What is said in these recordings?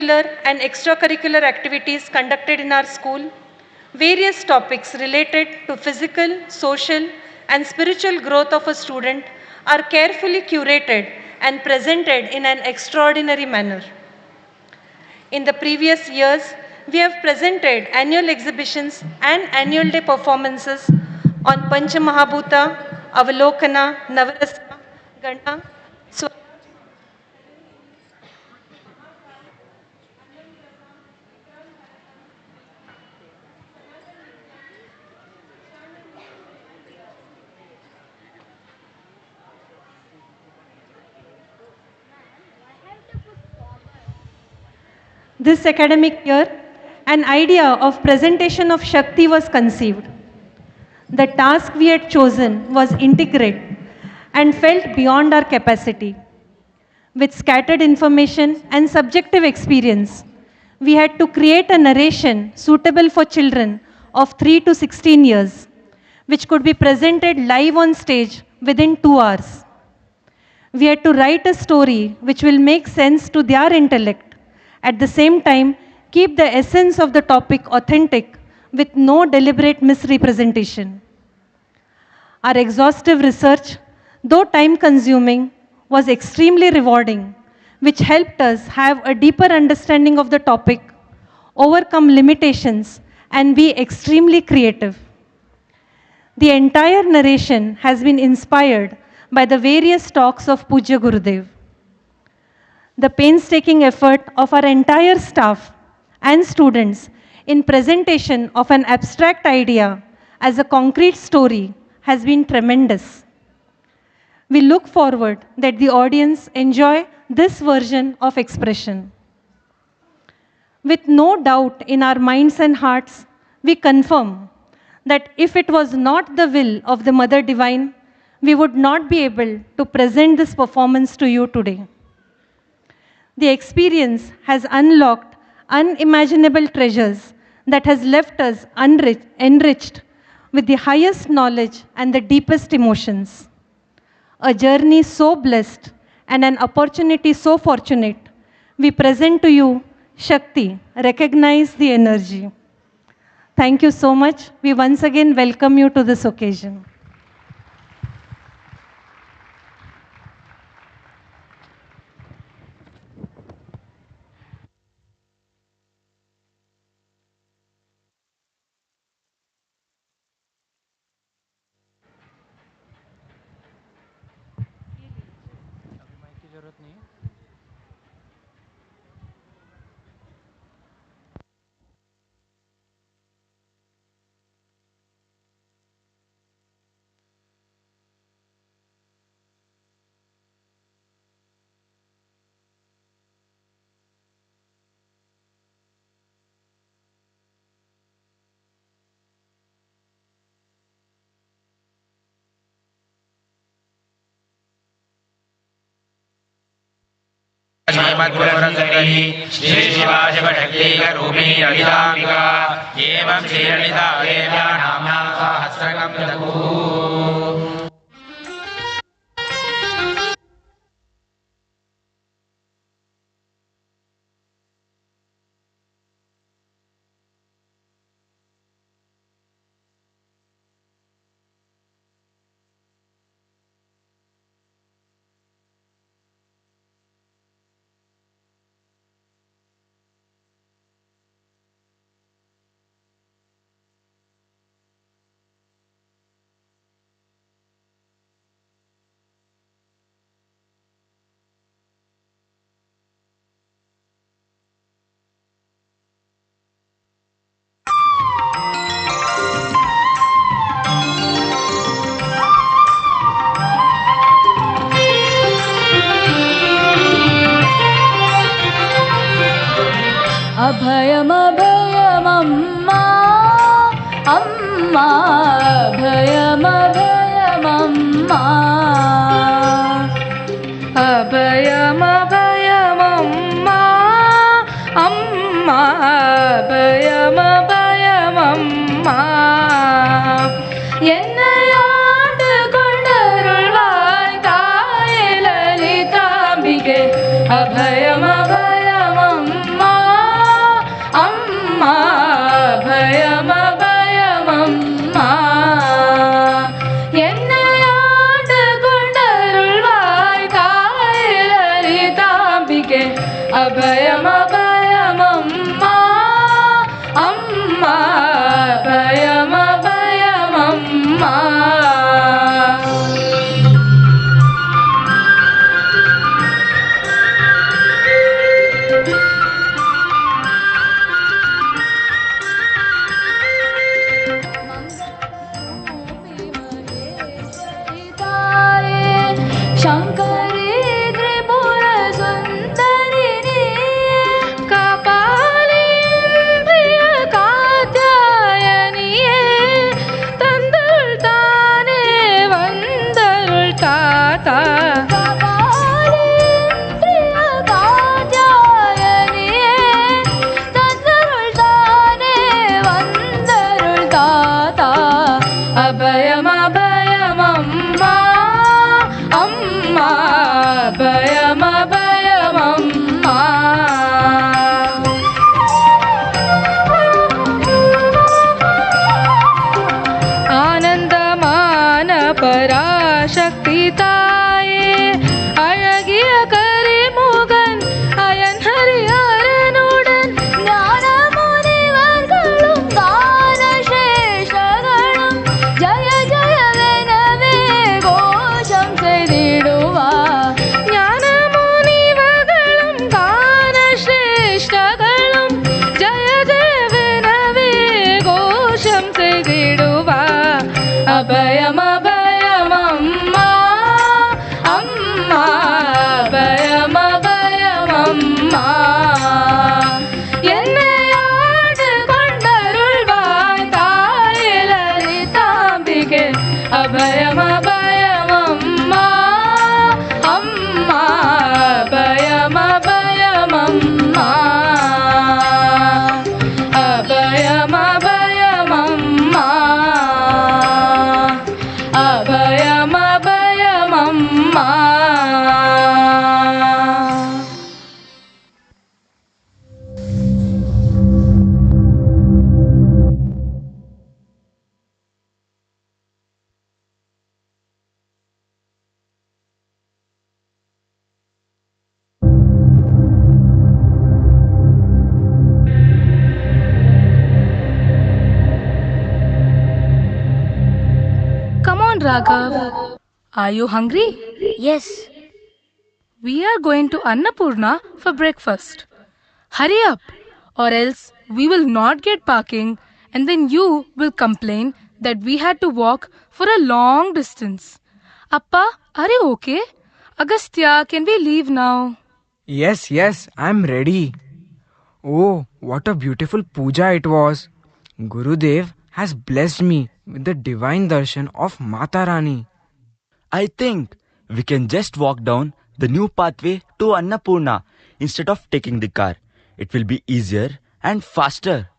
curricular and extracurricular activities conducted in our school, various topics related to physical, social, and spiritual growth of a student are carefully curated and presented in an extraordinary manner. In the previous years, we have presented annual exhibitions and annual day performances on Panchamahabhuta, Avalokana, Navarasa, Gana, This academic year, an idea of presentation of Shakti was conceived. The task we had chosen was integrate and felt beyond our capacity. With scattered information and subjective experience, we had to create a narration suitable for children of 3 to 16 years, which could be presented live on stage within 2 hours. We had to write a story which will make sense to their intellect. At the same time, keep the essence of the topic authentic with no deliberate misrepresentation. Our exhaustive research, though time-consuming, was extremely rewarding, which helped us have a deeper understanding of the topic, overcome limitations, and be extremely creative. The entire narration has been inspired by the various talks of Pujya Gurudev. The painstaking effort of our entire staff and students in presentation of an abstract idea as a concrete story has been tremendous. We look forward that the audience enjoy this version of expression. With no doubt in our minds and hearts, we confirm that if it was not the will of the Mother Divine, we would not be able to present this performance to you today. The experience has unlocked unimaginable treasures that has left us enriched with the highest knowledge and the deepest emotions. A journey so blessed and an opportunity so fortunate, we present to you Shakti, Recognize the Energy. Thank you so much. We once again welcome you to this occasion. Shri Shiva Shiv Shakti रूपी ललितांबिका एवं श्री ललिता देव्या नाम्ना सहस्रकं ददतु। अभयमभयमम्मा अम्मा अभयमभयमम्मा अभयमभयमम्मा अम्मा अभयमभयमम्मा என்னையாண்டு கொண்டருள்வாய் தாயே லலிதாம்பிகே அபயம் அபயம் அம்மா అభయమభయమమ్మా అమ్మా అభయమభయమమ్మా शङ्करी त्रिपुर सुन्दरिणी कपालीन्द्रिय कात्यायनिये तन्दरुள் ताने वन्दरुள் ताता कपालीन्द्रिय कात्यायनिये तन्दरुள் ताने वन्दरुள் ताता अभयमभयमम्मा अम्मा अभयमभयमम्मा आनन्दमान पराशक्तिताये अழகிய கரிமுகன் அயன் ஹரிஹரனுடன் ஞான முனிவர்களும் தான சேஷகளும் ஜய ஜயவெனவே கோஷம் செய்திடுவார் ஞான முனிவர்களும் தான சேஷகளும் ஜய ஜயவெனவே கோஷம் செய்திடுவார் அபயமபயமம்மா அம்மா அபயமபயமம்மா என்னை ஆண்டு கொண்டருள்வாய் தாயே லலிதாம்பிகே அபயமபயமம்மா அம்மா அபயமபயமம்மா அபயமபயமம்மா அபயமபயமம்மா Come on, Raghav. Are you hungry? Yes. We are going to Annapurna for breakfast. Hurry up, or else we will not get parking and then you will complain that we had to walk for a long distance. Appa, are you okay? Agastya, can we leave now? Yes, I'm ready. Oh, what a beautiful puja it was. Gurudev has blessed me with the divine darshan of Mata Rani. I think we can just walk down the new pathway to Annapurna instead of taking the car. It will be easier and faster.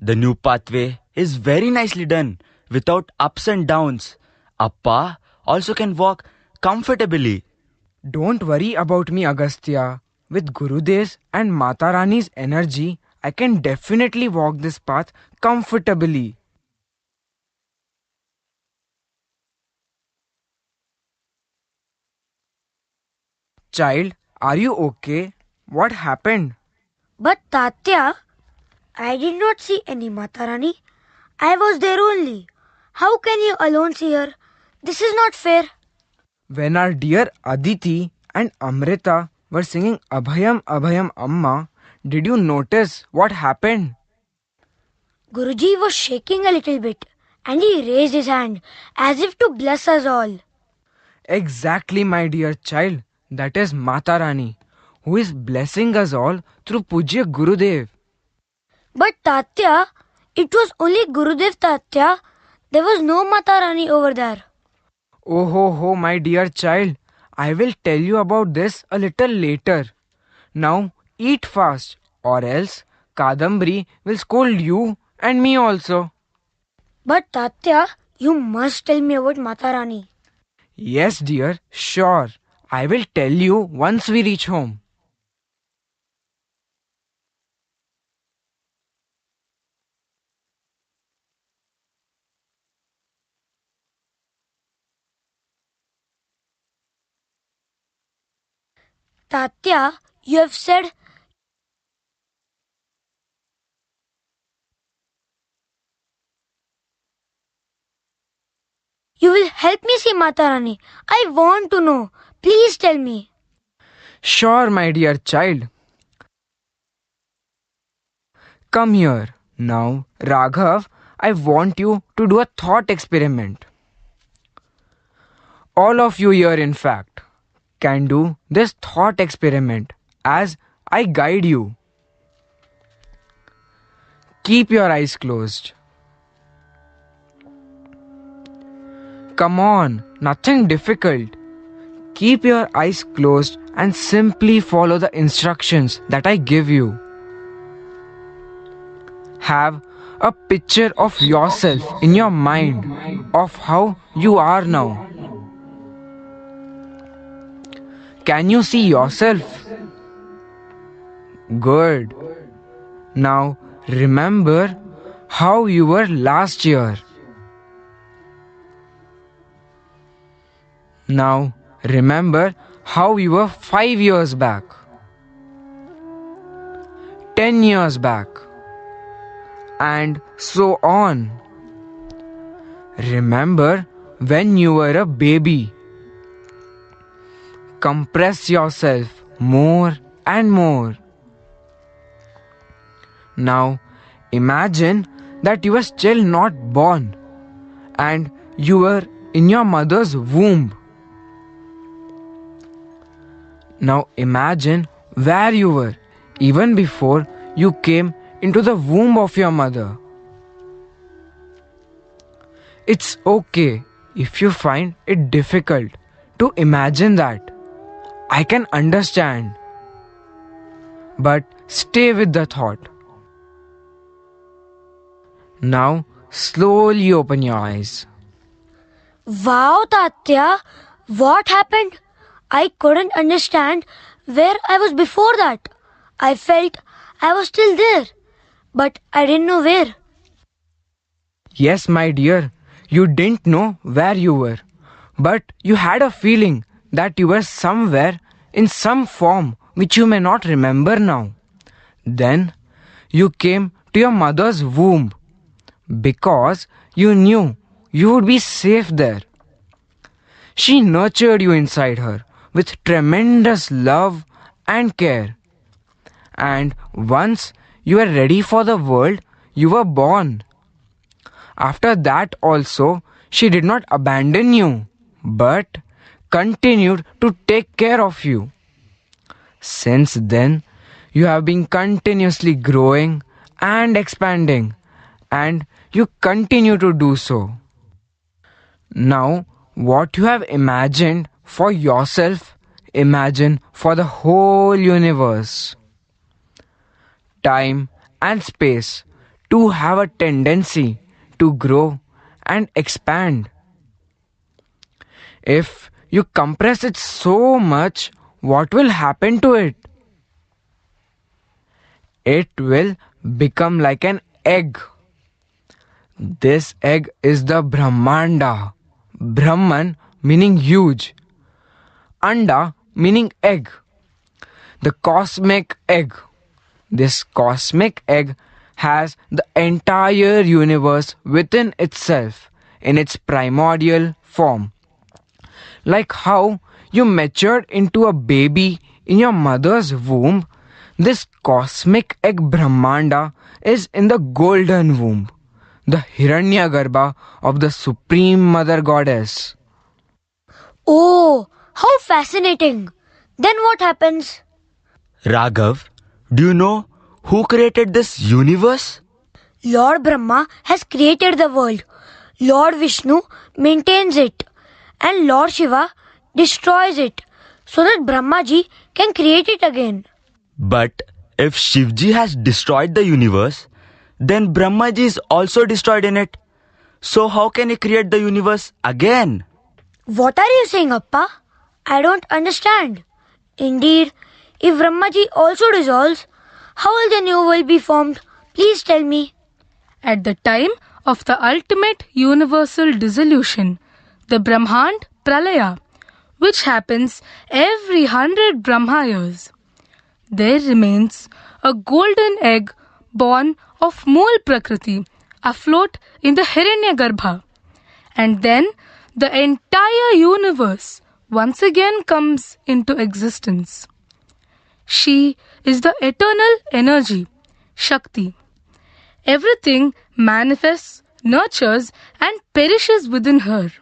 The new pathway is very nicely done without ups and downs. Appa also can walk comfortably. Don't worry about me, Agastya. With Gurudev's and Mata Rani's energy, I can definitely walk this path comfortably. Child, are you okay? What happened? But Tatya, I did not see any Matarani. I was there only. How can you alone see her? This is not fair. When our dear Aditi and Amrita were singing Abhayam Abhayam Amma, did you notice what happened? Guruji was shaking a little bit and he raised his hand as if to bless us all. Exactly, my dear child. That is Mata Rani, who is blessing us all through Pujya Gurudev. But Tatya, it was only Gurudev Tatya. There was no Matarani over there. Oh ho, my dear child. I will tell you about this a little later. Now eat fast, or else Kadambari will scold you and me also. But Tatya, you must tell me about Matarani. Yes, dear, sure. I will tell you once we reach home. Tatya, you have said You will help me see Mata Rani. I want to know. Please tell me. Sure, my dear child. Come here. Now, Raghav, I want you to do a thought experiment. All of you here, in fact, can do this thought experiment as I guide you. Keep your eyes closed. Come on, nothing difficult. Keep your eyes closed and simply follow the instructions that I give you. Have a picture of yourself in your mind of how you are now. Can you see yourself? Good. Now remember how you were last year. Now remember how you were 5 years back, 10 years back, and so on. Remember when you were a baby. Compress yourself more and more. Now imagine that you were still not born and you were in your mother's womb. Now imagine where you were even before you came into the womb of your mother. It's okay if you find it difficult to imagine that. I can understand. But stay with the thought. Now slowly open your eyes. Wow, Tatya, what happened? I couldn't understand where I was before that. I felt I was still there, but I didn't know where. Yes, my dear, you didn't know where you were, but you had a feeling that you were somewhere in some form which you may not remember now. Then you came to your mother's womb because you knew you would be safe there. She nurtured you inside her with tremendous love and care. And once you were ready for the world, you were born. After that also, she did not abandon you, but continued to take care of you. Since then, you have been continuously growing and expanding, and you continue to do so. Now, what you have imagined for yourself, imagine for the whole universe. Time and space too have a tendency to grow and expand. If you compress it so much, what will happen to it? It will become like an egg. This egg is the Brahmanda. Brahman meaning huge. Anda meaning egg. The cosmic egg. This cosmic egg has the entire universe within itself in its primordial form. Like how you matured into a baby in your mother's womb, this cosmic egg Brahmanda is in the golden womb, the Hiranyagarbha of the Supreme Mother Goddess. Oh, how fascinating. Then what happens? Raghav, do you know who created this universe? Lord Brahma has created the world. Lord Vishnu maintains it. And Lord Shiva destroys it so that Brahmaji can create it again. But if Shivji has destroyed the universe, then Brahmaji is also destroyed in it. So how can he create the universe again? What are you saying, Appa? I don't understand. Indeed, if Brahmaji also dissolves, how will the new world be formed? Please tell me. At the time of the ultimate universal dissolution, the Brahmand Pralaya, which happens every 100 Brahma years, there remains a golden egg born of Mool Prakriti afloat in the Hiranyagarbha. And then the entire universe once again comes into existence. She is the eternal energy, Shakti. Everything manifests, nurtures, and perishes within her.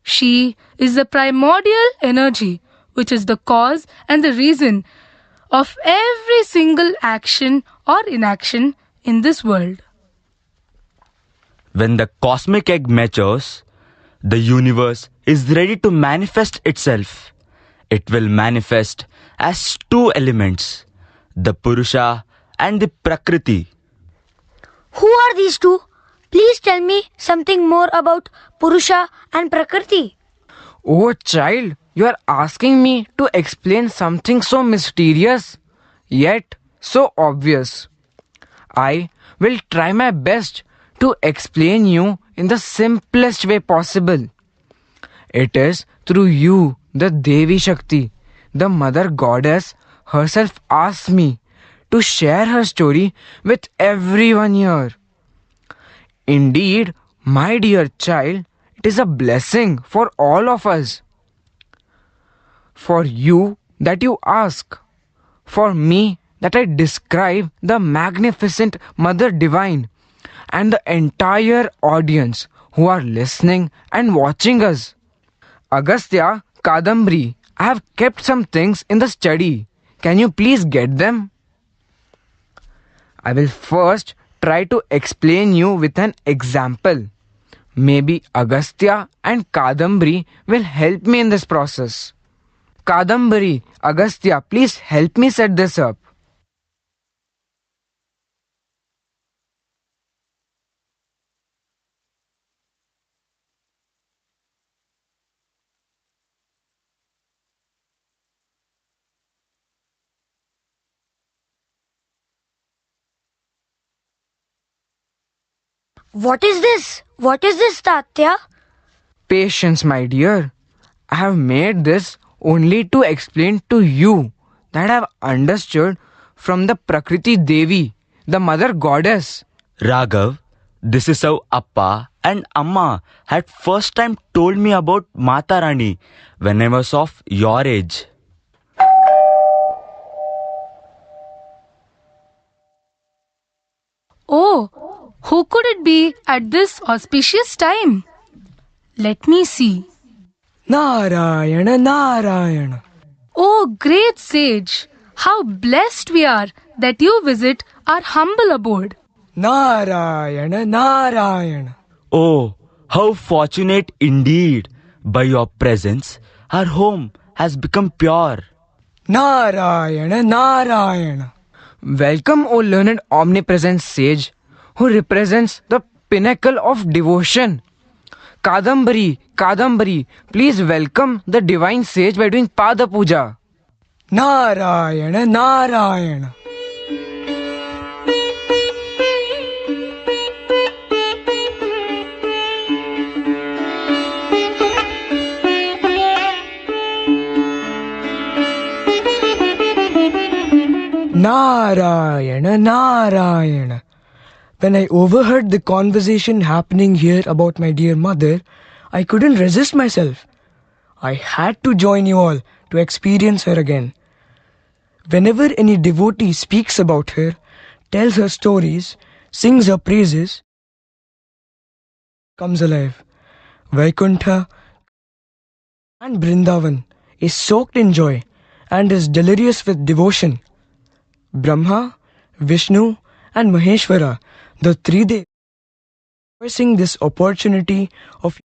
She is the primordial energy, which is the cause and the reason of every single action or inaction in this world. When the cosmic egg matures, the universe is ready to manifest itself. It will manifest as two elements, the Purusha and the Prakriti. Who are these two? Please tell me something more about Purusha and Prakriti. Oh, child, you are asking me to explain something so mysterious, yet so obvious. I will try my best to explain you in the simplest way possible. It is through you, the Devi Shakti, the mother goddess herself asked me to share her story with everyone here. Indeed, my dear child, it is a blessing for all of us. For you that you ask, for me that I describe the magnificent Mother Divine, and the entire audience who are listening and watching us. Agastya, Kadambri, I have kept some things in the study. Can you please get them? I will first try to explain you with an example. Maybe Agastya and Kadambri will help me in this process. Kadambari, Agastya, please help me set this up. What is this? What is this, Tatya? Patience, my dear. I have made this only to explain to you that I have understood from the Prakriti Devi, the mother goddess. Raghav, this is how Appa and Amma had first time told me about Mata Rani when I was of your age. Oh, who could it be at this auspicious time? Let me see. Narayana, Narayana. Oh, great sage! How blessed we are that you visit our humble abode. Narayana, Narayana. Oh, how fortunate indeed! By your presence, our home has become pure. Narayana, Narayana. Welcome, O learned omnipresent sage, who represents the pinnacle of devotion. Kadambari, Kadambari, please welcome the divine sage by doing Pada Puja. Narayana, Narayana. Narayana, Narayana. When I overheard the conversation happening here about my dear mother, I couldn't resist myself. I had to join you all to experience her again. Whenever any devotee speaks about her, tells her stories, sings her praises, comes alive. Vaikuntha and Brindavan is soaked in joy and is delirious with devotion. Brahma, Vishnu and Maheshwara, the three devas, rejoicing this opportunity of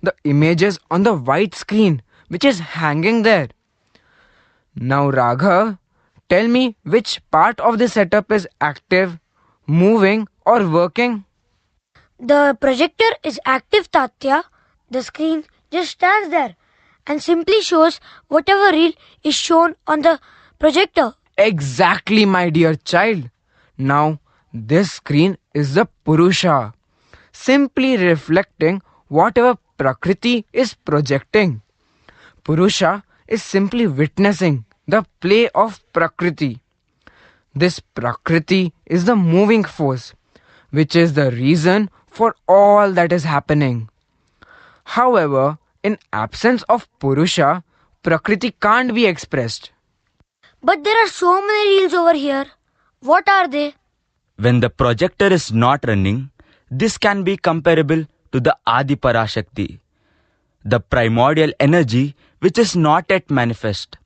the images on the white screen which is hanging there. Now Raghav, tell me which part of the setup is active, moving or working? The projector is active, Tatya. The screen just stands there and simply shows whatever reel is shown on the projector. Exactly, my dear child. Now, this screen is the Purusha, simply reflecting whatever Prakriti is projecting. Purusha is simply witnessing the play of Prakriti. This Prakriti is the moving force, which is the reason for all that is happening. However, in absence of Purusha, Prakriti can't be expressed. But there are so many reels over here. What are they? When the projector is not running, this can be comparable to the Adi Parashakti, the primordial energy which is not yet manifest.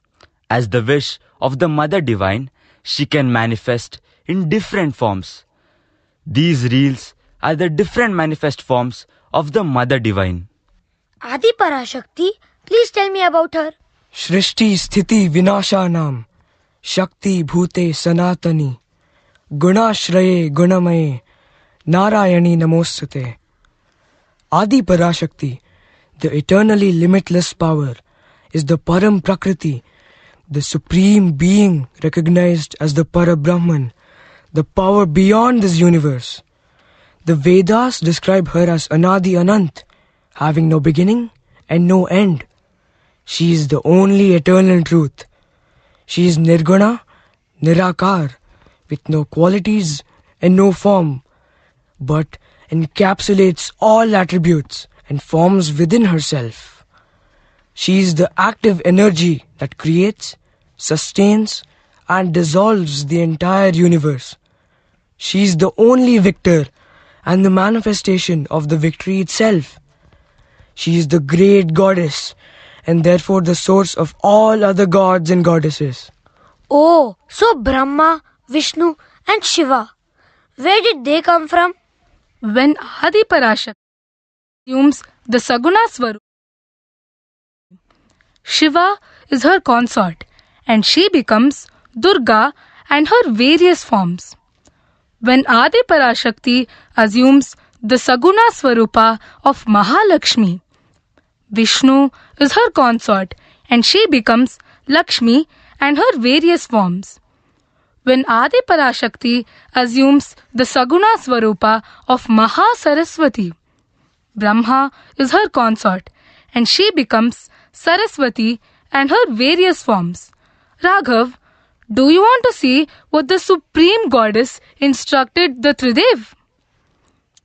As the wish of the Mother Divine, she can manifest in different forms. These reels are the different manifest forms of the Mother Divine. Adi Parashakti, please tell me about her. Shrishti Sthiti Vinashanam Shakti Bhute Sanatani Gunashraye Gunamaye Narayani Namostate. Adi Parashakti, the eternally limitless power, is the Param Prakriti, the supreme being recognized as the Parabrahman, the power beyond this universe. The Vedas describe her as Anadi Anant, having no beginning and no end. She is the only eternal truth. She is Nirguna, Nirakar, with no qualities and no form, but encapsulates all attributes and forms within herself. She is the active energy that creates, sustains, and dissolves the entire universe. She is the only victor and the manifestation of the victory itself. She is the great goddess and therefore the source of all other gods and goddesses. Oh, so Brahma, Vishnu and Shiva, where did they come from? When Adi Parashakti assumes the Saguna Swarup, Shiva is her consort and she becomes Durga and her various forms. When Adi Parashakti assumes the Saguna Swarupa of Mahalakshmi, Vishnu is her consort and she becomes Lakshmi and her various forms. When Adi Parashakti assumes the Saguna Swarupa of Saraswati, Brahma is her consort and she becomes Saraswati and her various forms. Raghav, do you want to see what the Supreme Goddess instructed the Tridev?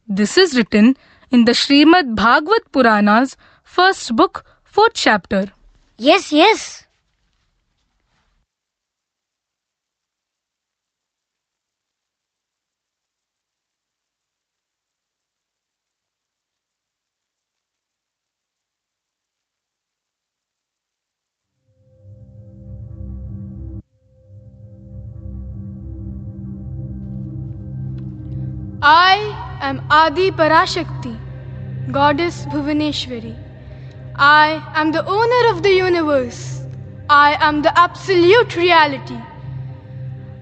This is written in the Srimad Bhagavad Purana's first book, 4th chapter. Yes. I am Adi Parashakti, Goddess Bhuvaneshwari. I am the owner of the universe. I am the absolute reality.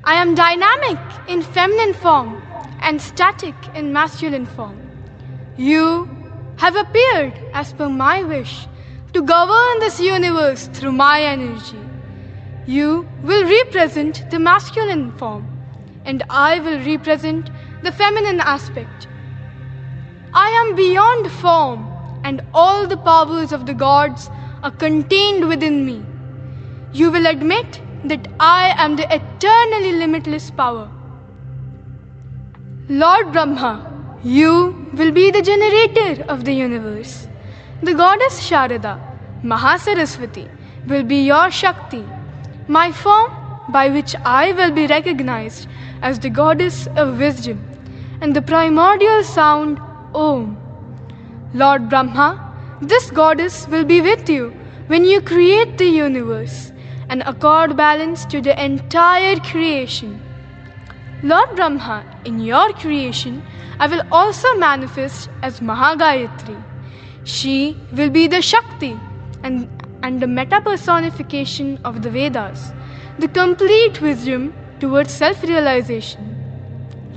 I am dynamic in feminine form and static in masculine form. You have appeared as per my wish to govern this universe through my energy. You will represent the masculine form and I will represent the feminine aspect. I am beyond form and all the powers of the gods are contained within me. You will admit that I am the eternally limitless power. Lord Brahma, you will be the generator of the universe. The goddess Sharada, Mahasaraswati, will be your Shakti, my form by which I will be recognized as the goddess of wisdom and the primordial sound Om. Lord Brahma, this goddess will be with you when you create the universe and accord balance to the entire creation. Lord Brahma, in your creation, I will also manifest as Mahagayatri. She will be the Shakti and the meta-personification of the Vedas, the complete wisdom towards self-realization.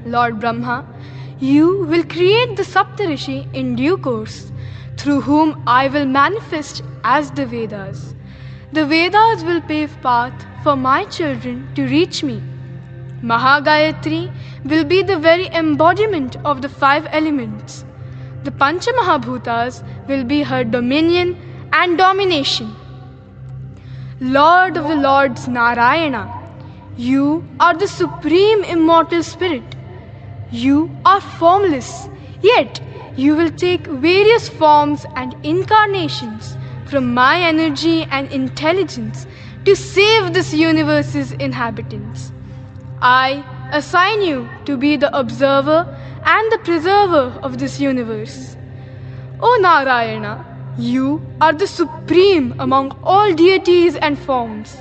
Lord Brahma, you will create the Saptarishi in due course, through whom I will manifest as the Vedas. The Vedas will pave path for my children to reach me. Mahagayatri will be the very embodiment of the 5 elements. The Panchamahabhutas will be her dominion and domination. Lord of the Lords Narayana, you are the supreme immortal spirit. You are formless, yet you will take various forms and incarnations from my energy and intelligence to save this universe's inhabitants. I assign you to be the observer and the preserver of this universe. O Narayana, you are the supreme among all deities and forms.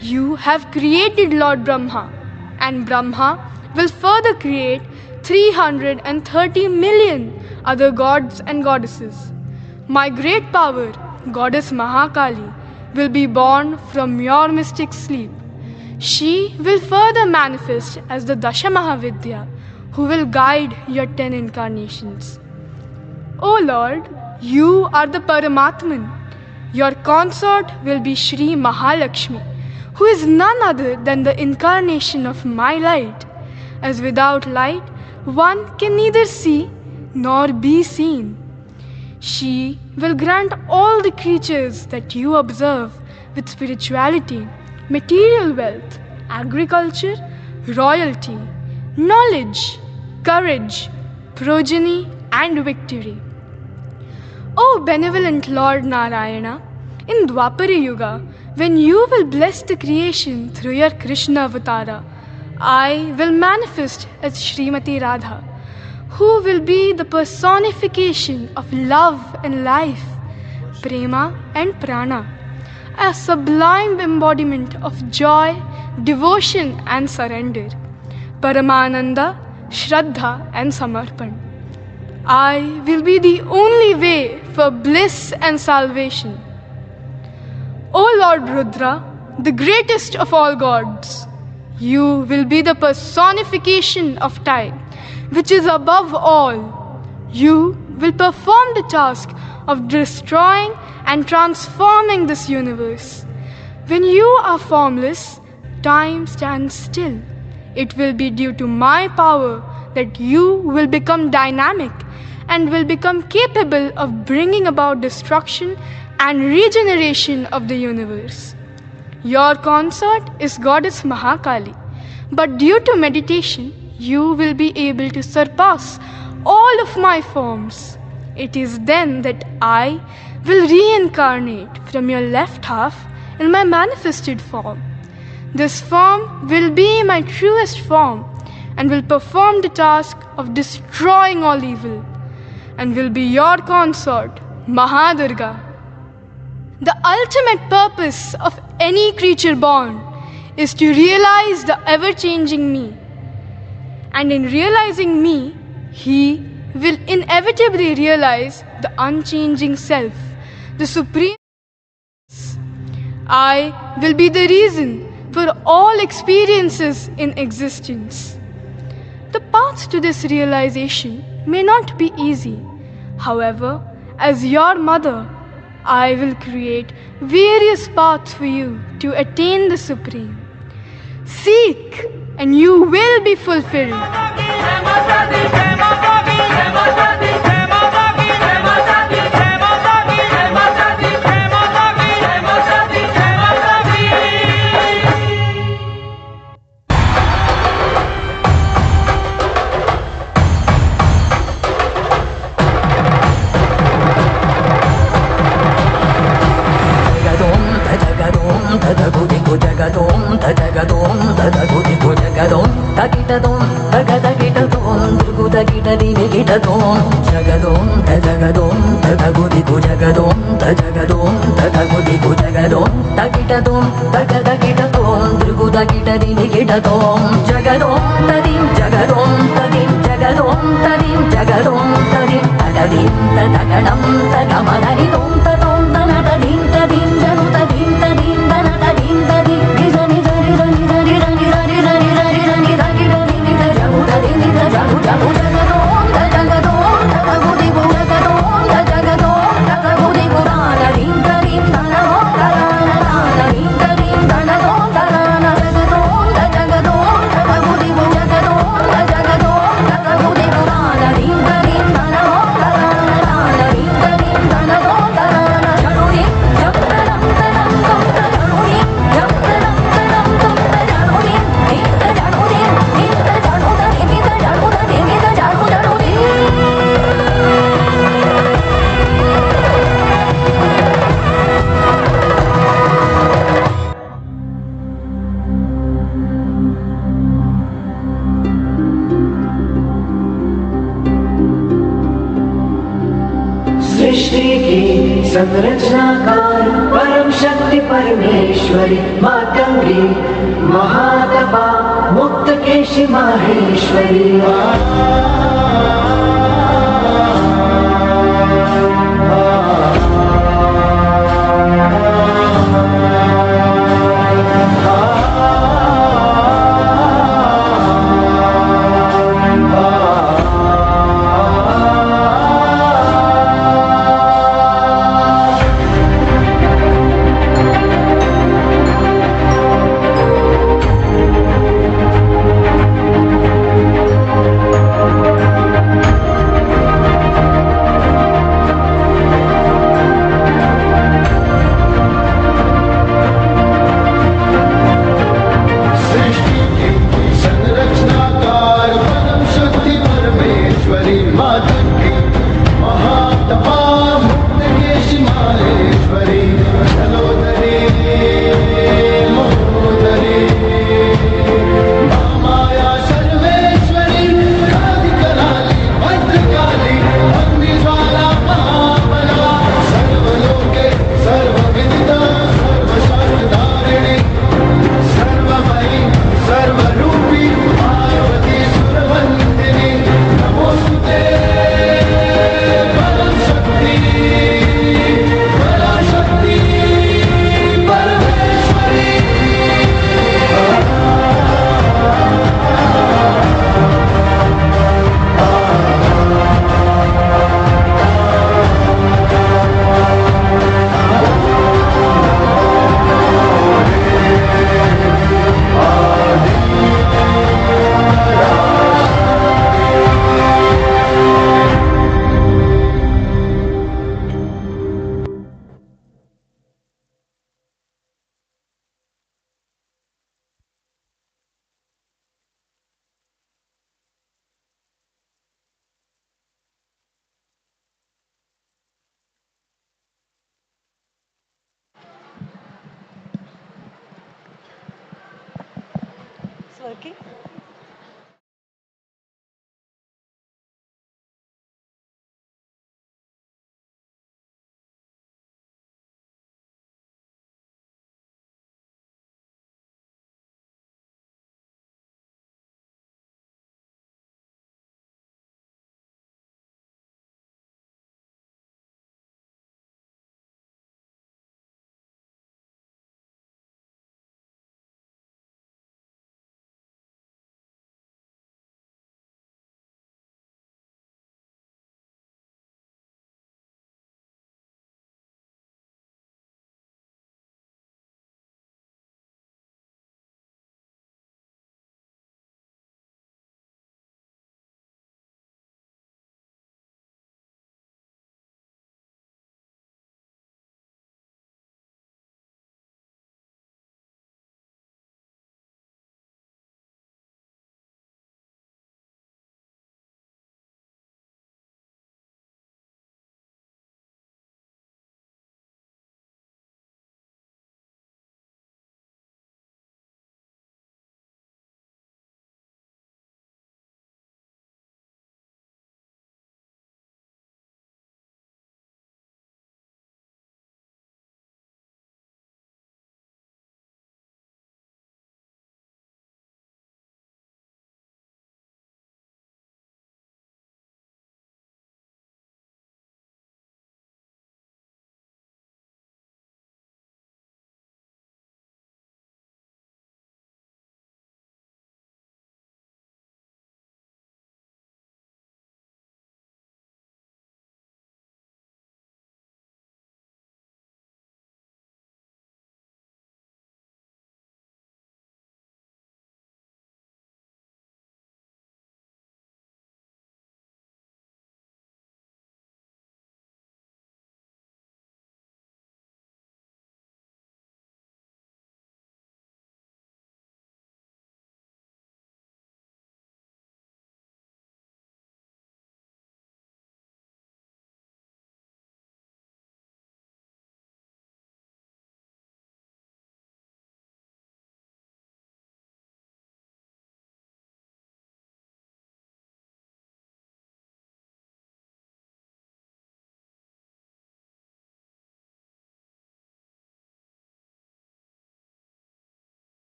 You have created Lord Brahma, and Brahma will further create 330 million other gods and goddesses. My great power, Goddess Mahakali, will be born from your mystic sleep. She will further manifest as the Dasha Mahavidya, who will guide your 10 incarnations. O Lord, you are the Paramatman. Your consort will be Shri Mahalakshmi, who is none other than the incarnation of my light. As without light, one can neither see nor be seen. She will grant all the creatures that you observe with spirituality, material wealth, agriculture, royalty, knowledge, courage, progeny, and victory. O benevolent Lord Narayana, in Dwapara Yuga, when you will bless the creation through your Krishna avatara, I will manifest as Srimati Radha, who will be the personification of love and life, prema and prana, a sublime embodiment of joy, devotion and surrender, Paramananda, Shraddha and Samarpan. I will be the only way for bliss and salvation. O Lord Rudra, the greatest of all gods, you will be the personification of time, which is above all. You will perform the task of destroying and transforming this universe. When you are formless, time stands still. It will be due to my power that you will become dynamic and will become capable of bringing about destruction and regeneration of the universe. Your consort is Goddess Mahakali, but due to meditation, you will be able to surpass all of my forms. It is then that I will reincarnate from your left half in my manifested form. This form will be my truest form and will perform the task of destroying all evil, and will be your consort, Mahadurga. The ultimate purpose of any creature born is to realize the ever-changing me. And in realizing me, he will inevitably realize the unchanging self, the supreme. I will be the reason for all experiences in existence. The path to this realization may not be easy. However, as your mother, I will create various paths for you to attain the Supreme. Seek, and you will be fulfilled. Jagadom tadim, संरचनाकार परम शक्ति परमेश्वरी मातंगी महातपा मुक्त केशी Maheshwari It's working?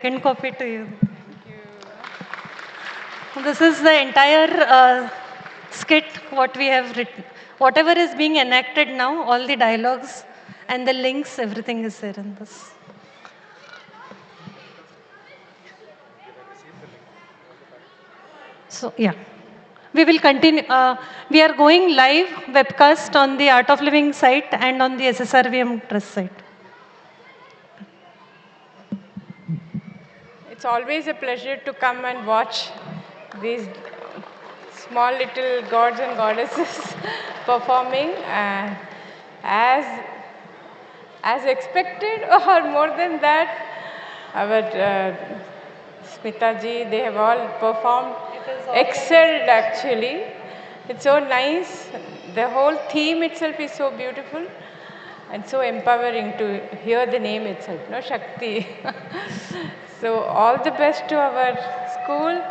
second copy to you. This is the entire skit what we have written. Whatever is being enacted now, all the dialogues and the links, everything is there in this. So yeah, we will continue. We are going live webcast on the Art of Living site and on the SSRVM Trust site. It's always a pleasure to come and watch these small little gods and goddesses performing. As expected or more than that, our Smita ji, they have all performed, excelled actually. It's so nice. The whole theme itself is so beautiful and so empowering to hear the name itself, no, Shakti. So all the best to our school,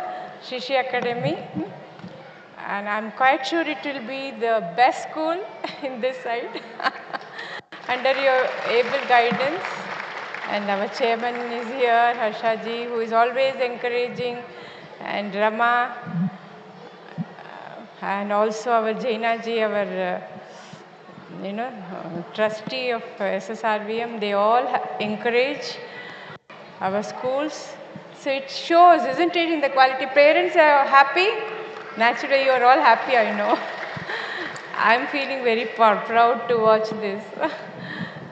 SHAKTI Academy. And I'm quite sure it will be the best school in this side under your able guidance. And our chairman is here, Harshaji, who is always encouraging, and Rama, and also our Jainaji, our trustee of SSRVM. They all encourage our schools. So it shows, isn't it, in the quality. Parents are happy. Naturally, you are all happy, I know. I'm feeling very proud to watch this.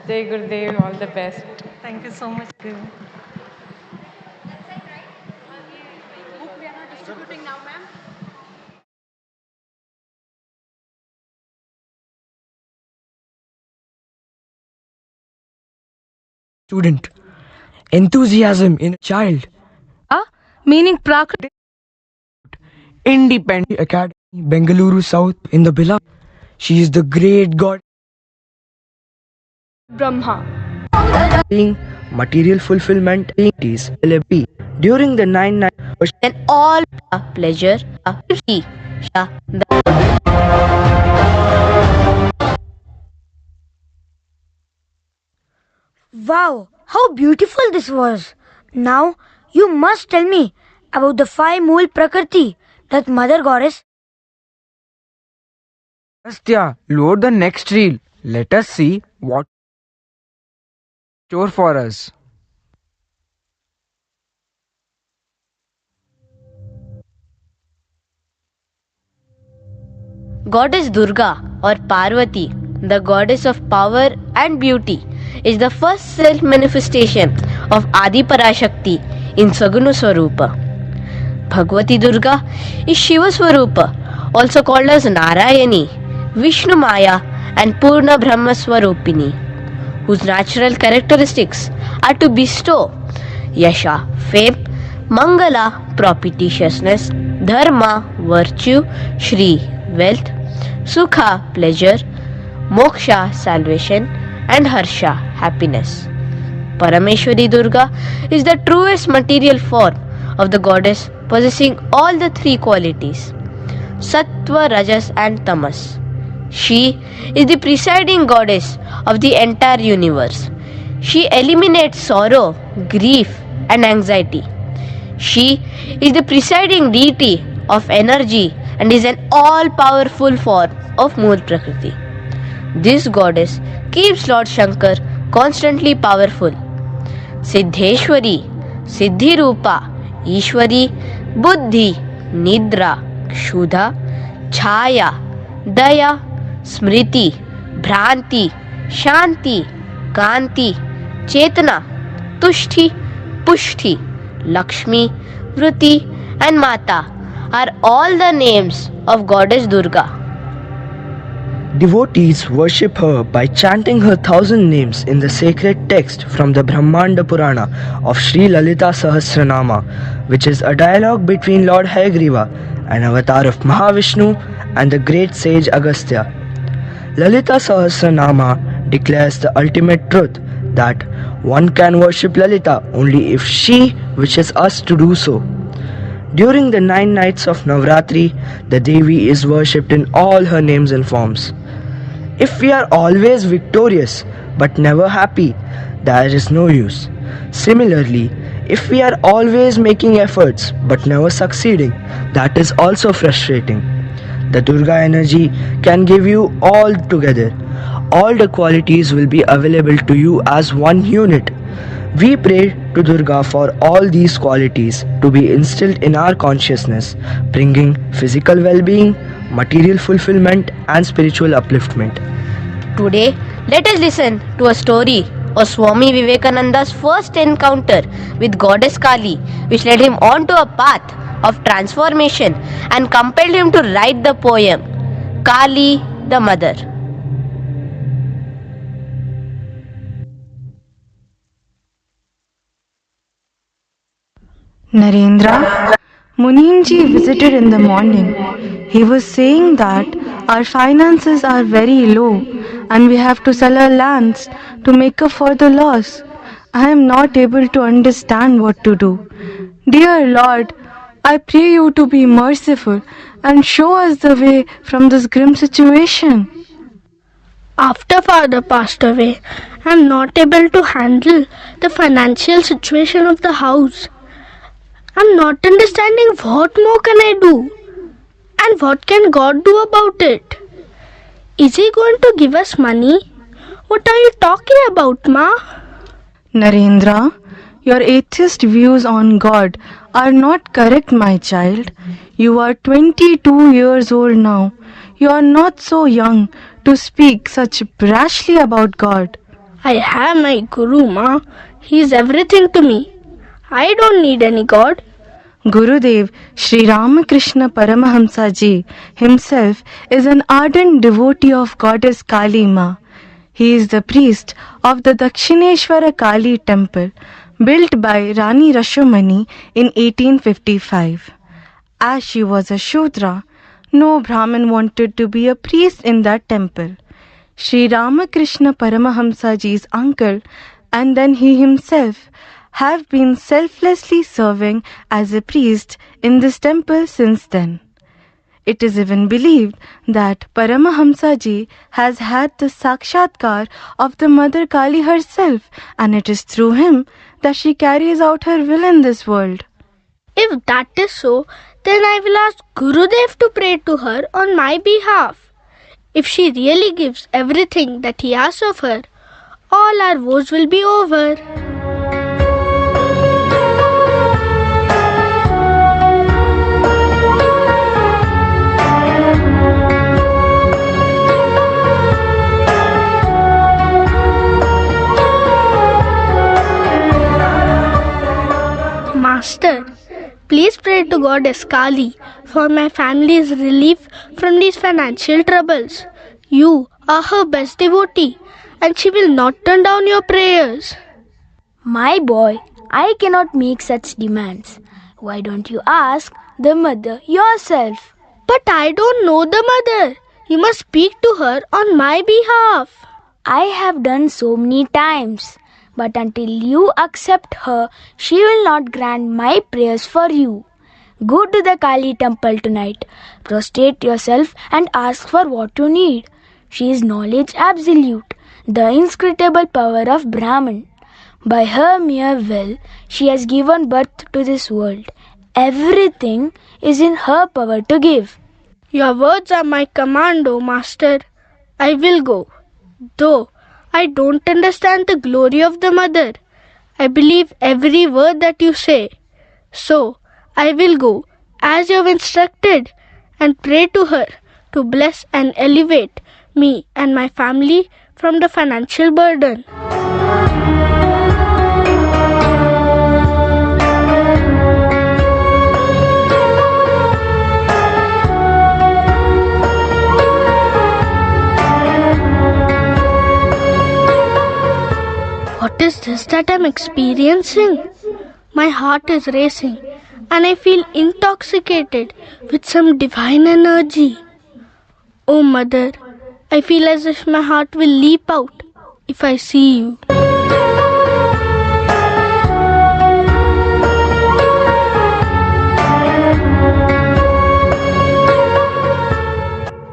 Jai Gurudev, all the best. Thank you so much, Dev. We are not distributing now, ma'am. Student. Enthusiasm in a child. Meaning Prakriti. Independent Academy, Bangalore South in the beloved. She is the great god. Brahma. Material fulfillment is LP. During the 9 nights, and all pleasure she. Wow, how beautiful this was. Now, you must tell me about the 5 Mool Prakriti, that mother goddess. Astya, load the next reel. Let us see what store for us. Goddess Durga or Parvati, the goddess of power and beauty, is the first self-manifestation of Adi Parashakti in Saguna Swarupa. Bhagwati Durga is Shiva Swarupa, also called as Narayani, Vishnu Maya and Purna Brahma Swarupini, whose natural characteristics are to bestow Yasha, fame, Mangala, propitiousness, Dharma, virtue, Shri, wealth, Sukha, pleasure, Moksha, salvation, and Harsha, happiness. Parameshwari Durga is the truest material form of the goddess, possessing all the 3 qualities, Sattva, Rajas and Tamas. She is the presiding goddess of the entire universe. She eliminates sorrow, grief and anxiety. She is the presiding deity of energy and is an all-powerful form of Mool Prakriti. This goddess keeps Lord Shankar constantly powerful. Siddheshwari, Siddhi Rupa, Ishwari, Buddhi, Nidra, Kshudha, Chaya, Daya, Smriti, Bhranti, Shanti, Kanti, Chetana, Tushti, Pushti, Lakshmi, Vritti and Mata are all the names of Goddess Durga. Devotees worship her by chanting her 1,000 names in the sacred text from the Brahmanda Purana of Sri Lalita Sahasranama, which is a dialogue between Lord Hayagriva, an avatar of Mahavishnu, and the great sage Agastya. Lalita Sahasranama declares the ultimate truth that one can worship Lalita only if she wishes us to do so. During the 9 nights of Navratri, the Devi is worshipped in all her names and forms. If we are always victorious but never happy, there is no use. Similarly, If we are always making efforts but never succeeding, that is also frustrating. The Durga energy can give you all together. All the qualities will be available to you as one unit. We pray to Durga for all these qualities to be instilled in our consciousness, bringing physical well-being, material fulfillment and spiritual upliftment. Today, let us listen to a story of Swami Vivekananda's first encounter with Goddess Kali, which led him onto a path of transformation and compelled him to write the poem Kali the Mother. Narendra, Munimji visited in the morning. He was saying that our finances are very low and we have to sell our lands to make up for the loss. I am not able to understand what to do. Dear Lord, I pray you to be merciful and show us the way from this grim situation. After father passed away, I am not able to handle the financial situation of the house. I'm not understanding what more can I do and what can God do about it. Is he going to give us money? What are you talking about, Ma? Narendra, your atheist views on God are not correct, my child. You are 22 years old now. You are not so young to speak such brashly about God. I have my Guru, Ma. He is everything to me. I don't need any God. Gurudev Sri Ramakrishna Paramahamsa Ji himself is an ardent devotee of Goddess Kali Ma. He is the priest of the Dakshineshwara Kali temple built by Rani Rashomani in 1855. As she was a Shudra, no Brahmin wanted to be a priest in that temple. Sri Ramakrishna Paramahamsa Ji's uncle and then he himself have been selflessly serving as a priest in this temple since then. It is even believed that Paramahamsa Ji has had the Sakshatkar of the Mother Kali herself, and it is through him that she carries out her will in this world. If that is so, then I will ask Gurudev to pray to her on my behalf. If she really gives everything that he asks of her, all our woes will be over. Master, please pray to Goddess Kali for my family's relief from these financial troubles. You are her best devotee and she will not turn down your prayers. My boy, I cannot make such demands. Why don't you ask the mother yourself? But I don't know the mother. You must speak to her on my behalf. I have done so many times. But until you accept her, she will not grant my prayers for you. Go to the Kali temple tonight. Prostrate yourself and ask for what you need. She is knowledge absolute, the inscrutable power of Brahman. By her mere will, she has given birth to this world. Everything is in her power to give. Your words are my command, O Master. I will go. Though I don't understand the glory of the Mother, I believe every word that you say. So, I will go as you have instructed and pray to her to bless and elevate me and my family from the financial burden. What is this that I'm experiencing? My heart is racing and I feel intoxicated with some divine energy. Oh Mother, I feel as if my heart will leap out if I see you.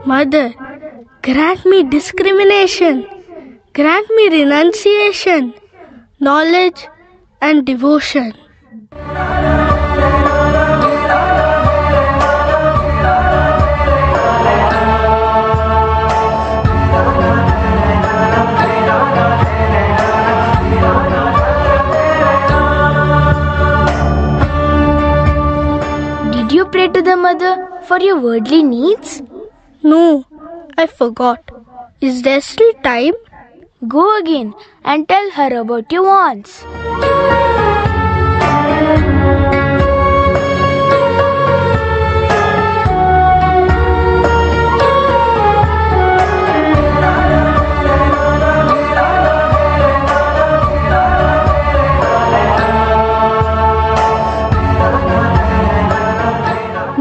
Mother, grant me discrimination. Grant me renunciation, knowledge and devotion. mother for your worldly needs? No, I forgot. Is there still time? Go again and tell her about your wants.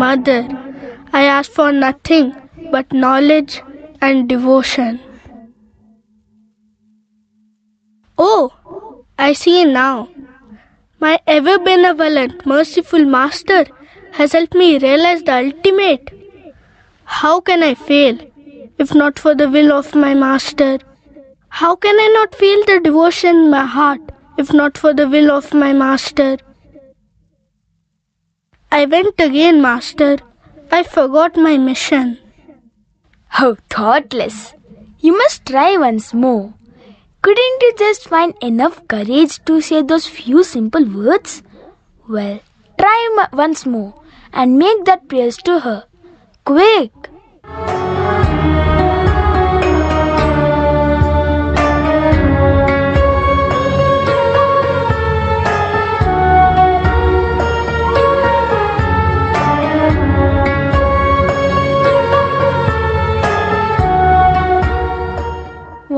Mother, I ask for nothing but knowledge and devotion. Oh, I see now. My ever benevolent, merciful Master has helped me realize the ultimate. How can I fail if not for the will of my Master? How can I not feel the devotion in my heart if not for the will of my Master? I went again, Master. I forgot my mission. How thoughtless. You must try once more. Couldn't you just find enough courage to say those few simple words? Well, try once more and make that prayer to her. Quick!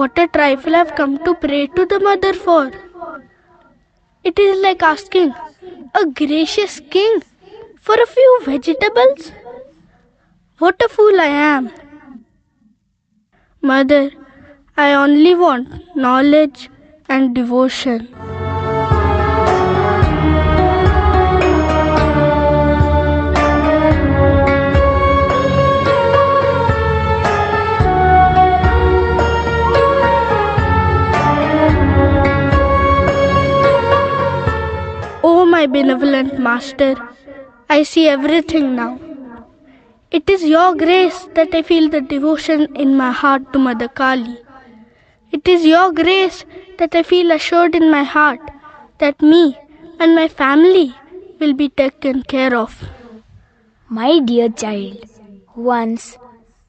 What a trifle I've come to pray to the mother for. It is like asking a gracious king for a few vegetables. What a fool I am. Mother, I only want knowledge and devotion. Oh, my benevolent Master, I see everything now. It is your grace that I feel the devotion in my heart to Mother Kali. It is your grace that I feel assured in my heart that me and my family will be taken care of. My dear child, once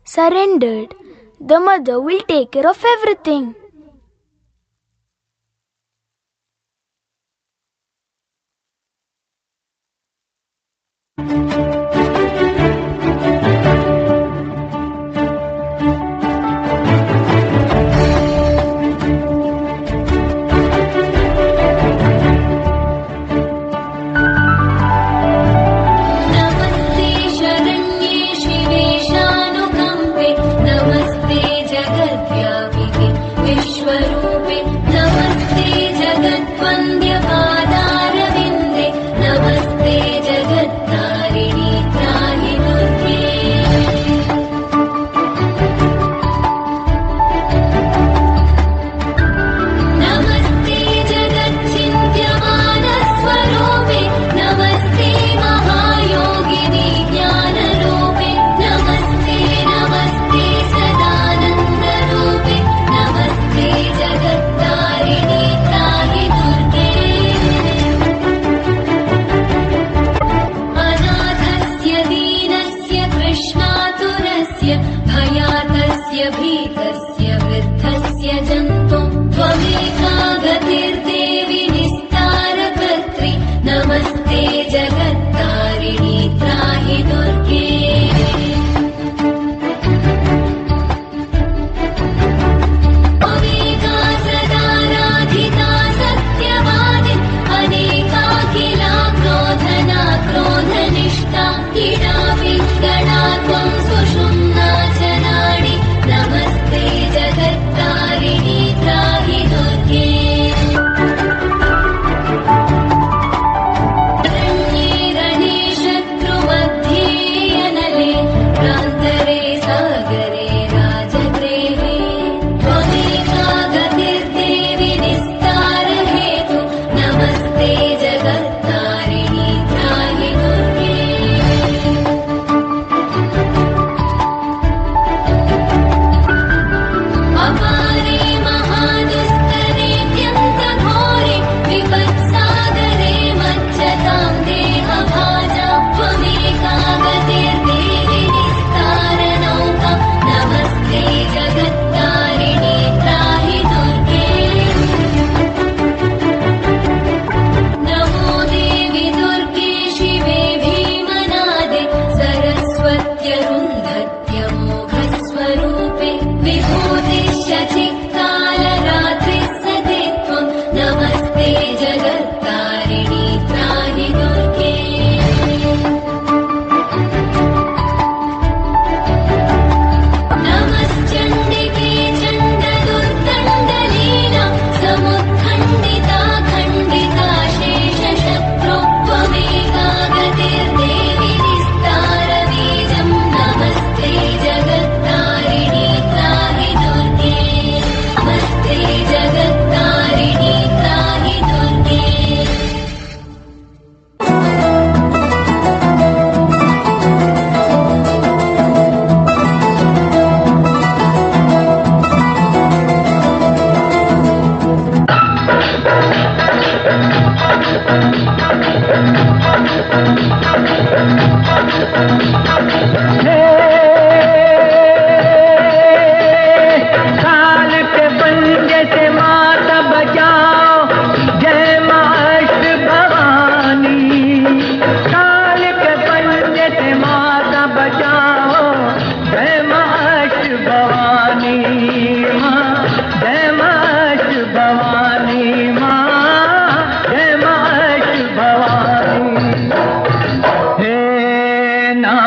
surrendered, the mother will take care of everything. नमस्ते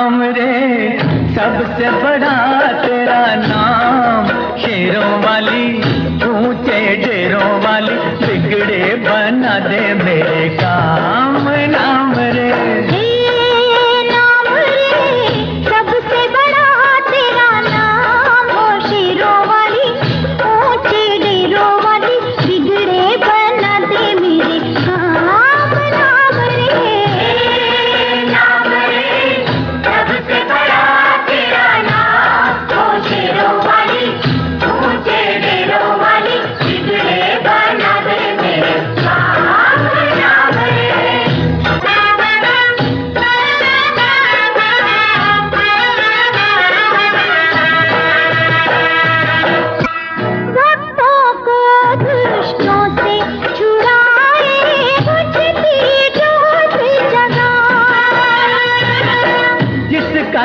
नाम रे सबसे बड़ा तेरा नाम, शेरों वाली ऊंचे डेरों वाली बिगड़े बना दे मेरे काम। नाम रे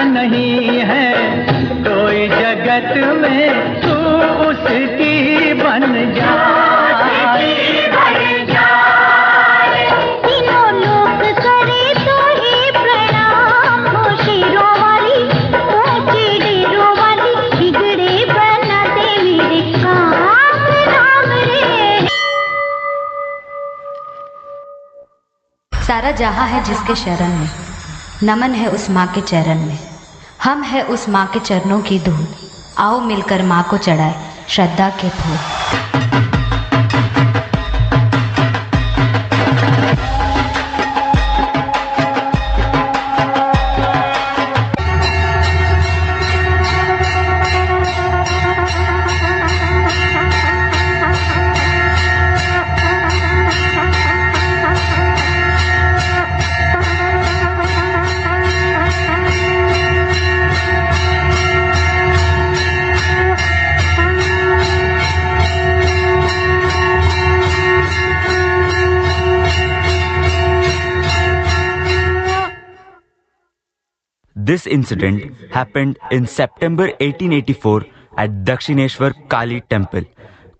नहीं है कोई जगत में, तू उसकी बन जा। तीनों लोक करे तो ही प्रणाम, हो शेरों वाली ऊंचे डेरों वाली बिगड़े बना दे मेरे काम। नाम रे सारा जहां है जिसके शरण में, नमन है उस माँ के चरण में। हम है उस माँ के चरणों की धूल, आओ मिलकर माँ को चढ़ाए श्रद्धा के फूल। This incident happened in September 1884 at Dakshineshwar Kali Temple,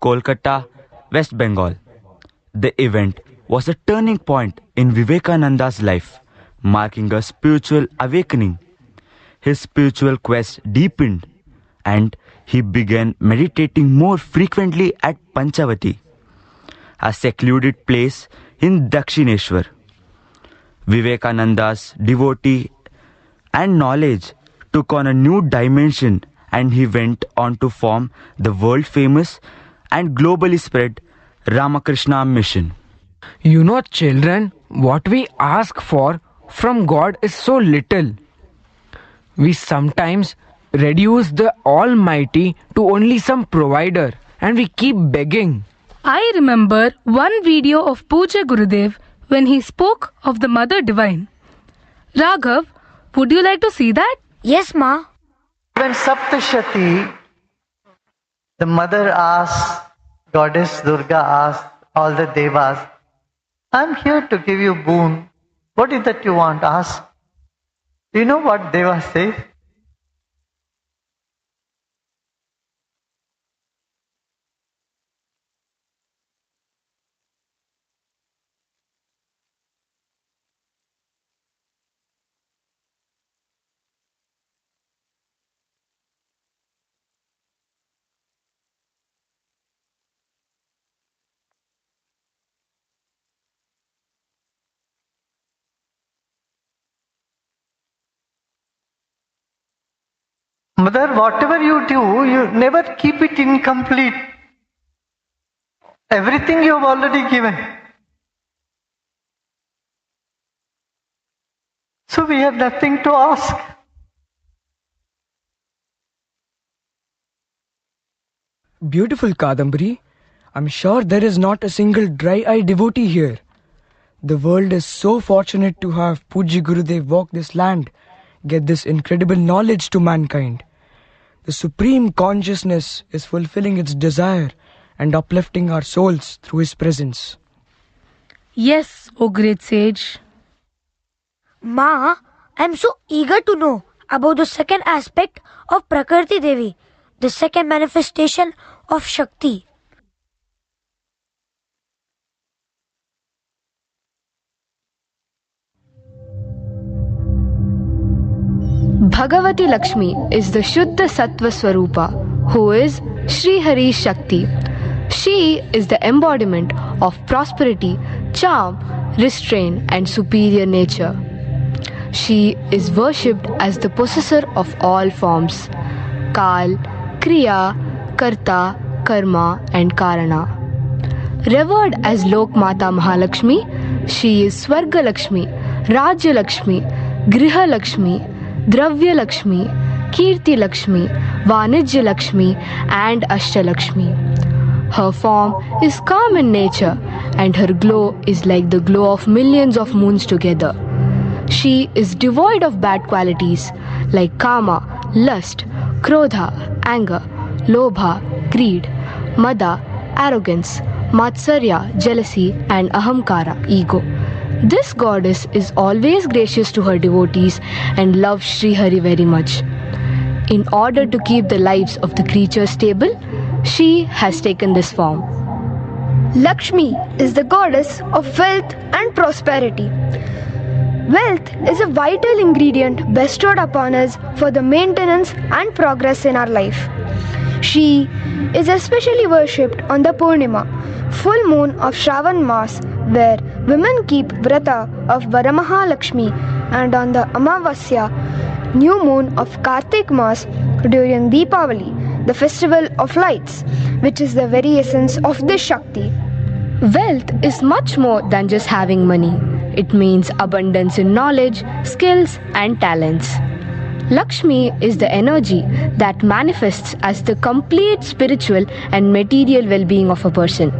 Kolkata, West Bengal. The event was a turning point in Vivekananda's life, marking a spiritual awakening. His spiritual quest deepened and he began meditating more frequently at Panchavati, a secluded place in Dakshineshwar. Vivekananda's devotee and knowledge took on a new dimension, and he went on to form the world famous and globally spread Ramakrishna mission. You know, children, what we ask for from God is so little. We sometimes reduce the Almighty to only some provider, and we keep begging. I remember one video of Puja Gurudev when he spoke of the Mother Divine. Raghav, would you like to see that? Yes, Ma. When Saptashati, the mother asked, goddess Durga asked all the devas, I'm here to give you boon. What is that you want? Ask. Do you know what Deva says? Mother, whatever you do, you never keep it incomplete. Everything you have already given. So we have nothing to ask. Beautiful Kadambari. I'm sure there is not a single dry-eyed devotee here. The world is so fortunate to have Puji Gurudev walk this land, get this incredible knowledge to mankind. The Supreme Consciousness is fulfilling its desire and uplifting our souls through His presence. Yes, O great sage. Ma, I'm so eager to know about the second aspect of Prakriti Devi, the second manifestation of Shakti. Bhagavati Lakshmi is the Shuddha Sattva Swarupa, who is Sri Hari's Shakti. She is the embodiment of prosperity, charm, restraint and superior nature. She is worshipped as the possessor of all forms: Kal, Kriya, Karta, Karma and Karana. Revered as Lok Mata Mahalakshmi, she is Swarga Lakshmi, Rajya Lakshmi, Griha Lakshmi, Dravya Lakshmi, Kirti Lakshmi, Vanijya Lakshmi and Ashta Lakshmi. Her form is calm in nature and her glow is like the glow of millions of moons together. She is devoid of bad qualities like kama, lust, krodha, anger, lobha, greed, mada, arrogance, matsarya, jealousy and ahamkara, ego. This goddess is always gracious to her devotees and loves Sri Hari very much. In order to keep the lives of the creatures stable, she has taken this form. Lakshmi is the goddess of wealth and prosperity. Wealth is a vital ingredient bestowed upon us for the maintenance and progress in our life. She is especially worshipped on the Purnima, full moon of Shravan Mas, where women keep vrata of Varamaha Lakshmi, and on the Amavasya, new moon of Kartik Mas, during Deepavali, the festival of lights, which is the very essence of this Shakti. Wealth is much more than just having money. It means abundance in knowledge, skills and talents. Lakshmi is the energy that manifests as the complete spiritual and material well-being of a person.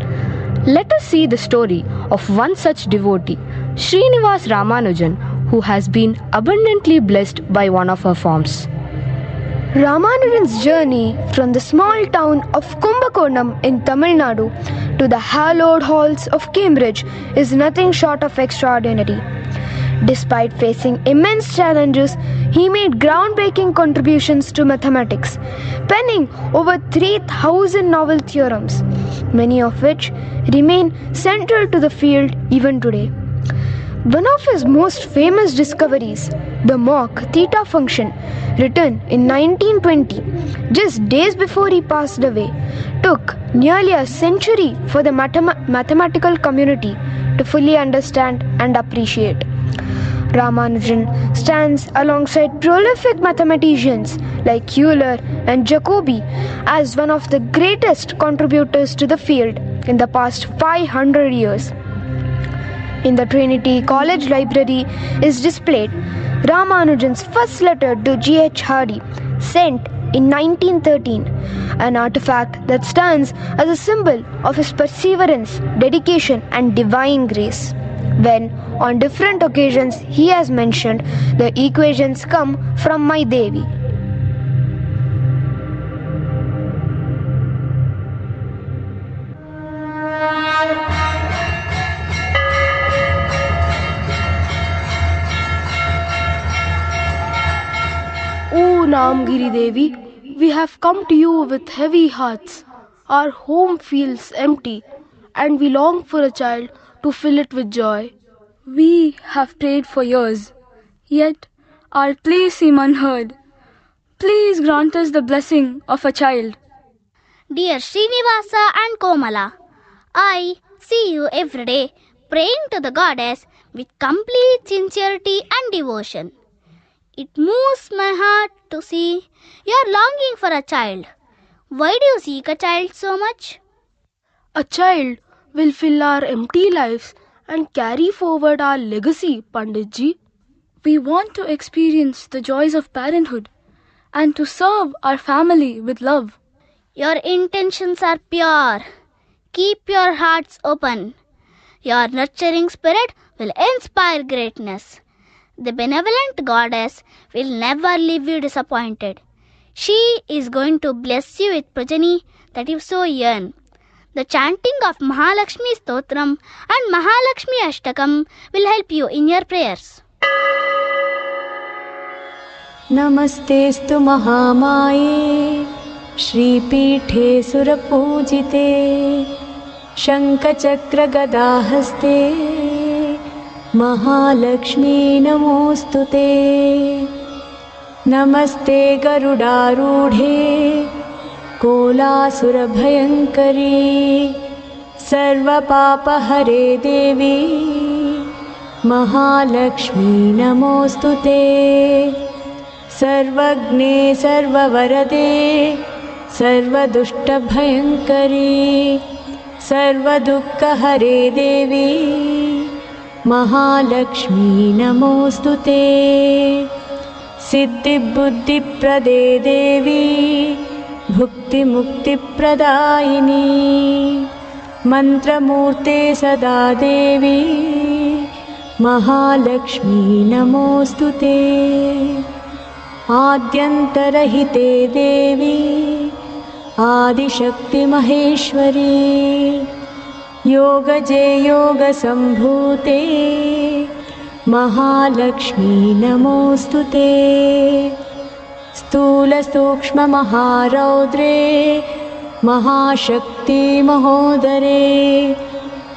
Let us see the story of one such devotee, Srinivas Ramanujan, who has been abundantly blessed by one of her forms. Ramanujan's journey from the small town of Kumbakonam in Tamil Nadu to the hallowed halls of Cambridge is nothing short of extraordinary. Despite facing immense challenges, he made groundbreaking contributions to mathematics, penning over 3,000 novel theorems, many of which remain central to the field even today. One of his most famous discoveries, the Mach theta function, written in 1920, just days before he passed away, took nearly a century for the mathematical community to fully understand and appreciate. Ramanujan stands alongside prolific mathematicians like Euler and Jacobi as one of the greatest contributors to the field in the past 500 years. In the Trinity College Library is displayed Ramanujan's first letter to G.H. Hardy, sent in 1913, an artifact that stands as a symbol of his perseverance, dedication and divine grace. When, on different occasions, he has mentioned, the equations come from my Devi. O Namgiri Devi, we have come to you with heavy hearts. Our home feels empty and we long for a child to fill it with joy. We have prayed for years, yet our pleas seem unheard. Please grant us the blessing of a child. Dear Srinivasa and Komala, I see you every day praying to the goddess with complete sincerity and devotion. It moves my heart to see you are longing for a child. Why do you seek a child so much? A child will fill our empty lives and carry forward our legacy, Panditji. We want to experience the joys of parenthood and to serve our family with love. Your intentions are pure. Keep your hearts open. Your nurturing spirit will inspire greatness. The benevolent goddess will never leave you disappointed. She is going to bless you with progeny that you so yearn. The chanting of Mahalakshmi Stotram and Mahalakshmi Ashtakam will help you in your prayers. Namastestu Mahamaye Shripithe Surapujite Shankachakra Gadahaste Mahalakshmi Namostute नमस्ते गरुडारूढे कोलासुरभयङ्करी सर्वपापहरे देवी महालक्ष्मी नमोऽस्तु ते सर्वज्ञे सर्ववरदे सर्वदुष्टभयङ्करी सर्वदुःखहरे देवी महालक्ष्मी नमोऽस्तु ते सिद्धिबुद्धिप्रदे देवी भुक्तिमुक्तिप्रदायिनी मन्त्रमूर्ते सदा देवी महालक्ष्मी नमोऽस्तु ते आद्यन्तरहिते देवी आदिशक्तिमहेश्वरी योगजे योगसम्भूते महालक्ष्मी नमोऽस्तु ते स्थूलसूक्ष्ममहारौद्रे महाशक्ति महोदरे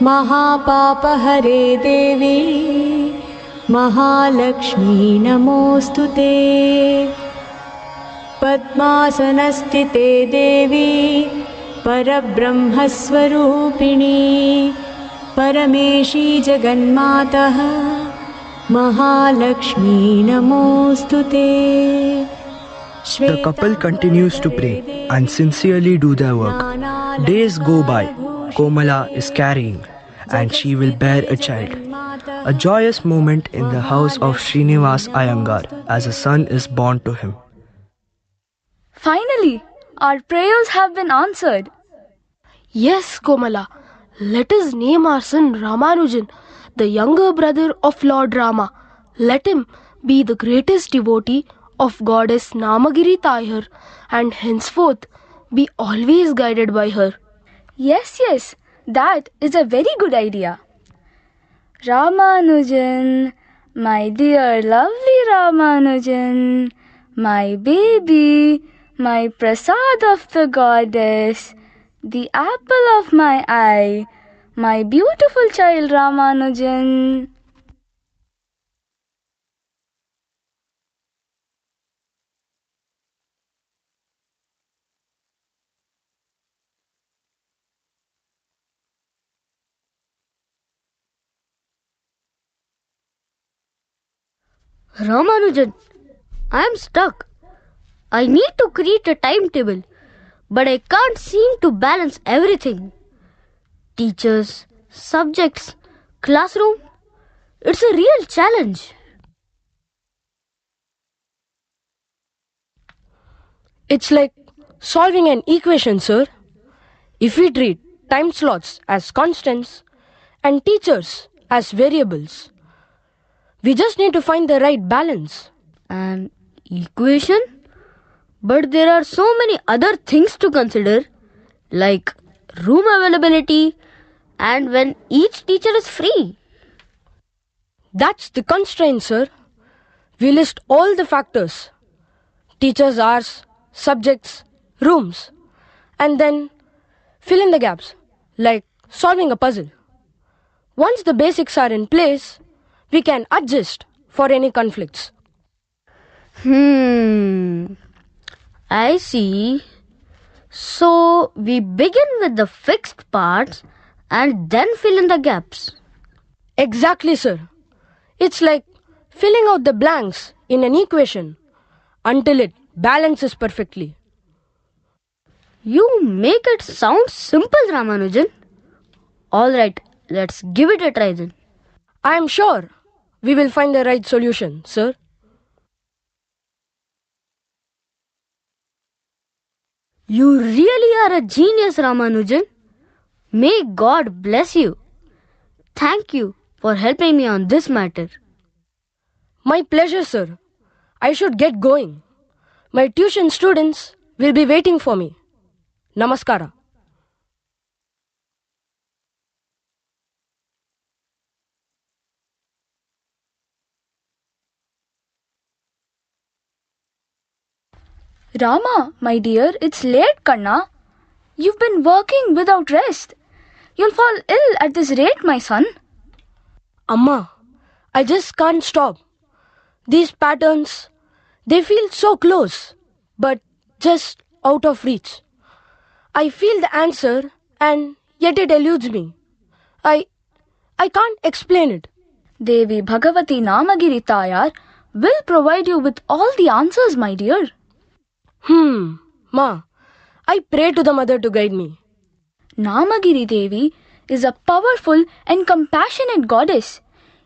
महापापहरे देवी महालक्ष्मी नमोऽस्तु ते पद्मासनस्थिते देवी परब्रह्मस्वरूपिणी परमेशी जगन्मातः महालक्ष्मी नमोऽस्तु ते The couple continues to pray and sincerely do their work. Days go by. Komala is carrying and she will bear a child. A joyous moment in the house of Srinivas Iyengar as a son is born to him. Finally, our prayers have been answered. Yes, Komala. Let us name our son Ramanujan, the younger brother of Lord Rama. Let him be the greatest devotee of goddess Namagiri Tayar and henceforth be always guided by her. Yes, that is a very good idea. Ramanujan, my dear lovely Ramanujan, my baby, my prasad of the goddess, the apple of my eye, my beautiful child Ramanujan. Ramanujan, I am stuck. I need to create a timetable, but I can't seem to balance everything. Teachers, subjects, classroom. It's a real challenge. It's like solving an equation, sir. If we treat time slots as constants and teachers as variables, we just need to find the right balance. An equation? But there are so many other things to consider, like room availability and when each teacher is free. That's the constraint, sir. We list all the factors: teachers' hours, subjects, rooms, and then fill in the gaps, like solving a puzzle. Once the basics are in place, we can adjust for any conflicts. I see. So we begin with the fixed parts and then fill in the gaps. Exactly, sir. It's like filling out the blanks in an equation until it balances perfectly. You make it sound simple, Ramanujan. Alright, let's give it a try then. I am sure we will find the right solution, sir. You really are a genius, Ramanujan. May God bless you. Thank you for helping me on this matter. My pleasure, sir. I should get going. My tuition students will be waiting for me. Namaskara. Rama, my dear, it's late, Kanna. You've been working without rest. You'll fall ill at this rate, my son. Amma, I just can't stop. These patterns, They feel so close, but just out of reach. I feel the answer and yet it eludes me. I can't explain it. Devi Bhagavati Namagiri Tayar will provide you with all the answers, my dear. Ma, I pray to the mother to guide me. Namagiri Devi is a powerful and compassionate goddess.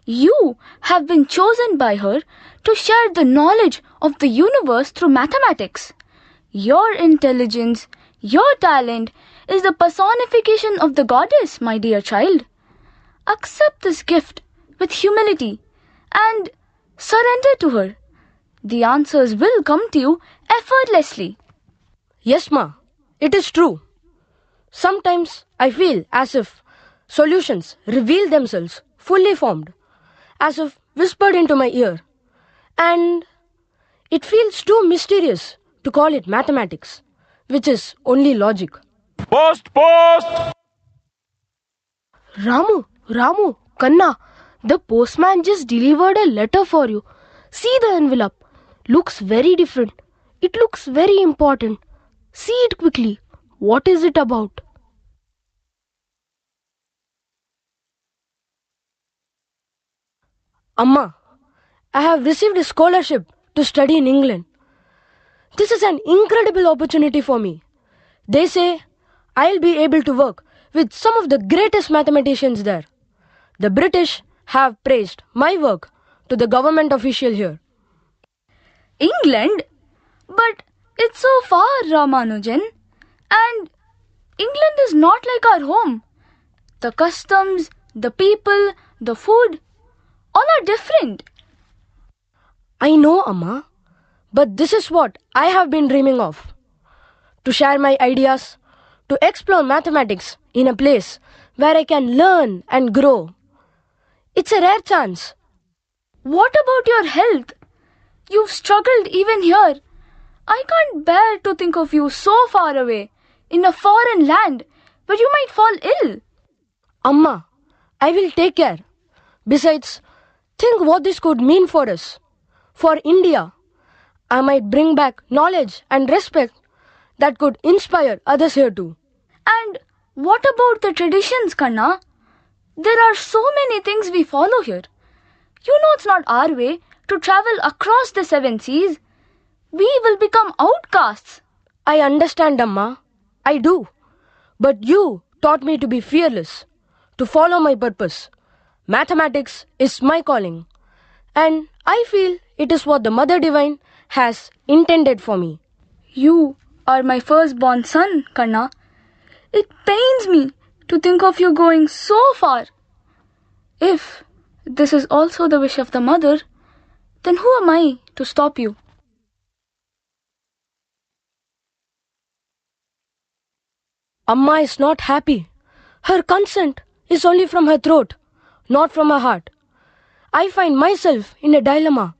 You have been chosen by her to share the knowledge of the universe through mathematics. Your intelligence, your talent is the personification of the goddess, my dear child. Accept this gift with humility and surrender to her. The answers will come to you effortlessly. Yes, Ma, it is true. Sometimes I feel as if solutions reveal themselves fully formed, as if whispered into my ear. And it feels too mysterious to call it mathematics, which is only logic. Post! Ramu, Kanna, the postman just delivered a letter for you. See the envelope. Looks very different. It looks very important. See it quickly. What is it about? Amma, I have received a scholarship to study in England. This is an incredible opportunity for me. They say I'll be able to work with some of the greatest mathematicians there. The British have praised my work to the government official here. England? But it's so far, Ramanujan. And England is not like our home. The customs, the people, the food, all are different. I know, Amma, but this is what I have been dreaming of. To share my ideas, to explore mathematics in a place where I can learn and grow. It's a rare chance. What about your health? You've struggled even here. I can't bear to think of you so far away, in a foreign land, where you might fall ill. Amma, I will take care. Besides, think what this could mean for us. For India, I might bring back knowledge and respect that could inspire others here too. And what about the traditions, Kanna? There are so many things we follow here. You know it's not our way to travel across the 7 seas. We will become outcasts. I understand, Amma. I do. But you taught me to be fearless, to follow my purpose. Mathematics is my calling. And I feel it is what the Mother Divine has intended for me. You are my firstborn son, Kanna. It pains me to think of you going so far. If this is also the wish of the mother, then who am I to stop you? Amma is not happy. Her consent is only from her throat, not from her heart. I find myself in a dilemma.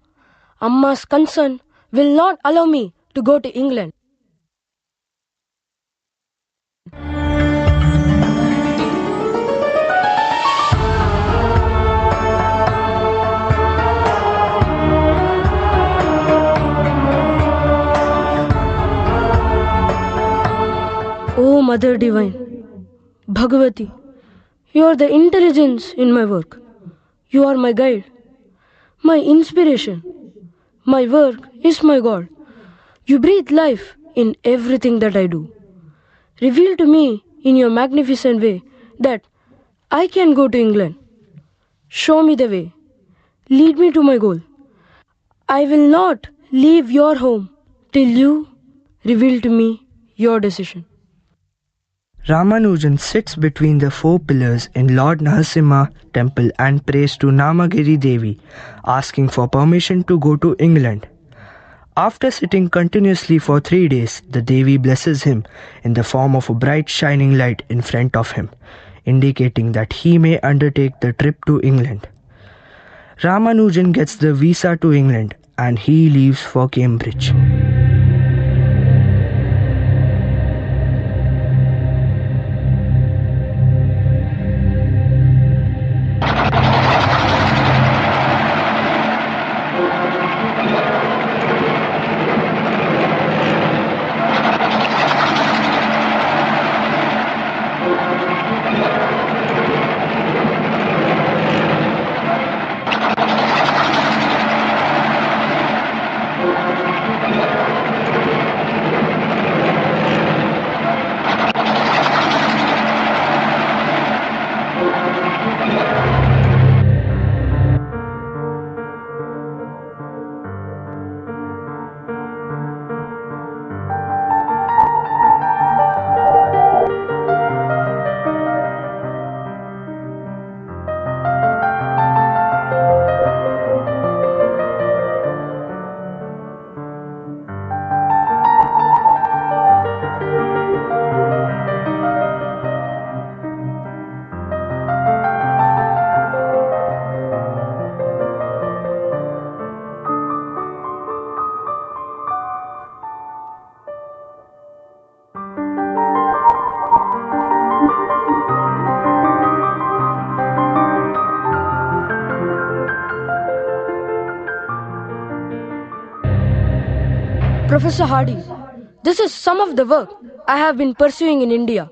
Amma's concern will not allow me to go to England. O Mother Divine, Bhagavati, you are the intelligence in my work. You are my guide, my inspiration. My work is my God. You breathe life in everything that I do. Reveal to me in your magnificent way that I can go to England. Show me the way. Lead me to my goal. I will not leave your home till you reveal to me your decision. Ramanujan sits between the 4 pillars in Lord Narasimha temple and prays to Namagiri Devi, asking for permission to go to England. After sitting continuously for 3 days, the Devi blesses him in the form of a bright shining light in front of him, indicating that he may undertake the trip to England. Ramanujan gets the visa to England and he leaves for Cambridge. Professor Hardy, this is some of the work I have been pursuing in India.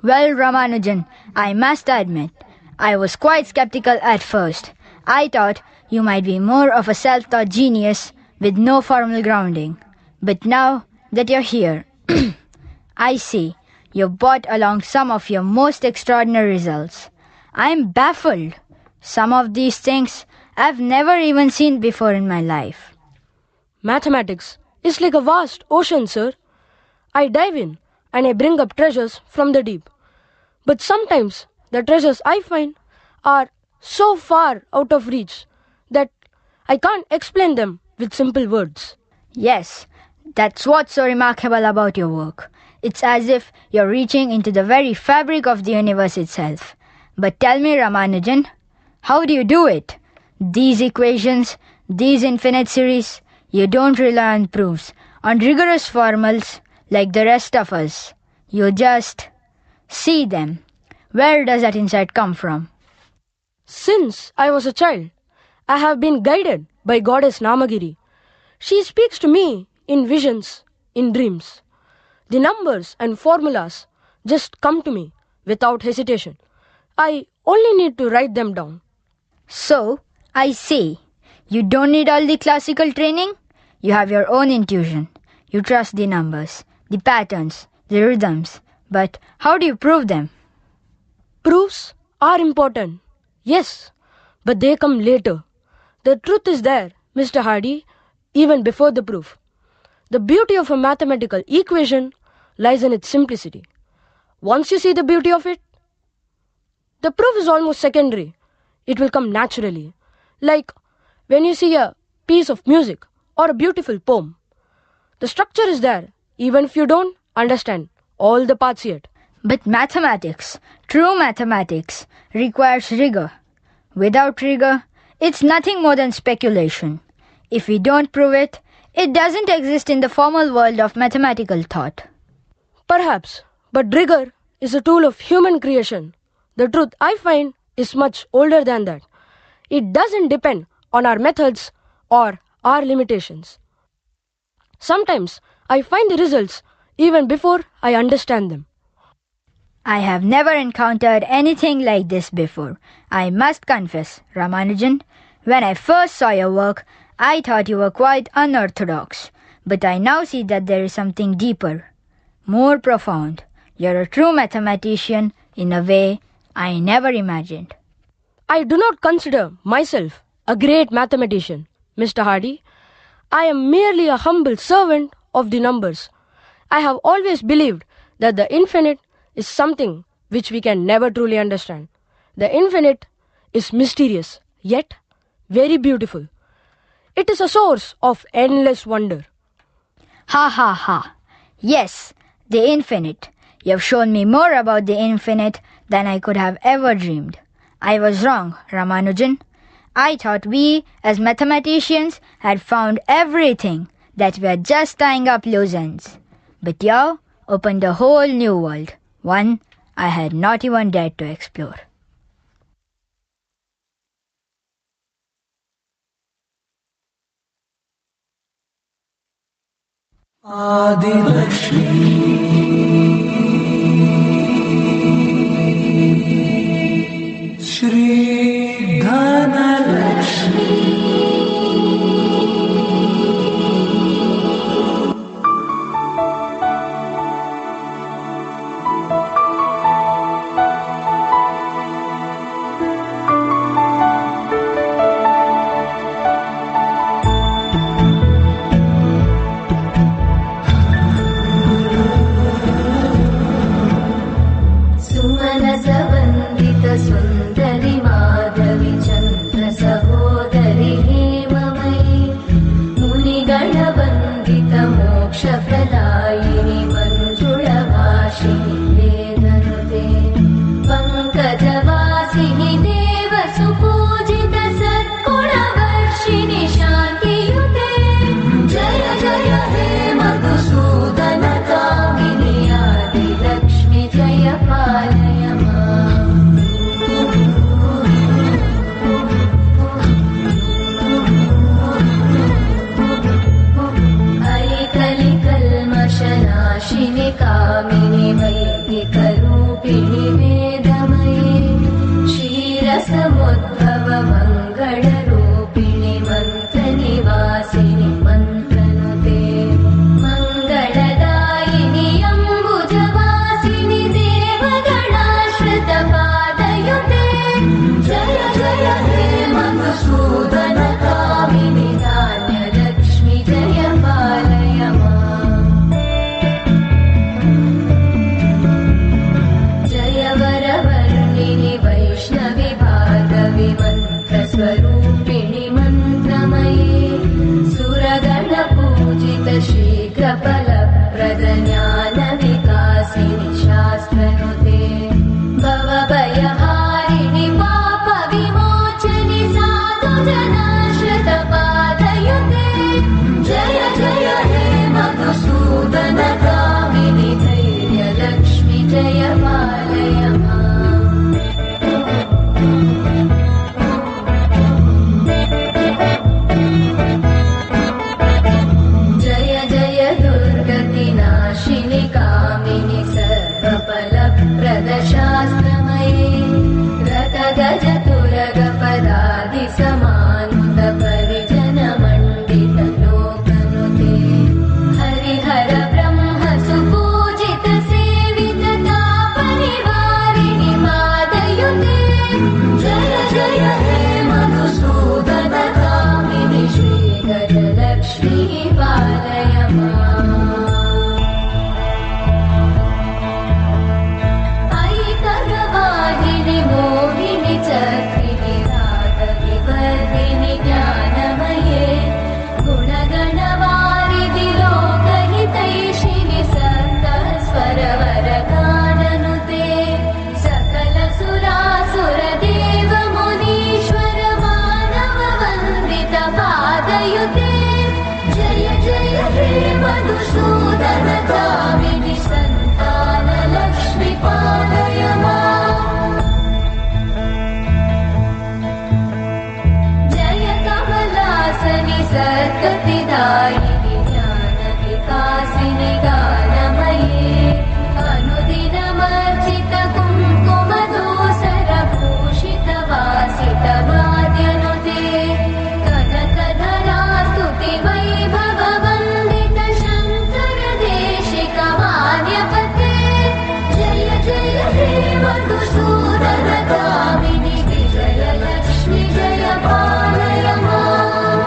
Well, Ramanujan, I must admit, I was quite skeptical at first. I thought you might be more of a self-taught genius with no formal grounding. But now that you're here, I see you've brought along some of your most extraordinary results. I'm baffled. Some of these things I've never even seen before in my life. Mathematics is like a vast ocean, sir. I dive in and I bring up treasures from the deep. But sometimes the treasures I find are so far out of reach that I can't explain them with simple words. Yes, that's what's so remarkable about your work. It's as if you're reaching into the very fabric of the universe itself. But tell me, Ramanujan, how do you do it? These equations, these infinite series, you don't rely on proofs, on rigorous formals like the rest of us. You just see them. Where does that insight come from? Since I was a child, I have been guided by goddess Namagiri. She speaks to me in visions, in dreams. The numbers and formulas just come to me without hesitation. I only need to write them down. So, I see. You don't need all the classical training. You have your own intuition. You trust the numbers, the patterns, the rhythms. But how do you prove them? Proofs are important, yes, but they come later. The truth is there, Mr. Hardy, even before the proof. The beauty of a mathematical equation lies in its simplicity. Once you see the beauty of it, the proof is almost secondary. It will come naturally. Like when you see a piece of music or a beautiful poem. The structure is there, even if you don't understand all the parts yet. But mathematics, true mathematics, requires rigor. Without rigor, it's nothing more than speculation. If we don't prove it, it doesn't exist in the formal world of mathematical thought. Perhaps, but rigor is a tool of human creation. The truth I find is much older than that. It doesn't depend on our methods or our limitations. Sometimes I find the results even before I understand them. I have never encountered anything like this before. I must confess, Ramanujan, when I first saw your work, I thought you were quite unorthodox. But I now see that there is something deeper, more profound. You're a true mathematician in a way I never imagined. I do not consider myself a great mathematician, Mr. Hardy. I am merely a humble servant of the numbers. I have always believed that the infinite is something which we can never truly understand. The infinite is mysterious, yet very beautiful. It is a source of endless wonder. Ha ha ha. Yes, the infinite. You have shown me more about the infinite than I could have ever dreamed. I was wrong, Ramanujan. I thought we, as mathematicians, had found everything, that we are just tying up loose ends. But you opened a whole new world, one I had not even dared to explore. Adi Lakshmi, Shri Dhana Lakshmi. सुन्दरि माधवी चन्द्र सहोदरि हेममयी मुनिगणवन्दित मोक्षप्रदायिनि मञ्जुळभाषिणि वेदनुते पङ्कजवासिनि देवसुपूजित सद्गुणवर्षिणि शान्तियुते जय जय हे मधुसूदन कामिनि आदिलक्ष्मि जय पालय माम् नाशिनि कामिनि वैदिकरूपिणि वेदमये क्षीरसमुद्भव मङ्गलरूपिणि मन्त्रनिवासिनि मन्त्रनुते मङ्गलदायिनि अम्बुजवासिनि देवगणाश्रितपादयुते जय जय हे मधुसूदनकामिनि धान्यलक्ष्मि जय पालय माम् जय वरवर्णिनि वैष्णवि भार्गवि मन्त्रस्वरूपिणि मन्त्रमये सुरगणपूजित शीघ्रफलप्रद ज्ञानविकासिनि शास्त्रनुते भवभयहारिणि पापविमोचनि साधुजनाश्रितपादयुते जय जय हे मधुसूदनकामिनि धैर्यलक्ष्मि जय पालय माम् जय जय दुर्गतिनाशिनि कामिनि सर्वफलप्रदशास्त्रमये रथगजतुरगपदादिसमानुत परिजनमण्डितलोकनुते हरिहर ब्रह्म सुपूजित सेवित तापनिवारिणि पादयुते जय जय हे मधुसूदनकामिनि श्रीगजलक्ष्मी पालय माम् ऐकगवाहिनि मोहिनि चक्रिणि रागविवर्धिनि ज्ञानमये गुणगणवारिधि लोकहितैषिणि सप्तस्वरवरगाननुते सकलसुरासुरदेव मुनीश्वर मानववन्दित पादयुते जय जय हे मधुसूदनकामिनि सन्तानलक्ष्मि पालय माम् जय कमलासनि सद्गतिदायिनि ज्ञानविकासिनि गानमये अनुदिनमर्चित कुङ्कुमधूसरभूषित वासित वाद्यनुते कनकधरा स्तुति वैभववन्दित शङ्कर देशिक मान्यपते जय जय हे मधुसूदनकामिनि विजयलक्ष्मि जय पालय माम्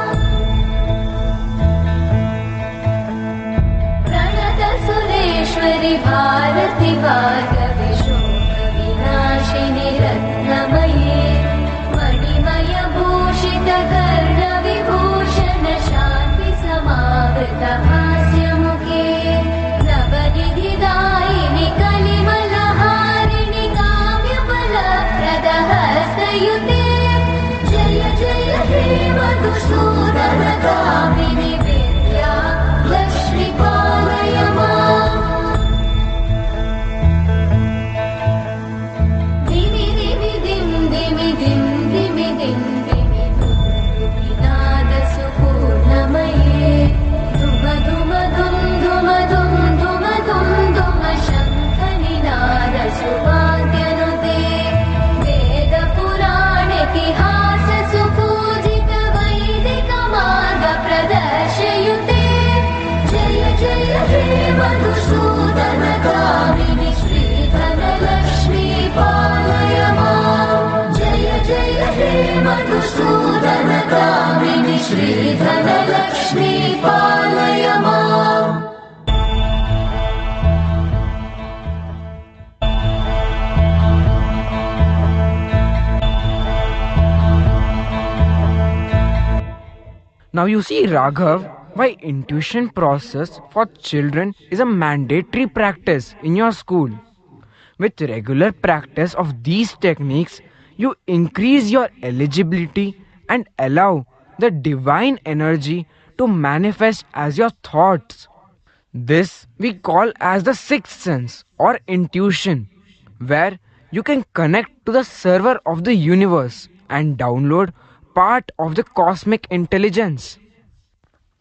प्रणत सुरेश्वरि भारति भार्गवि शोकविनाशिनि रत्नमये मणिमय भूषित कर्णविभूषण शान्ति समावृत हास्यमुखे नवनिधिदायिनि कलिमलहारिणि काम्यफलप्रद हस्तयुते जय जय हे मधुसूदनकामिनि विद्या लक्ष्मि पालय माम् दिमि दिमि दिं दिमि दिं दिमि दिं दिमि धुनिनादसुपूर्णमये धुम धुम धुं धुम धुं धुम धुं धुम शङ्खनिनाद सुवाद्यनुते वेदपुराणेतिहास सुपूजित वैदिक मार्ग प्रदर्शयुते जय जय हे मधुसूदनकामिनि श्रीधनलक्ष्मी पालय माम् जय जय हे मधुसूदनकामिनि श्रीधनलक्ष्मी पालय माम् Now you see, Raghav, why intuition process for children is a mandatory practice in your school. With regular practice of these techniques, you increase your eligibility and allow the divine energy to manifest as your thoughts. This we call as the sixth sense or intuition, where you can connect to the server of the universe and download part of the cosmic intelligence.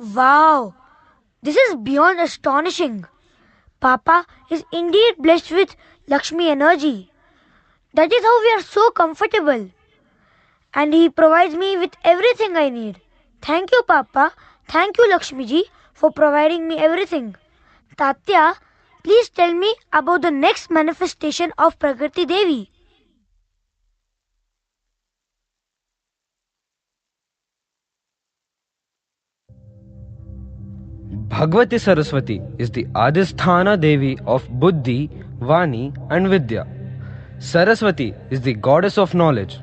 Wow! This is beyond astonishing. Papa is indeed blessed with Lakshmi energy. That is how we are so comfortable. And he provides me with everything I need. Thank you, Papa. Thank you, Lakshmi ji, for providing me everything. Tatya, please tell me about the next manifestation of Prakriti Devi. Bhagavati Saraswati is the Adhisthana Devi of Buddhi, Vani and Vidya. Saraswati is the goddess of knowledge,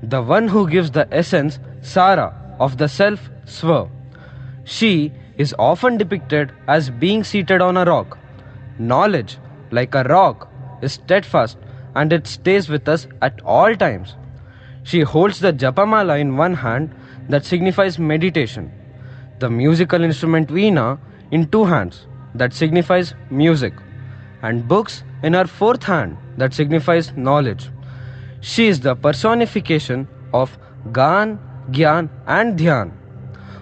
the one who gives the essence, Sara, of the self, Sva. She is often depicted as being seated on a rock. Knowledge, like a rock, is steadfast and it stays with us at all times. She holds the Japamala in one hand that signifies meditation, the musical instrument Veena in two hands that signifies music, and books in her fourth hand that signifies knowledge. She is the personification of Gan, Gyan and Dhyan.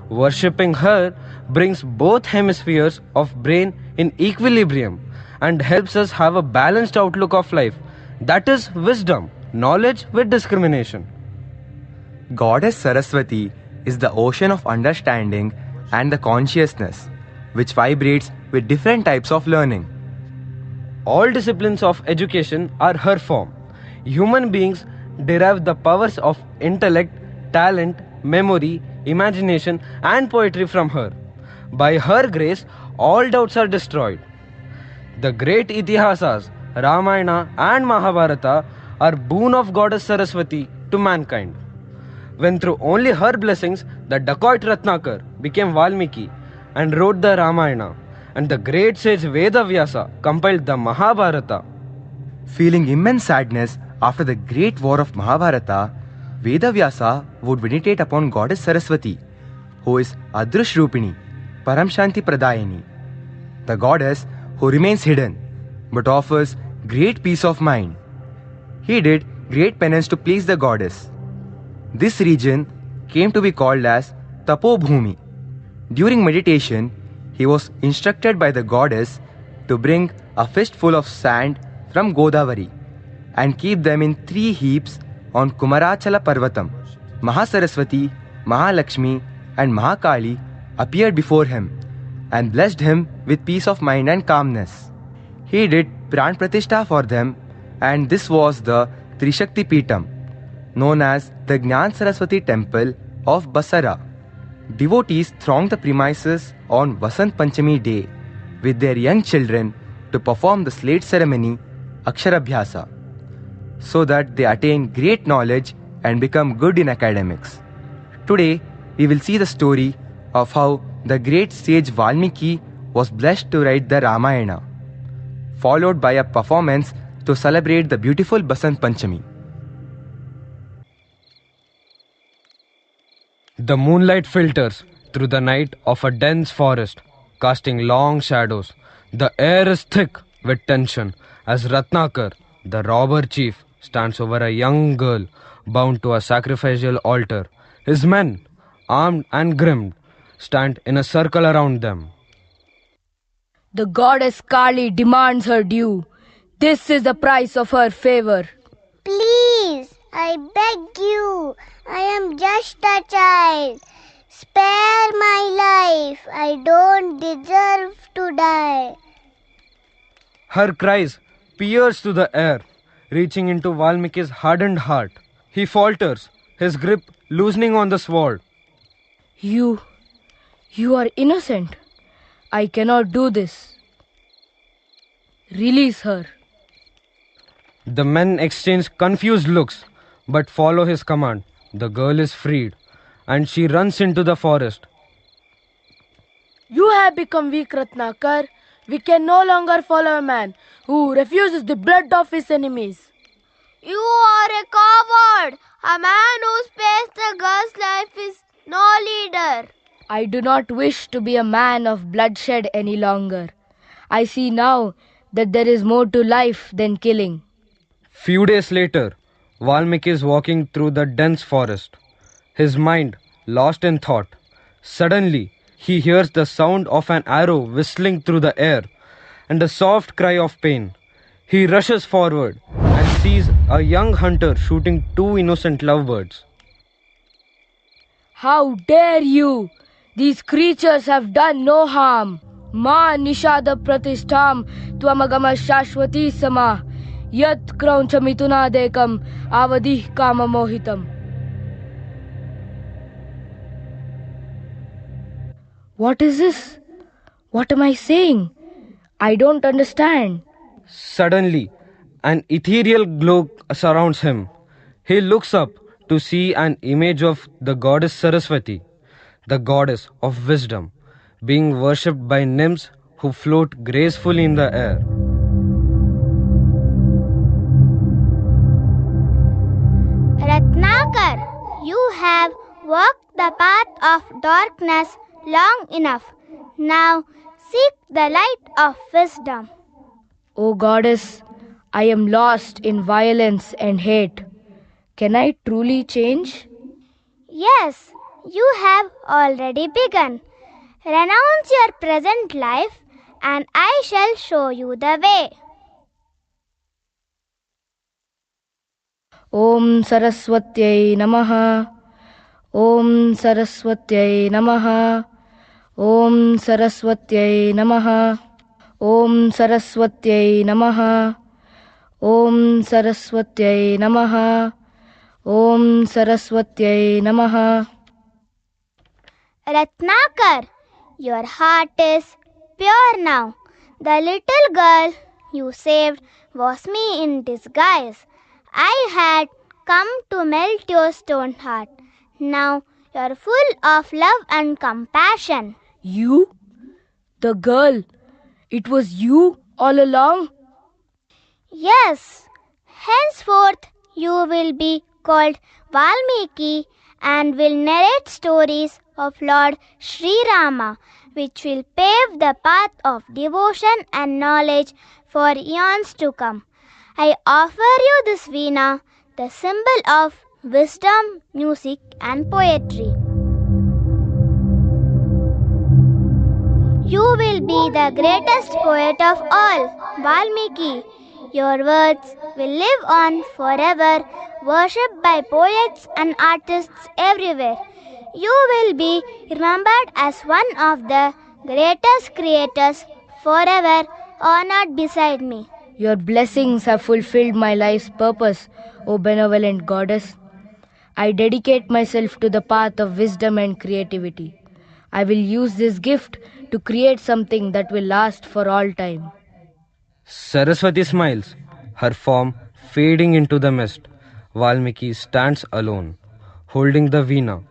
Worshipping her brings both hemispheres of brain in equilibrium and helps us have a balanced outlook of life. That is wisdom, knowledge with discrimination. Goddess Saraswati is the ocean of understanding and the consciousness, which vibrates with different types of learning. All disciplines of education are her form. Human beings derive the powers of intellect, talent, memory, imagination and poetry from her. By her grace, all doubts are destroyed. The great Itihasas, Ramayana and Mahabharata are boon of Goddess Saraswati to mankind. When through only her blessings, the dacoit Ratnakar became Valmiki and wrote the Ramayana, and the great sage Vedavyasa compiled the Mahabharata. Feeling immense sadness after the great war of Mahabharata, Vedavyasa would meditate upon Goddess Saraswati, who is Adrush Rupini, Paramshanti Pradayini, the goddess who remains hidden but offers great peace of mind. He did great penance to please the goddess. This region came to be called as Tapobhumi. During meditation, he was instructed by the goddess to bring a fistful of sand from Godavari and keep them in 3 heaps on Kumarachala Parvatam. Mahasaraswati, Mahalakshmi and Mahakali appeared before him and blessed him with peace of mind and calmness. He did Pran Pratishtha for them, and this was the Trishakti Peetam, known as the Gnan Saraswati Temple of Basara. Devotees thronged the premises on Vasant Panchami day with their young children to perform the slate ceremony Aksharabhyasa, so that they attain great knowledge and become good in academics. Today, we will see the story of how the great sage Valmiki was blessed to write the Ramayana, followed by a performance to celebrate the beautiful Basant Panchami. The moonlight filters through the night of a dense forest, casting long shadows. The air is thick with tension as Ratnakar, the robber chief, stands over a young girl bound to a sacrificial altar. His men, armed and grimmed, stand in a circle around them. The goddess Kali demands her due. This is the price of her favor. Please, I beg you, I am just a child. Spare my life, I don't deserve to die. Her cries pierce to the air, reaching into Valmiki's hardened heart. He falters, his grip loosening on the sword. You are innocent. I cannot do this. Release her. The men exchange confused looks, but follow his command. The girl is freed, and she runs into the forest. You have become weak, Ratnakar. We can no longer follow a man who refuses the blood of his enemies. You are a coward. A man who spares the girl's life is no leader. I do not wish to be a man of bloodshed any longer. I see now that there is more to life than killing. Few days later, Valmiki is walking through the dense forest, his mind lost in thought. Suddenly, he hears the sound of an arrow whistling through the air, and a soft cry of pain. He rushes forward and sees a young hunter shooting 2 innocent lovebirds. How dare you! These creatures have done no harm. Ma nishada pratishtham tvamagama shashwati sama yat krauncha mitunadekam avadih kama mohitam. What is this? What am I saying? I don't understand. Suddenly, an ethereal glow surrounds him. He looks up to see an image of the goddess Saraswati, the goddess of wisdom, being worshipped by nymphs who float gracefully in the air. Ratnakar, you have walked the path of darkness long enough. Now seek the light of wisdom. O goddess, I am lost in violence and hate. Can I truly change? Yes, you have already begun. Renounce your present life and I shall show you the way. Om Saraswatyai Namaha. Om Saraswatyai Namaha. Om Saraswatyai Namaha. Om Saraswatyai Namaha. Om Saraswatyai Namaha. Om Saraswatyai Namaha. Ratnakar, your heart is pure now. The little girl you saved was me in disguise. I had come to melt your stone heart. Now you are full of love and compassion. You? The girl? It was you all along? Yes. Henceforth you will be called Valmiki and will narrate stories of Lord Sri Rama, which will pave the path of devotion and knowledge for eons to come. I offer you this veena, the symbol of wisdom, music and poetry. You will be the greatest poet of all, Valmiki. Your words will live on forever, worshipped by poets and artists everywhere. You will be remembered as one of the greatest creators, forever honored beside me. Your blessings have fulfilled my life's purpose, O benevolent goddess. I dedicate myself to the path of wisdom and creativity. I will use this gift to create something that will last for all time. Saraswati smiles, her form fading into the mist. Valmiki stands alone, holding the veena.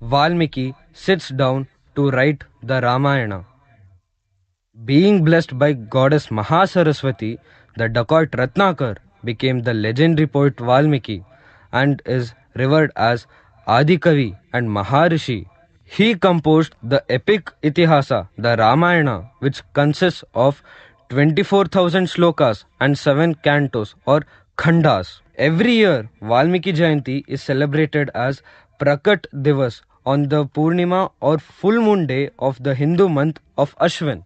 Valmiki sits down to write the Ramayana. Being blessed by goddess Mahasaraswati, the dacoit Ratnakar became the legendary poet Valmiki and is revered as Adikavi and Maharishi. He composed the epic Itihasa, the Ramayana, which consists of 24,000 slokas and 7 cantos or khandas. Every year, Valmiki Jayanti is celebrated as Prakat Divas on the Purnima or full moon day of the Hindu month of Ashwin.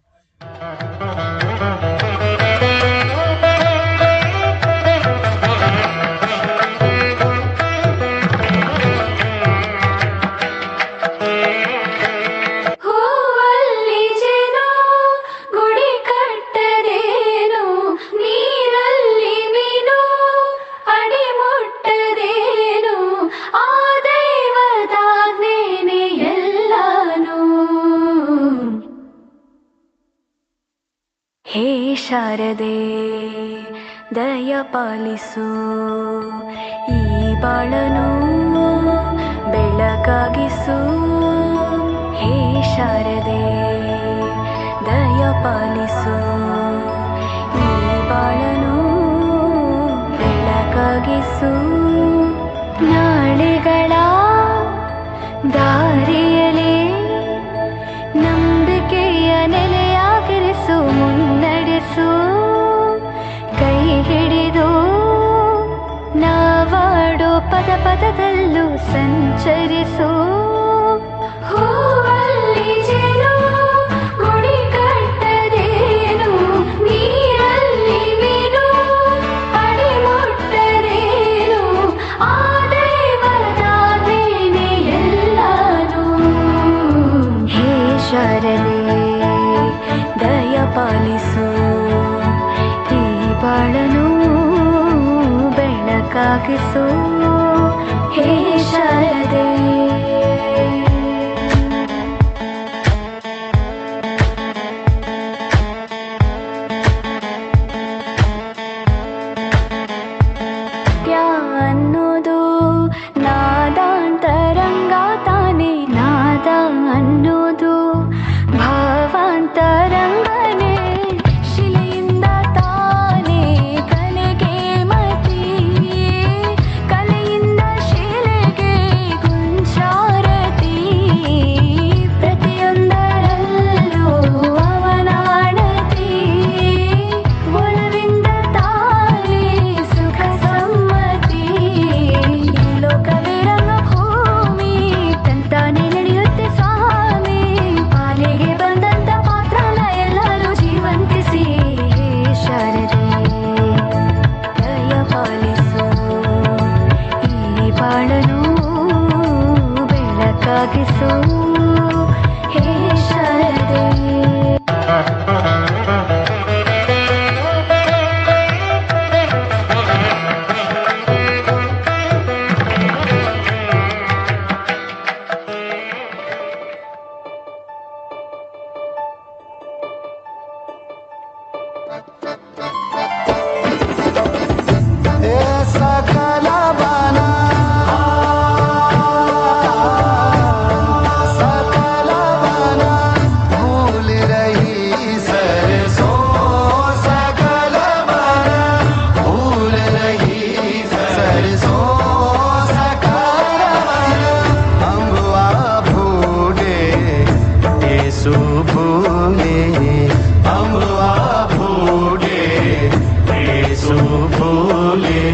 ಶಾರದೆ ದಯ ಪಾಲಿಸು ಈ ಬಾಳನು ಬೆಳಕಾಗಿಸು ಹೇ ಶಾರದೆ ದಯ ಪಾಲಿಸು ಈ ಬಾಳನು ಬೆಳಕಾಗಿಸು ನಾಳೆಗಳ ದಾರಿಯಲಿ ನಂಬಿಕೆಯ ನೆಲೆಯಾಗಿರಿಸು ಮುನ್ನಡೆಸು ಕೈ ಹಿಡಿದು ನಾವಾಡೋ ಪದ ಪದದಲ್ಲೂ ಸಂಚರಿಸು ಹೂವಲ್ಲಿ ಜೇನು ಗುಡಿ ಕಟ್ಟದೇನು ನೀ ಪಾಲಿಸು ಈ ಬಾಳನು ಬೆಳಕಾಗಿಸು ಹೇ ಶಾರದೆ. ಅನ್ನೋದು ನಾದಾಂತರಂಗ ತಾನೆ, ನಾದ ಅನ್ನೋದು ಭಾವಾಂತರಂಗನೇ, ಶಿಲೆಯಿಂದ ತಾನೇ ಕಲೆಗೆ ಮತಿ, ಕಲೆಯಿಂದ ಶಿಲೆಗೆ ಗುಂಚಾರತಿ, ಪ್ರತಿಯೊಂದರಲ್ಲೂ ಅವನಾಣತಿ, ಒಳವಿಂದ ತಾನೇ ಸುಖ ಸಮ್ಮತಿ, ಲೋಕವೇ ರಂಗಭೂಮಿ ತಂತಾನೆ ನಡೆಯುತ್ತೆ ಸ್ವಾಮಿ, ಪಾಲಿಗೆ ಬಂದಂತ ಪಾತ್ರನ ಎಲ್ಲರೂ ಜೀವಂತಿಸಿ ಹೇ ಶಾರದೆ ದಯ ಪಾಲಿಸು ಈ ಬಾಳನು ಬೆಳಕಾಗಿಸು ಹೇ ಶಾರದೆ. सकल बना सकल बना भूल रही सरसों, सकल बना भूल रही सरसों, सकल बना अम्बुआ फूटे येसु फूले, अम्बुआ फूटे येसु फूले,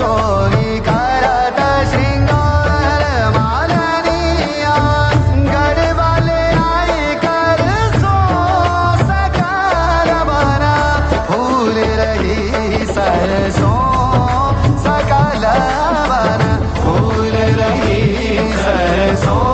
गोरी करत श्रृंगार मालनिया, गढ़वाले आई कर सो, सकल बना फूल रही सरसों, सकल बना फूल रही सरसों,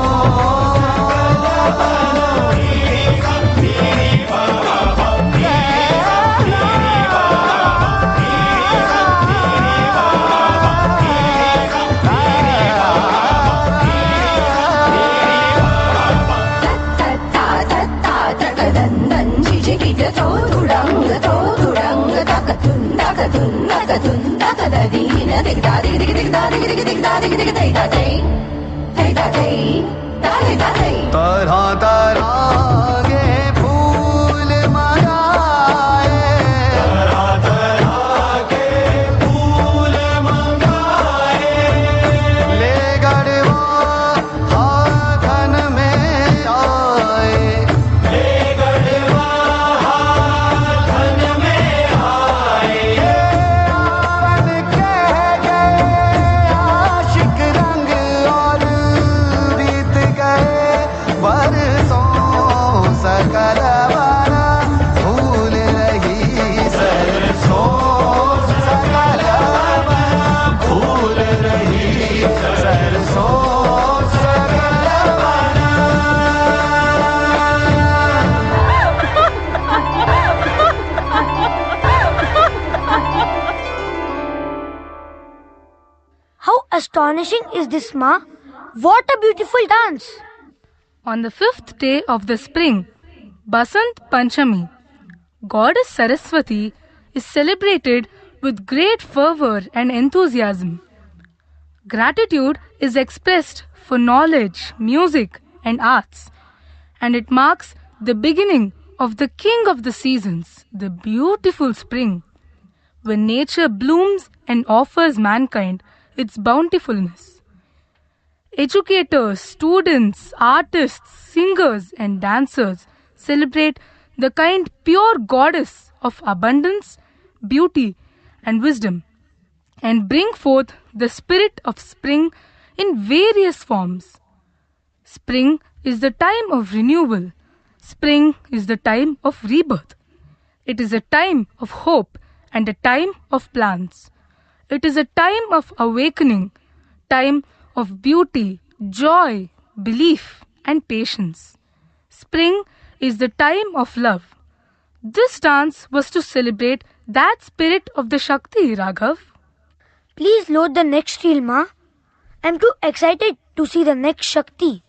तरह तरह के फूल मंगाए, तरह तरह के फूल मंगाए, ले गढ़वा हाथन में आए, ले गढ़वा हाथन में आए, आवन कह गए आशिक रंग और बीत गए बरसों, सकल बना भूल रही सरसों, सकल बना भूल रही सरसों, सकल बना. How astonishing is this, Ma? What a beautiful dance! On the 5th day of the spring, Basant Panchami, Goddess Saraswati is celebrated with great fervor and enthusiasm. Gratitude is expressed for knowledge, music, and arts, and it marks the beginning of the king of the seasons, the beautiful spring, when nature blooms and offers mankind its bountifulness. Educators, students, artists, singers, and dancers celebrate the kind pure goddess of abundance, beauty, and wisdom, and bring forth the spirit of spring in various forms. Spring is the time of renewal. Spring is the time of rebirth. It is a time of hope and a time of plants. It is a time of awakening, time of beauty, joy, belief, and patience. Spring is the time of love. This dance was to celebrate that spirit of the Shakti, Raghav. Please load the next reel, Ma. I'm too excited to see the next Shakti.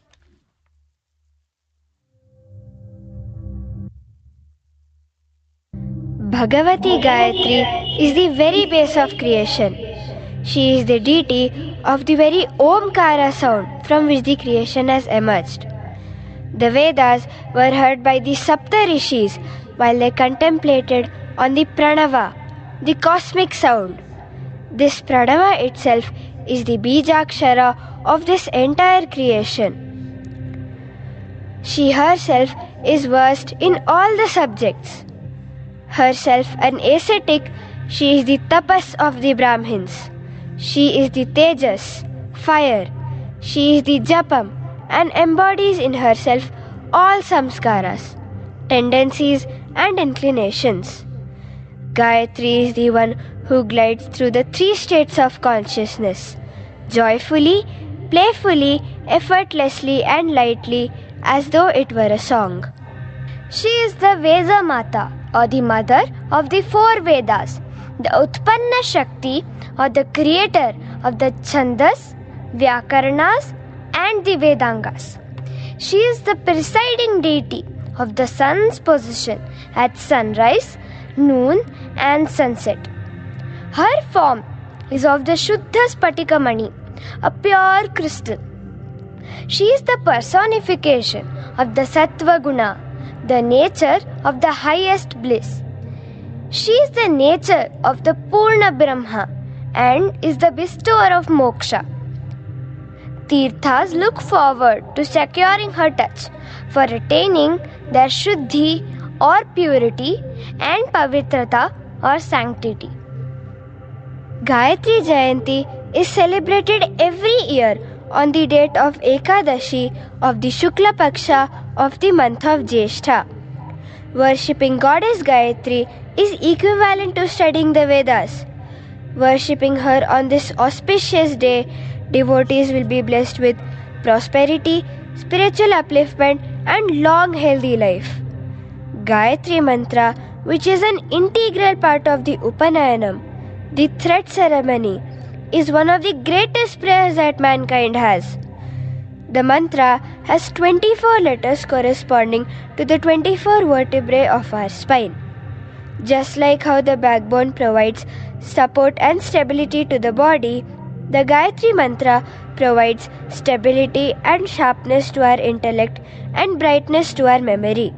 Bhagavati Gayatri is the very base of creation. She is the deity of the very Omkara sound from which the creation has emerged. The Vedas were heard by the Sapta Rishis while they contemplated on the Pranava, the cosmic sound. This Pranava itself is the Bijakshara of this entire creation. She herself is versed in all the subjects. Herself an ascetic, she is the tapas of the Brahmins. She is the tejas, fire. She is the japam and embodies in herself all samskaras, tendencies and inclinations. Gayatri is the one who glides through the three states of consciousness, joyfully, playfully, effortlessly and lightly, as though it were a song. She is the Veda Mata, or the mother of the four Vedas, the Utpanna Shakti, or the creator of the Chandas, Vyakaranas and the Vedangas. She is the presiding deity of the sun's position at sunrise, noon and sunset. Her form is of the Shuddha Spatika Mani, a pure crystal. She is the personification of the Sattva Guna, the nature of the highest bliss. She is the nature of the Purna Brahma and is the bestower of moksha. Tirthas look forward to securing her touch for attaining their Shuddhi or purity and Pavitrata or sanctity. Gayatri Jayanti is celebrated every year on the date of Ekadashi of the Shukla Paksha of the month of Jyeshtha. Worshipping Goddess Gayatri is equivalent to studying the Vedas. Worshipping her on this auspicious day, devotees will be blessed with prosperity, spiritual upliftment and long healthy life. Gayatri Mantra, which is an integral part of the Upanayanam, the thread ceremony, is one of the greatest prayers that mankind has. The mantra has 24 letters corresponding to the 24 vertebrae of our spine. Just like how the backbone provides support and stability to the body, the Gayatri Mantra provides stability and sharpness to our intellect and brightness to our memory.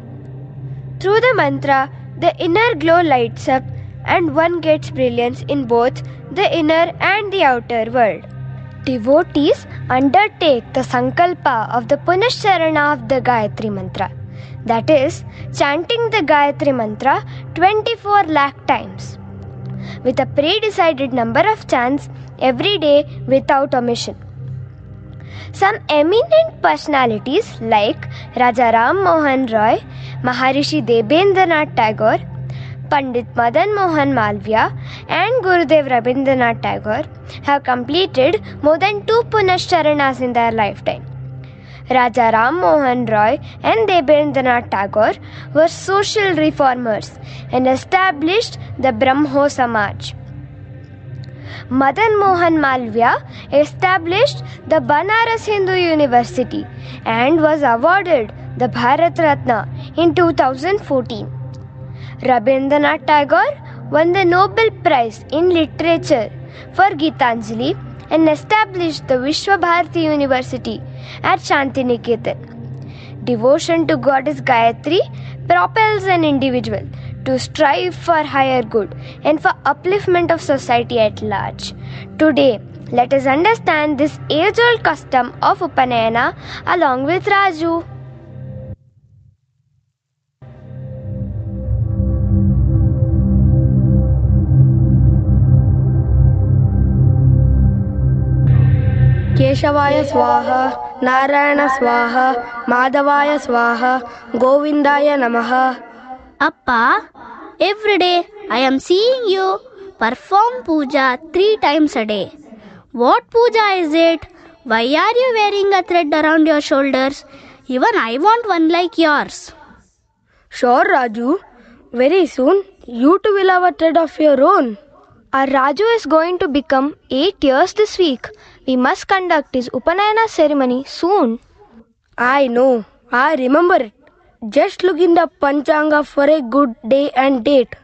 Through the mantra, the inner glow lights up and one gets brilliance in both the inner and the outer world. Devotees undertake the sankalpa of the Punashcharana of the Gayatri Mantra, that is, chanting the Gayatri Mantra 24 lakh times, with a pre-decided number of chants every day without omission. Some eminent personalities like Raja Ram Mohan Roy, Maharishi Debendranath Tagore, Pandit Madan Mohan Malviya and Gurudev Rabindranath Tagore have completed more than 2 Punashcharanas in their lifetime. Raja Ram Mohan Roy and Debendranath Tagore were social reformers and established the Brahmo Samaj. Madan Mohan Malviya established the Banaras Hindu University and was awarded the Bharat Ratna in 2014. Rabindranath Tagore won the Nobel Prize in Literature for Gitanjali and established the Vishwa Bharati University at Shantiniketan. Devotion to Goddess Gayatri propels an individual to strive for higher good and for upliftment of society at large. Today, let us understand this age-old custom of Upanayana along with Raju. केशवाय स्वाहा नारायण स्वाहा माधवाय स्वाहा गोविंदाय नमः. Appa, every day I am seeing you perform puja 3 times a day. What puja is it? Why are you wearing a thread around your shoulders? Even I want one like yours. Sure, Raju. Very soon, you too will have a thread of your own. Our Raju is going to become 8 years this week. We must conduct his Upanayana ceremony soon. I know. I remember it. Just look in the Panchanga for a good day and date.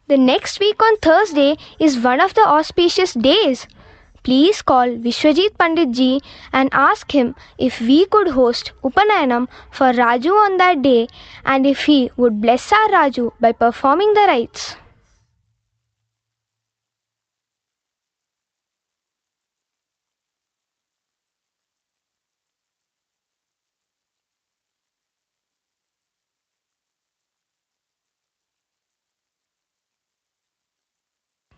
The next week on Thursday is one of the auspicious days. Please call Vishwajit Pandit Ji and ask him if we could host Upanayanam for Raju on that day and if he would bless our Raju by performing the rites.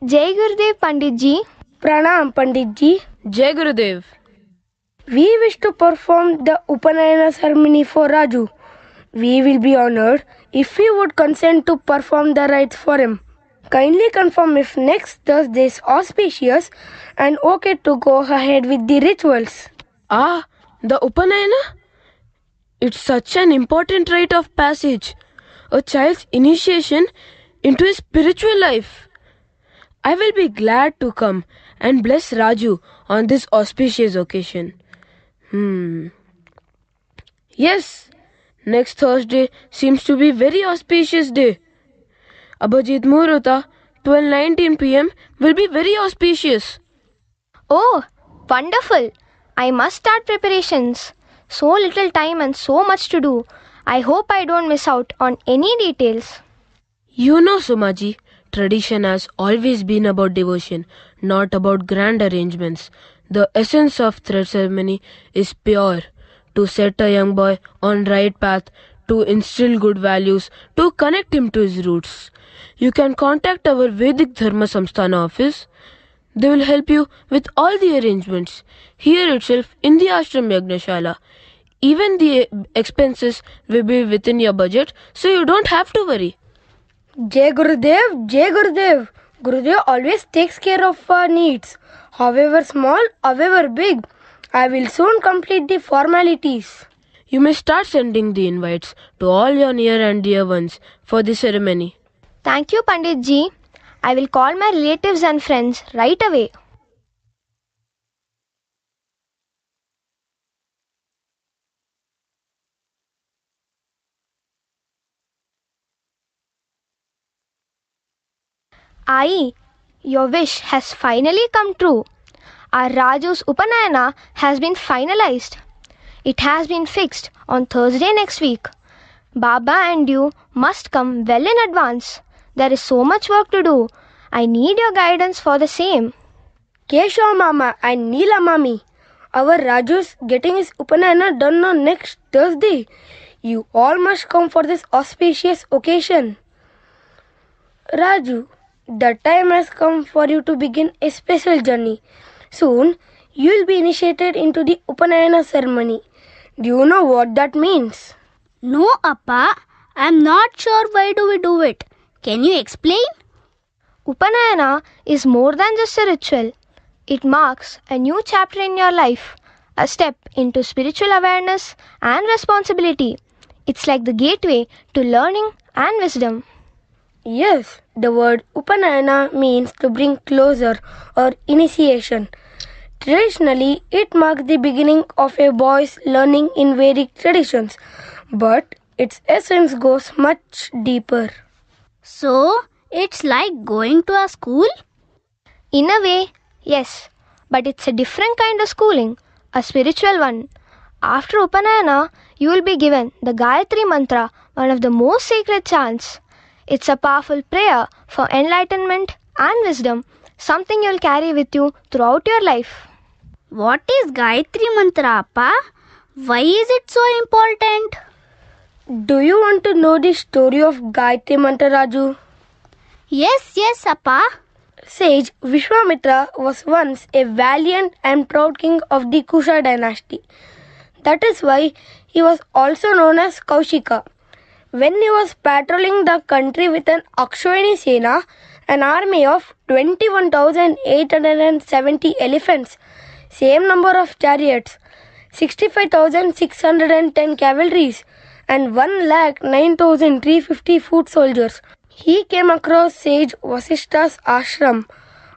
Jai Gurudev Pandit Ji. Pranam Pandit Ji. Jai Gurudev. We wish to perform the Upanayana ceremony for Raju. We will be honored if you would consent to perform the rites for him. Kindly confirm if next Thursday is auspicious and okay to go ahead with the rituals. Ah, the Upanayana? It's such an important rite of passage. A child's initiation into his spiritual life. I will be glad to come and bless Raju on this auspicious occasion. Yes, next Thursday seems to be very auspicious day. Abhijit Muhurta, 12:19 p.m. will be very auspicious. Oh, wonderful. I must start preparations. So little time and so much to do. I hope I don't miss out on any details. You know, Sumaji, tradition has always been about devotion, not about grand arrangements. The essence of thread ceremony is pure, to set a young boy on right path, to instill good values, to connect him to his roots. You can contact our Vedic Dharma Samsthana office. They will help you with all the arrangements, here itself in the Ashram Yagnashala. Even the expenses will be within your budget, so you don't have to worry. Jai Gurudev, Jai Gurudev. Gurudev always takes care of our needs, however small, however big. I will soon complete the formalities. You may start sending the invites to all your near and dear ones for the ceremony. Thank you, Pandit Ji. I will call my relatives and friends right away. Ai, your wish has finally come true. Our Raju's Upanayana has been finalized. It has been fixed on Thursday next week. Baba and you must come well in advance. There is so much work to do. I need your guidance for the same. Keshav Mama and Neela Mami, our Raju's getting his Upanayana done on next Thursday. You all must come for this auspicious occasion. Raju, the time has come for you to begin a special journey. Soon, you will be initiated into the Upanayana ceremony. Do you know what that means? No, Appa. I am not sure why do we do it. Can you explain? Upanayana is more than just a ritual. It marks a new chapter in your life, a step into spiritual awareness and responsibility. It's like the gateway to learning and wisdom. Yes, the word Upanayana means to bring closer or initiation. Traditionally, it marks the beginning of a boy's learning in Vedic traditions, but its essence goes much deeper. So, it's like going to a school? In a way, yes, but it's a different kind of schooling, a spiritual one. After Upanayana, you will be given the Gayatri Mantra, one of the most sacred chants. It's a powerful prayer for enlightenment and wisdom, something you'll carry with you throughout your life. What is Gayatri Mantra, Appa? Why is it so important? Do you want to know the story of Gayatri Mantra, Raju? Yes, Appa. Sage Vishwamitra was once a valiant and proud king of the Kusha dynasty. That is why he was also known as Kaushika. When he was patrolling the country with an Akshayani Sena, an army of 21,870 elephants, same number of chariots, 65,610 cavalries, and 1,09,350 foot soldiers. He came across sage Vasishta's ashram.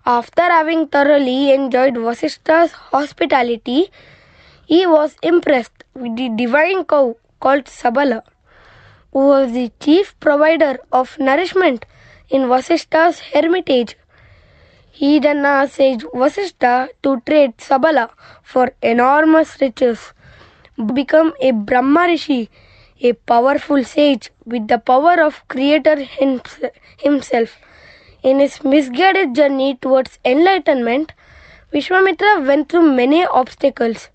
After having thoroughly enjoyed Vasishta's hospitality, he was impressed with the divine cow called Sabala, who was the chief provider of nourishment in Vasishta's hermitage. He then asked sage Vasishta to trade Sabala for enormous riches, become a Brahma Rishi, a powerful sage with the power of Creator himself. In his misguided journey towards enlightenment, Vishwamitra went through many obstacles.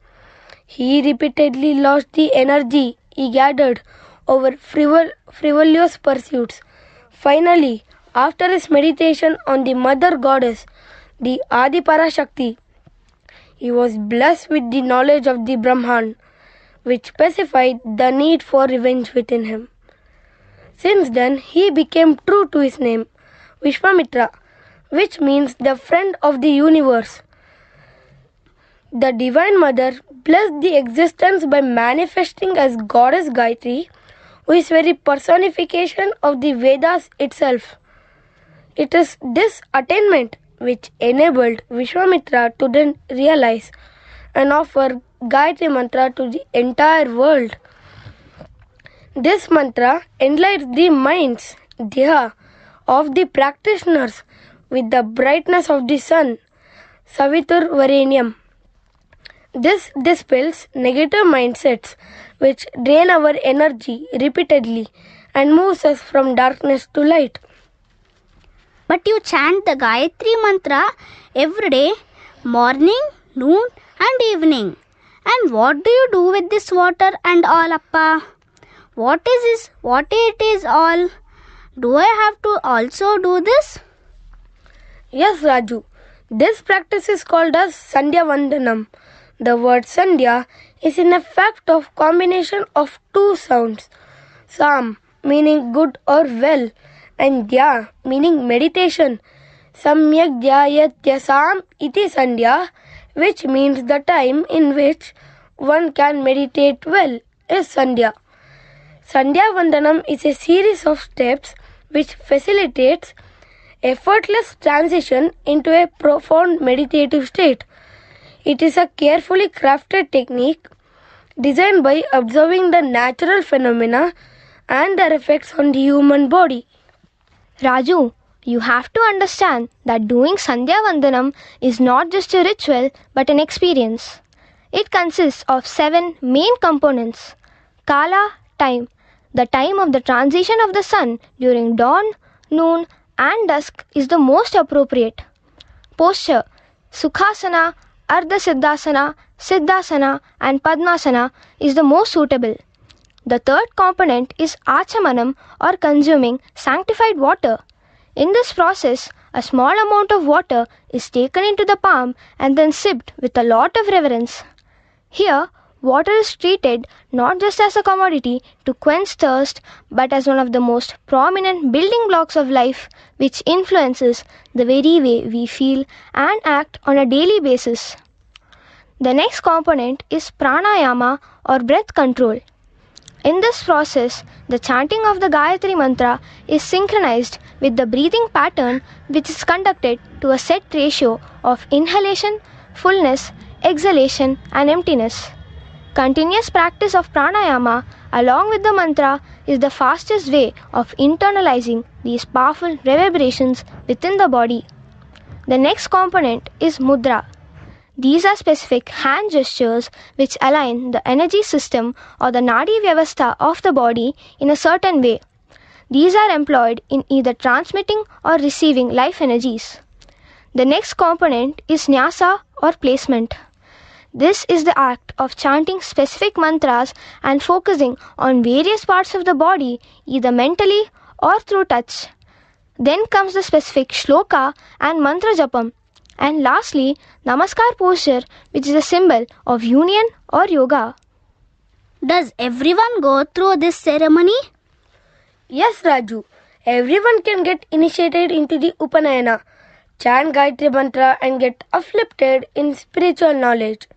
He repeatedly lost the energy he gathered over frivolous pursuits. Finally, after his meditation on the Mother Goddess, the Adi Parashakti, he was blessed with the knowledge of the Brahman, which specified the need for revenge within him. Since then, he became true to his name, Vishwamitra, which means the friend of the universe. The Divine Mother blessed the existence by manifesting as Goddess Gayatri, who is very personification of the Vedas itself. It is this attainment which enabled Vishwamitra to then realize and offer Gayatri Mantra to the entire world. This mantra enlightens the minds, Deha, of the practitioners with the brightness of the sun, Savitur Varenyam. This dispels negative mindsets which drain our energy repeatedly and moves us from darkness to light. But you chant the Gayatri Mantra every day, morning, noon and evening. And what do you do with this water and all, Appa? What it is all? Do I have to also do this? Yes, Raju. This practice is called as Sandhya Vandanam. The word Sandhya is in effect of combination of two sounds. Sam meaning good or well, and Dhya meaning meditation. Samyak dhyayatyasam iti Sandhya, which means the time in which one can meditate well, is Sandhya. Sandhya Vandanam is a series of steps which facilitates effortless transition into a profound meditative state. It is a carefully crafted technique designed by observing the natural phenomena and their effects on the human body. Raju, you have to understand that doing Sandhya Vandanam is not just a ritual but an experience. It consists of 7 main components. Kala, time, the time of the transition of the sun during dawn, noon and dusk is the most appropriate. Posture, Sukhasana, Ardha Siddhasana, Siddhasana and Padmasana is the most suitable. The third component is Achamanam or consuming sanctified water. In this process, a small amount of water is taken into the palm and then sipped with a lot of reverence. Here, water is treated not just as a commodity to quench thirst, but as one of the most prominent building blocks of life which influences the very way we feel and act on a daily basis. The next component is pranayama or breath control. In this process, the chanting of the Gayatri Mantra is synchronized with the breathing pattern which is conducted to a set ratio of inhalation, fullness, exhalation and emptiness. Continuous practice of pranayama along with the mantra is the fastest way of internalizing these powerful reverberations within the body. The next component is mudra. These are specific hand gestures which align the energy system or the nadi vyavastha of the body in a certain way. These are employed in either transmitting or receiving life energies. The next component is nyasa or placement. This is the act of chanting specific mantras and focusing on various parts of the body either mentally or through touch. Then comes the specific shloka and mantra japam. And lastly, namaskar posture, which is a symbol of union or yoga. Does everyone go through this ceremony? Yes, Raju. Everyone can get initiated into the Upanayana, chant Gayatri Mantra and get uplifted in spiritual knowledge.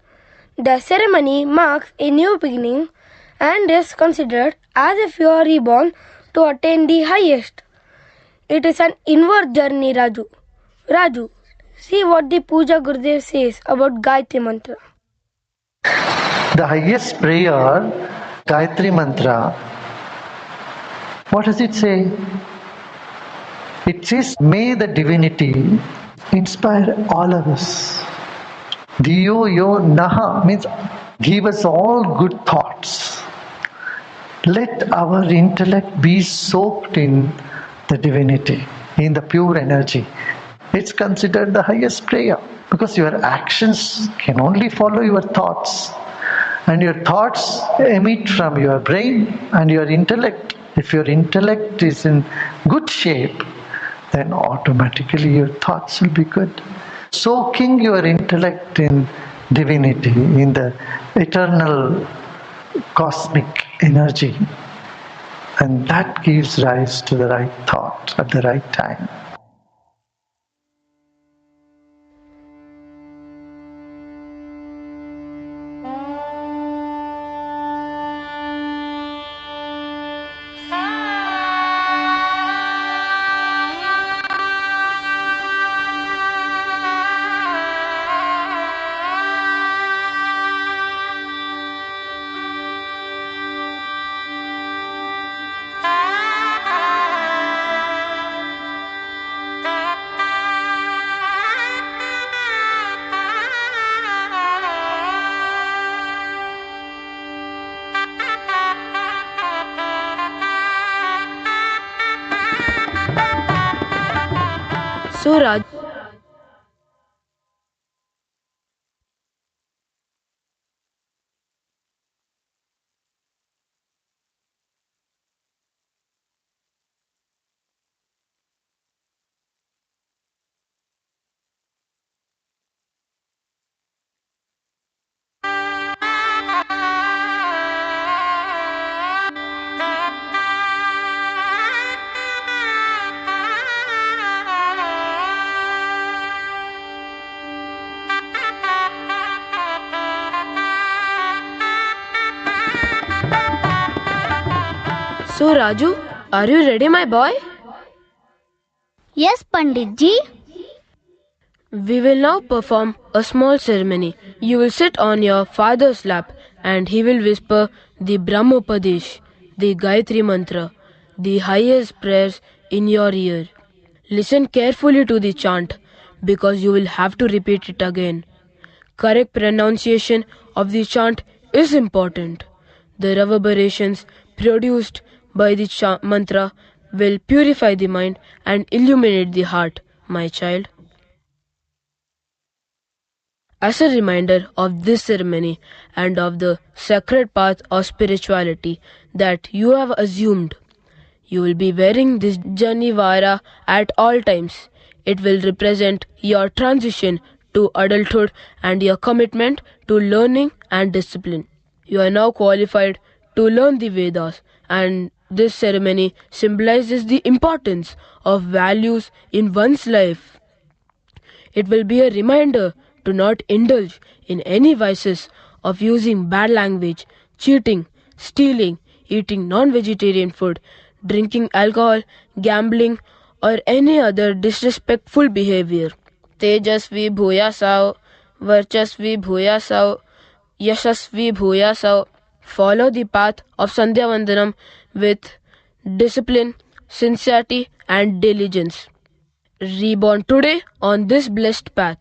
The ceremony marks a new beginning and is considered as if you are reborn to attain the highest. It is an inward journey, Raju. Raju, see what the Puja Gurudev says about Gayatri Mantra. The highest prayer, Gayatri Mantra, what does it say? It says, may the divinity inspire all of us. Diyo yo naha means give us all good thoughts. Let our intellect be soaked in the divinity, in the pure energy. It's considered the highest prayer because your actions can only follow your thoughts. And your thoughts emit from your brain and your intellect. If your intellect is in good shape, then automatically your thoughts will be good. Soaking your intellect in divinity, in the eternal cosmic energy. And that gives rise to the right thought at the right time. So Raj, So Raju, are you ready, my boy? Yes, Panditji. We will now perform a small ceremony. You will sit on your father's lap and he will whisper the Brahmopadesh, the Gayatri Mantra, the highest prayers in your ear. Listen carefully to the chant because you will have to repeat it again. Correct pronunciation of the chant is important. The reverberations produced by the mantra will purify the mind and illuminate the heart, my child. As a reminder of this ceremony and of the sacred path of spirituality that you have assumed, you will be wearing this Janivara at all times. It will represent your transition to adulthood and your commitment to learning and discipline. You are now qualified to learn the Vedas, and this ceremony symbolizes the importance of values in one's life. It will be a reminder to not indulge in any vices of using bad language, cheating, stealing, eating non-vegetarian food, drinking alcohol, gambling, or any other disrespectful behavior. Tejasvi bhuyasav, varchasvi bhuyasav, yashasvi bhuyasav. Follow the path of Sandhya Vandanam with discipline, sincerity, and diligence. Reborn today on this blessed path,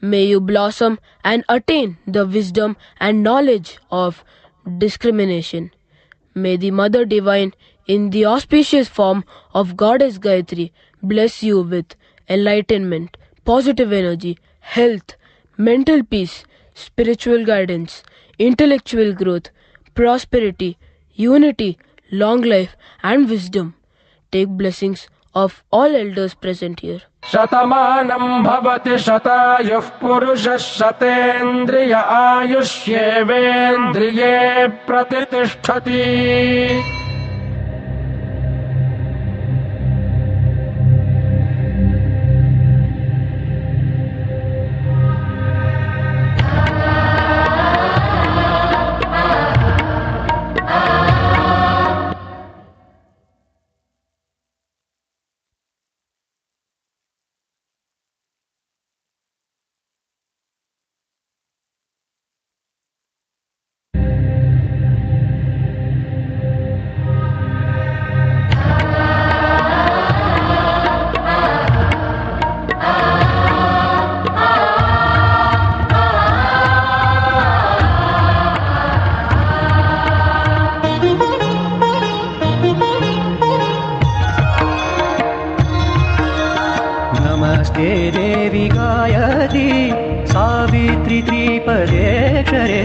may you blossom and attain the wisdom and knowledge of discrimination. May the Mother Divine, in the auspicious form of Goddess Gayatri, bless you with enlightenment, positive energy, health, mental peace, spiritual guidance, intellectual growth, prosperity, unity, long life, and wisdom. Take blessings of all elders present here. शतमानं भवति शतायुः पुरुषः शतेन्द्रिय आयुष्येवेन्द्रिये प्रतितिष्ठति जगदेक्षरे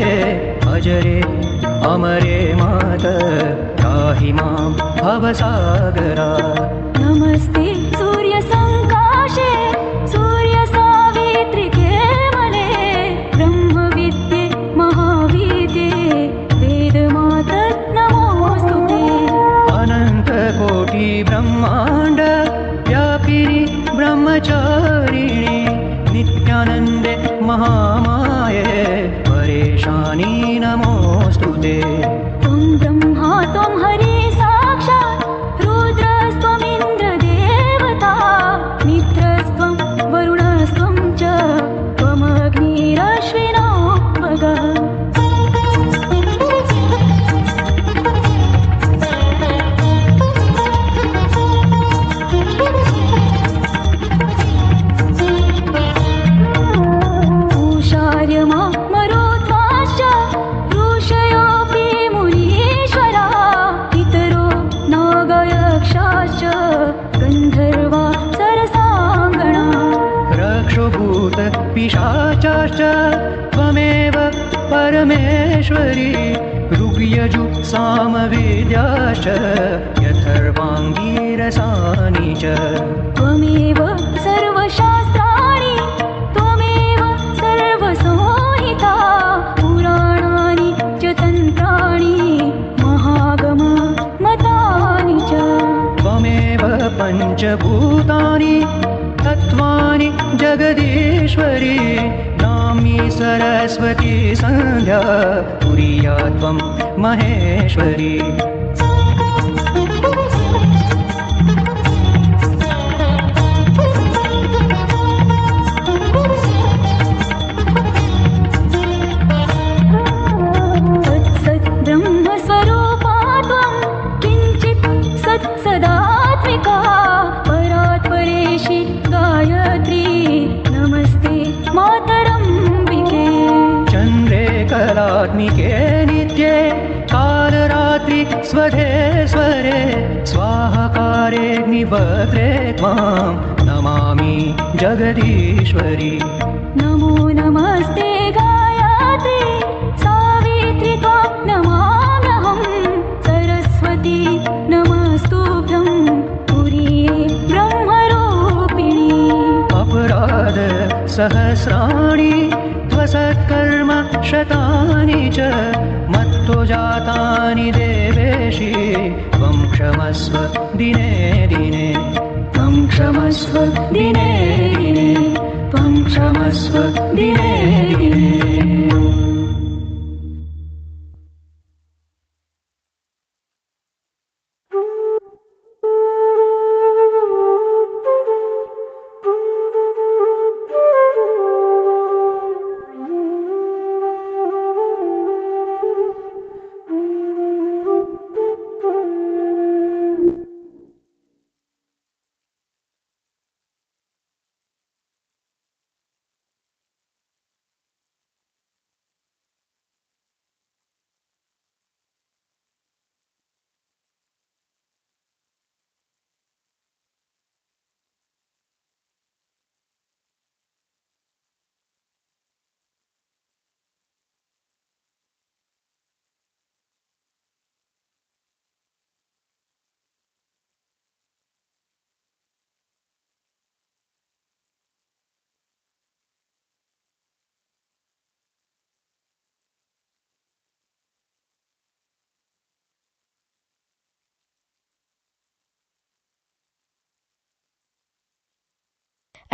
अजरे अमरे मात त्राहि मां भवसागरात्। नमस्ते सूर्यसङ्काशे सूर्यसावित्रि केवले ब्रह्मविद्ये महाविद्ये वेदमातर् नमोऽस्तुते। अनन्तकोटि ब्रह्माण्ड व्यापिनि ब्रह्मचारिणि नित्यानन्दे महामाये परेशानी नमोऽस्तुते। त्वं ब्रह्मा त्वं हरि साक्षात् रुद्रस्त्वमिन्द्रदेवता मित्रस्त्वं वरुणस्त्वं च त्वमग्निरश्विनो भगः। पिशाचाश्च त्वमेव परमेश्वरी ऋग्यजु सामवेद्याश्च यथर्वाङ्गीरसानि च। त्वमेव सर्वशास्त्राणि त्वमेव सर्वसंहिता पुराणानि च तन्त्राणि महागम मतानि च। त्वमेव पञ्चभूतानि तत्त्वानि जगदीश्वरी नाम्नी सरस्वती सन्ध्या तुरीया त्वं महेश्वरी। सत् ब्रह्मस्वरूपा त्वं किञ्चित् सत्सदात्मिका परात् परेशि गायत्री नमस्ते मातरम्बिके। चन्द्रे कलात्मिके नित्ये कालरात्रि स्वधे स्वरे स्वाहाकारेऽग्निभद्रे त्वां नमामि जगदीश्वरी। नमो नमस्ते गायत्री सावित्री त्वां नमाम्यहं सरस्वती नमस्तुभ्यं तुरीये ब्रह्मरूपिणी। अपराध सहस्राणि त्वसत्कर्म शतानि च मत्तो जातानि देवेशि त्वं क्षमस्व दिने दिने त्वं क्षमस्व दिने दिने त्वं क्षमस्व दिने दिने।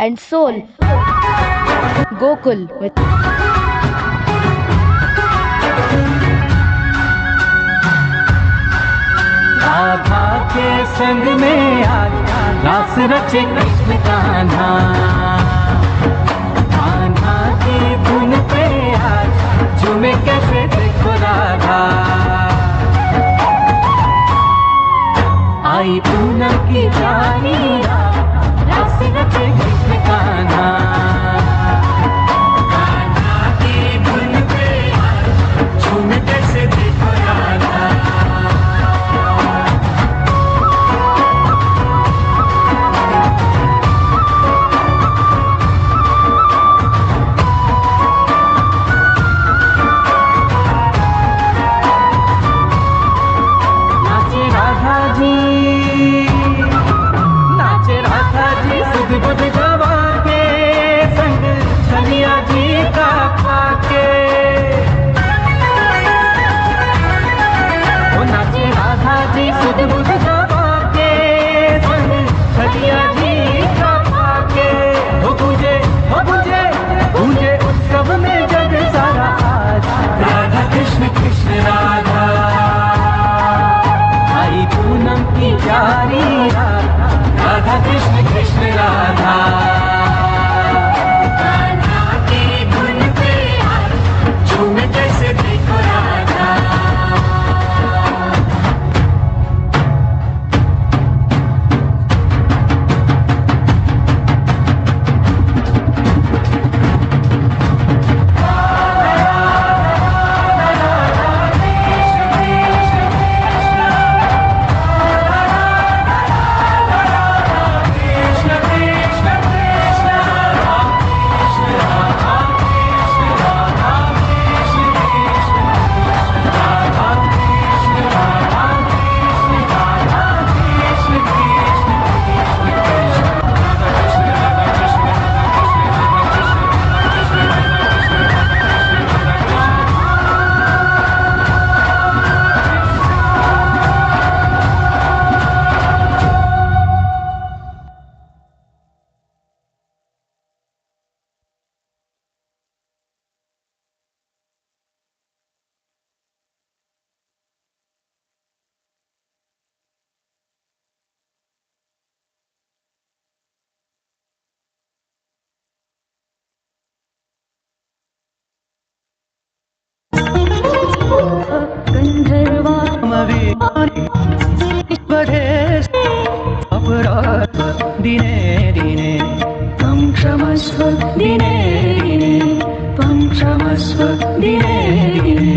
And soul, Gokul with Radha के संग में आज रास रचे कृष्ण कान्हा। कान्हा की धुन पे आज झूमे कैसे देखो राधा। आई पूनम की रानी रास रचे कृष्ण कान्हा। कान्हा की धुन पे आज झूमे कैसे देखो राधा। दिने दिने त्वं क्षमस्व दिने दिने त्वं क्षमस्व दिने दिने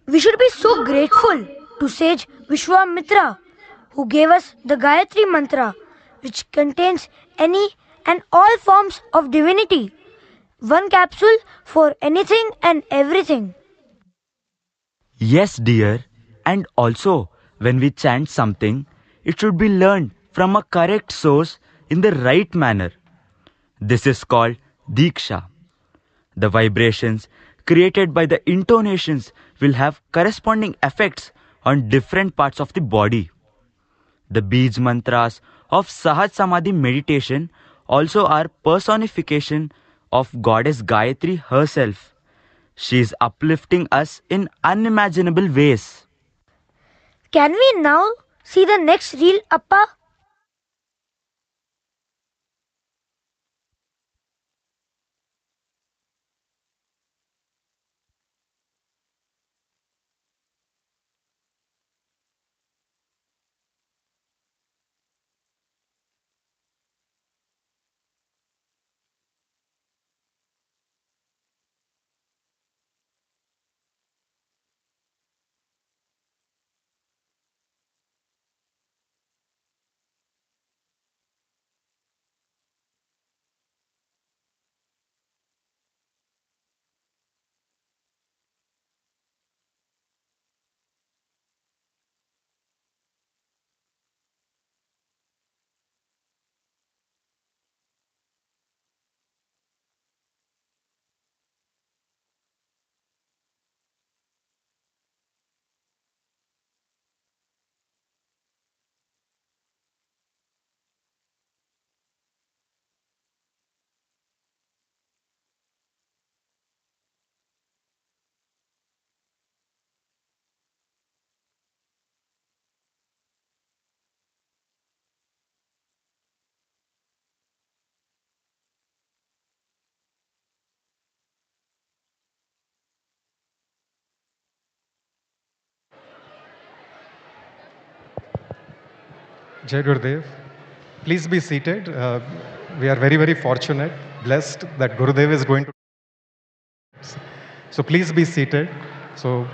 We should be so grateful to sage Vishwamitra, who gave us the Gayatri Mantra, which contains any and all forms of divinity. One capsule for anything and everything. Yes, dear. And also, when we chant something, it should be learned from a correct source in the right manner. This is called Diksha. The vibrations created by the intonations will have corresponding effects on different parts of the body. The Bij mantras of Sahaj Samadhi meditation also are personification of goddess Gayatri herself. She is uplifting us in unimaginable ways. Can we now see the next reel, Appa? Jai Gurudev. Please be seated. We are very, very fortunate, blessed that Gurudev is going to. So please be seated. So.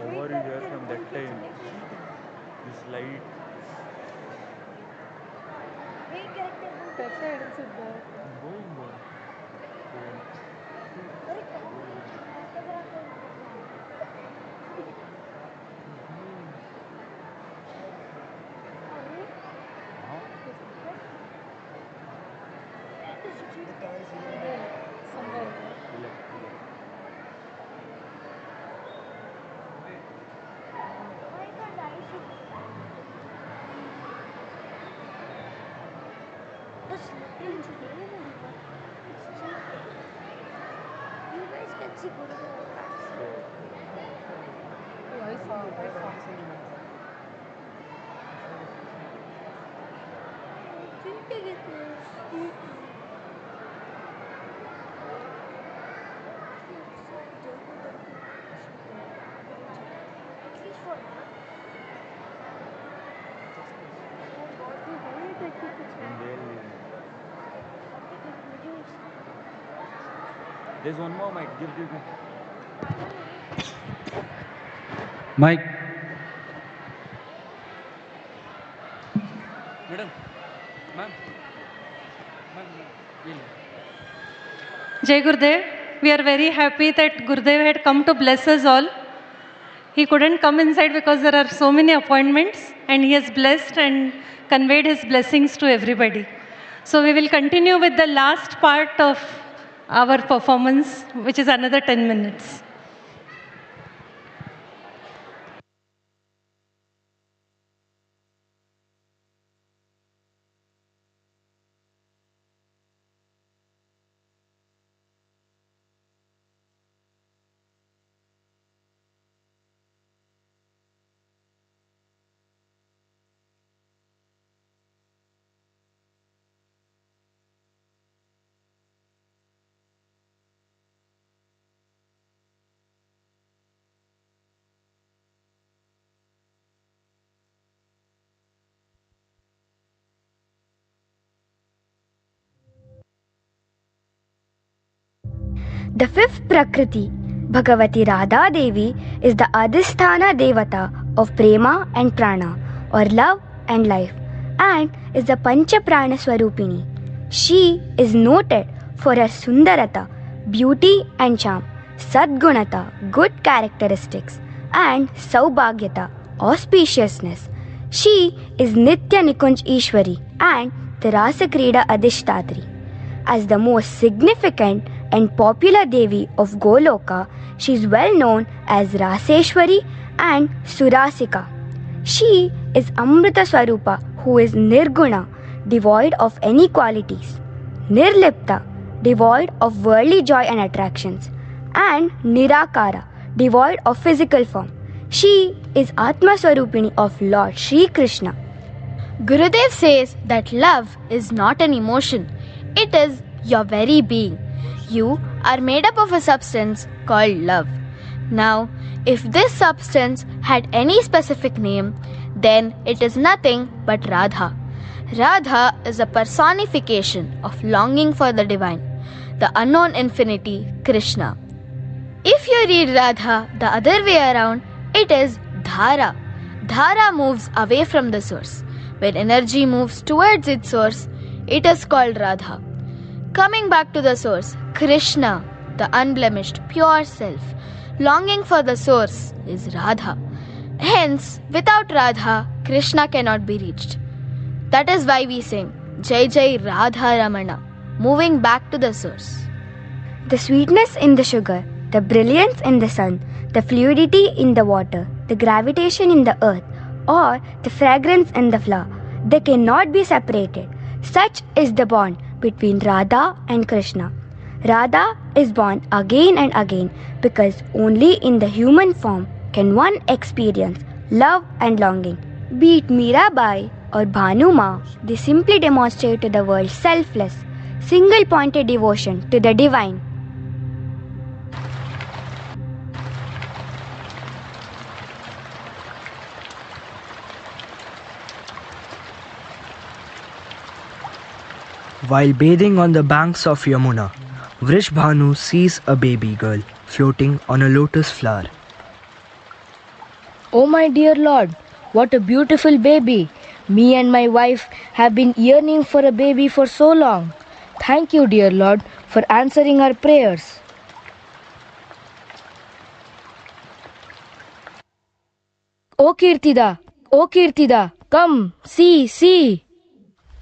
Over here from that time, this light. There's one more mic. Give. Mike. Madam. Ma'am. Jai Gurudev, we are very happy that Gurudev had come to bless us all. He couldn't come inside because there are so many appointments, and he has blessed and conveyed his blessings to everybody. So we will continue with the last part of our performance, which is another 10 minutes. The fifth Prakriti, Bhagavati Radha Devi, is the Adhisthana Devata of Prema and Prana, or love and life, and is the Pancha Prana Swarupini. She is noted for her Sundarata, beauty and charm, Sadgunata, good characteristics, and Saubhagyata, auspiciousness. She is Nitya Nikunj Ishwari and the Rasa Krida Adhishtatri. As the most significant and popular Devi of Goloka, she is well known as Raseshwari and Surasika. She is Amrita Swarupa, who is Nirguna, devoid of any qualities, Nirlipta, devoid of worldly joy and attractions, and Nirakara, devoid of physical form. She is Atma Swarupini of Lord Sri Krishna. Gurudev says that love is not an emotion, it is your very being. You are made up of a substance called love. Now, if this substance had any specific name, then it is nothing but Radha. Radha is a personification of longing for the divine, the unknown infinity, Krishna. If you read Radha the other way around, it is Dhara. Dhara moves away from the source. When energy moves towards its source, it is called Radha. Coming back to the source, Krishna, the unblemished, pure self, longing for the source, is Radha. Hence, without Radha, Krishna cannot be reached. That is why we sing Jai Jai Radha Ramana, moving back to the source. The sweetness in the sugar, the brilliance in the sun, the fluidity in the water, the gravitation in the earth, or the fragrance in the flower, they cannot be separated. Such is the bond between Radha and Krishna. Radha is born again and again because only in the human form can one experience love and longing. Be it Mirabai or Bhanuma, they simply demonstrate to the world selfless, single-pointed devotion to the divine. While bathing on the banks of Yamuna, Vrishbhanu sees a baby girl floating on a lotus flower. Oh my dear Lord, what a beautiful baby. Me and my wife have been yearning for a baby for so long. Thank you, dear Lord, for answering our prayers. Oh Kirtida, come, see.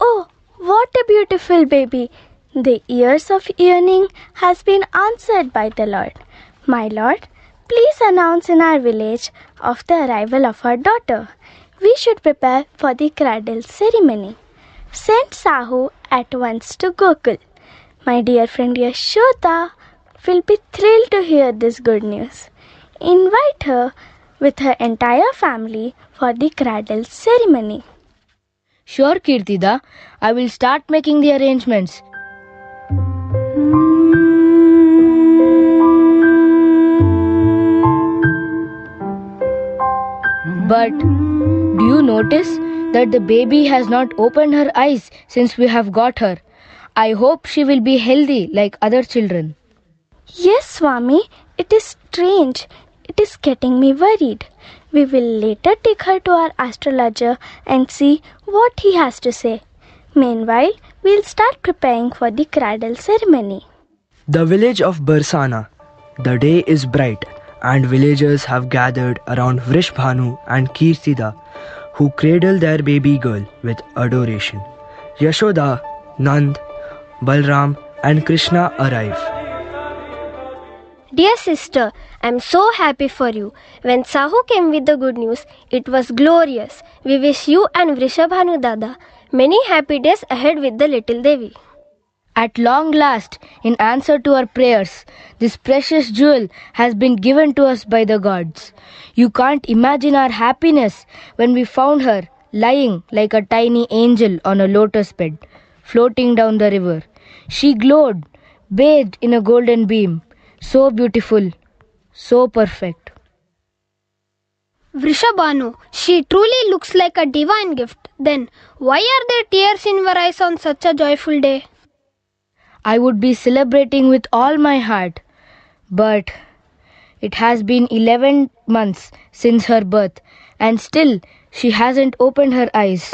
Oh, what a beautiful baby. The ears of yearning has been answered by the Lord. My Lord, please announce in our village of the arrival of our daughter. We should prepare for the cradle ceremony. Send Sahu at once to Gokul. My dear friend Yashoda will be thrilled to hear this good news. Invite her with her entire family for the cradle ceremony. Sure, Kirtida. I will start making the arrangements. But do you notice that the baby has not opened her eyes since we have got her? I hope she will be healthy like other children. Yes, Swami, it is strange. It is getting me worried. We will later take her to our astrologer and see what he has to say. Meanwhile, we'll start preparing for the cradle ceremony. The village of Barsana. The day is bright, and villagers have gathered around Vrishbhanu and Kirtida, who cradle their baby girl with adoration. Yashoda, Nand, Balram, and Krishna arrive. Dear sister, I am so happy for you. When Sahu came with the good news, it was glorious. We wish you and Vrishabhanu Dada many happy days ahead with the little Devi. At long last, in answer to our prayers, this precious jewel has been given to us by the gods. You can't imagine our happiness when we found her lying like a tiny angel on a lotus bed, floating down the river. She glowed, bathed in a golden beam, so beautiful, so perfect. Vrishabhanu, she truly looks like a divine gift. Then, why are there tears in your eyes on such a joyful day? I would be celebrating with all my heart, but it has been 11 months since her birth, and still she hasn't opened her eyes.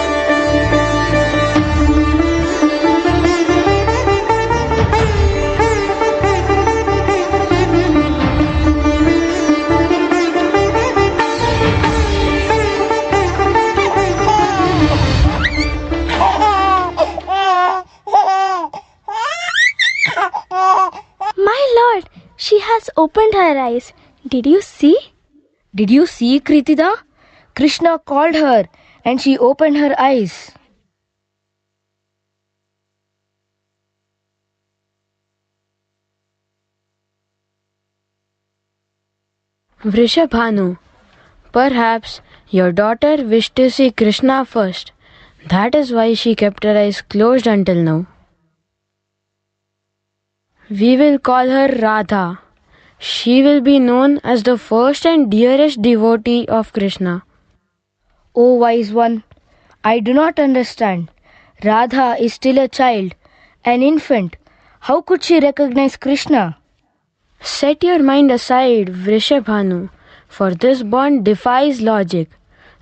My lord, she has opened her eyes. Did you see? Did you see, Kritida? Krishna called her and she opened her eyes. Vrishabhanu, perhaps your daughter wished to see Krishna first. That is why she kept her eyes closed until now. We will call her Radha. She will be known as the first and dearest devotee of Krishna. O wise one, I do not understand. Radha is still a child, an infant. How could she recognize Krishna? Set your mind aside, Vrishabhanu, for this bond defies logic.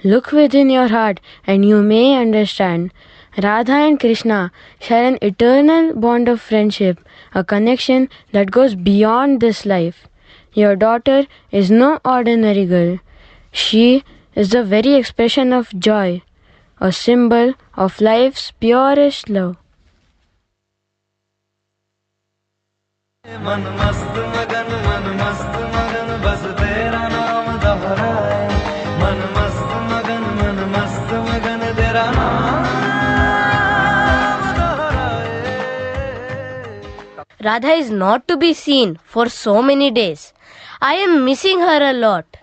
Look within your heart and you may understand. Radha and Krishna share an eternal bond of friendship, a connection that goes beyond this life. Your daughter is no ordinary girl. She is the very expression of joy, a symbol of life's purest love. मन मस्त मगन बस तेरा नाम दोहराए मन मस्त मगन तेरा नाम दोहराए. Radha is not to be seen for so many days. I am missing her a lot.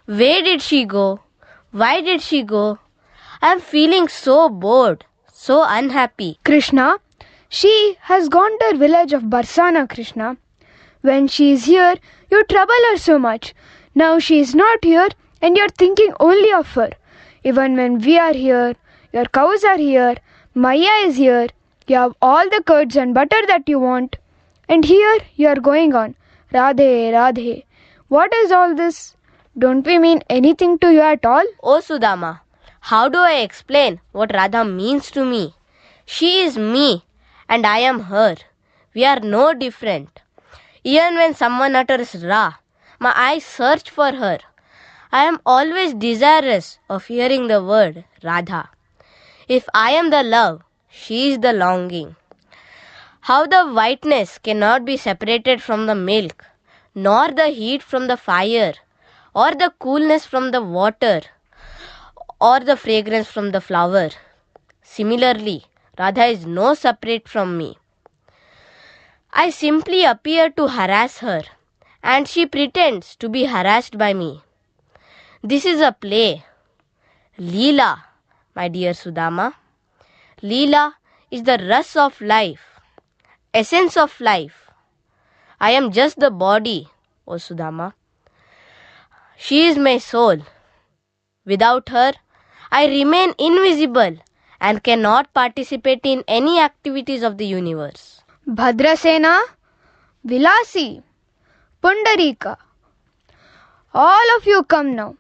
Where did she go? Why did she go? I am feeling so bored, so unhappy. Krishna, she has gone to the village of Barsana, Krishna. When she is here, you trouble her so much. Now she is not here and you are thinking only of her. Even when we are here, your cows are here, Maya is here, you have all the curds and butter that you want. And here you are going on, Radhe, Radhe. What is all this? Don't we mean anything to you at all? Oh Sudama, how do I explain what Radha means to me? She is me and I am her. We are no different. Even when someone utters Ra, my eyes search for her. I am always desirous of hearing the word Radha. If I am the love, she is the longing. How the whiteness cannot be separated from the milk, nor the heat from the fire, or the coolness from the water, or the fragrance from the flower. Similarly, Radha is no separate from me. I simply appear to harass her, and she pretends to be harassed by me. This is a play. Leela, my dear Sudama. Leela is the rus of life, essence of life. I am just the body, O Sudama. She is my soul. Without her, I remain invisible and cannot participate in any activities of the universe. Bhadrasena, Vilasi, Pundarika. All of you come now.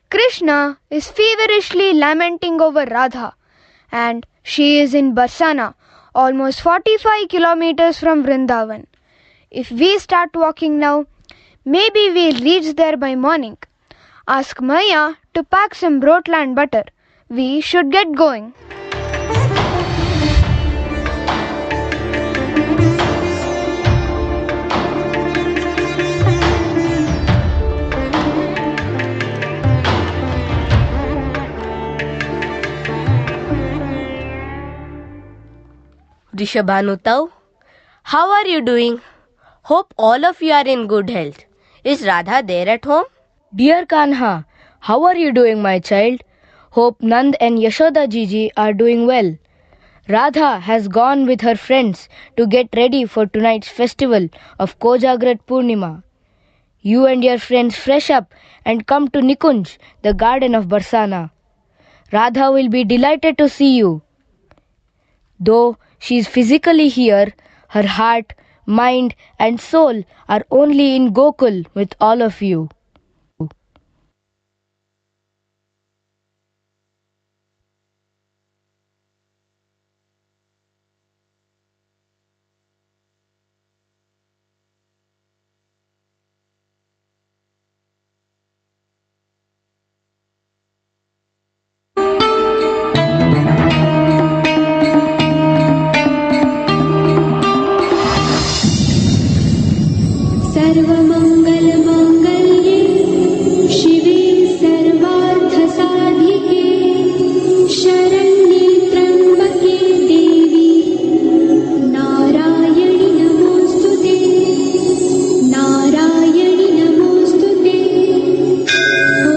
Krishna is feverishly lamenting over Radha, and she is in Barsana, almost 45 kilometers from Vrindavan. If we start walking now, maybe we'll reach there by morning. Ask Maya to pack some Rotland butter. We should get going. Rishabhanutau, how are you doing? Hope all of you are in good health. Is Radha there at home? Dear Kanha, how are you doing, my child? Hope Nand and Yashoda Jiji are doing well. Radha has gone with her friends to get ready for tonight's festival of Kojagrat Purnima. You and your friends fresh up and come to Nikunj, the garden of Barsana. Radha will be delighted to see you. Though she is physically here, her heart, mind and soul are only in Gokul with all of you. सर्वमङ्गलमाङ्गल्ये शिवे सर्वार्थसाधिके शरण्ये त्र्यम्बके देवी नारायणि नमोऽस्तुते नारायणि नमोऽस्तुते ॐ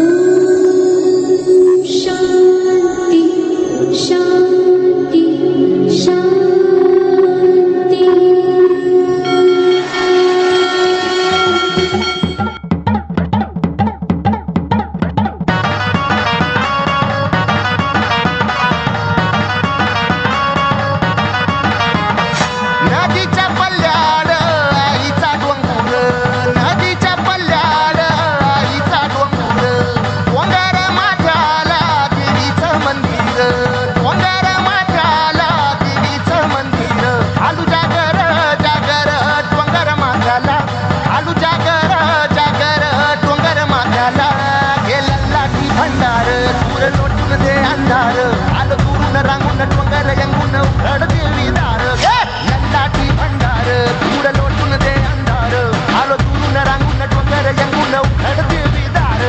शान्ति शान्ति शान्ति नदीच्या पल्ल्याड आईचा डोंगर नदीच्या पल्ल्याड आईचा डोंगर डोंगर माथ्याला देवीचं मंदिर डोंगर माथ्याला देवीचं मंदिर आलू जागर जागर डोंगर माथ्याला आलू जागर जागर डोंगर माथ्याला गेला लाठी भंडार दूर लोटून दे अंधार आलं दुरून रांगून डोंगर यंगून उघड देवी दार लाठी भंडार दूर लोटून दे अंधार आलो दुरून रांगून डोंगर यंगून उघड देवी दार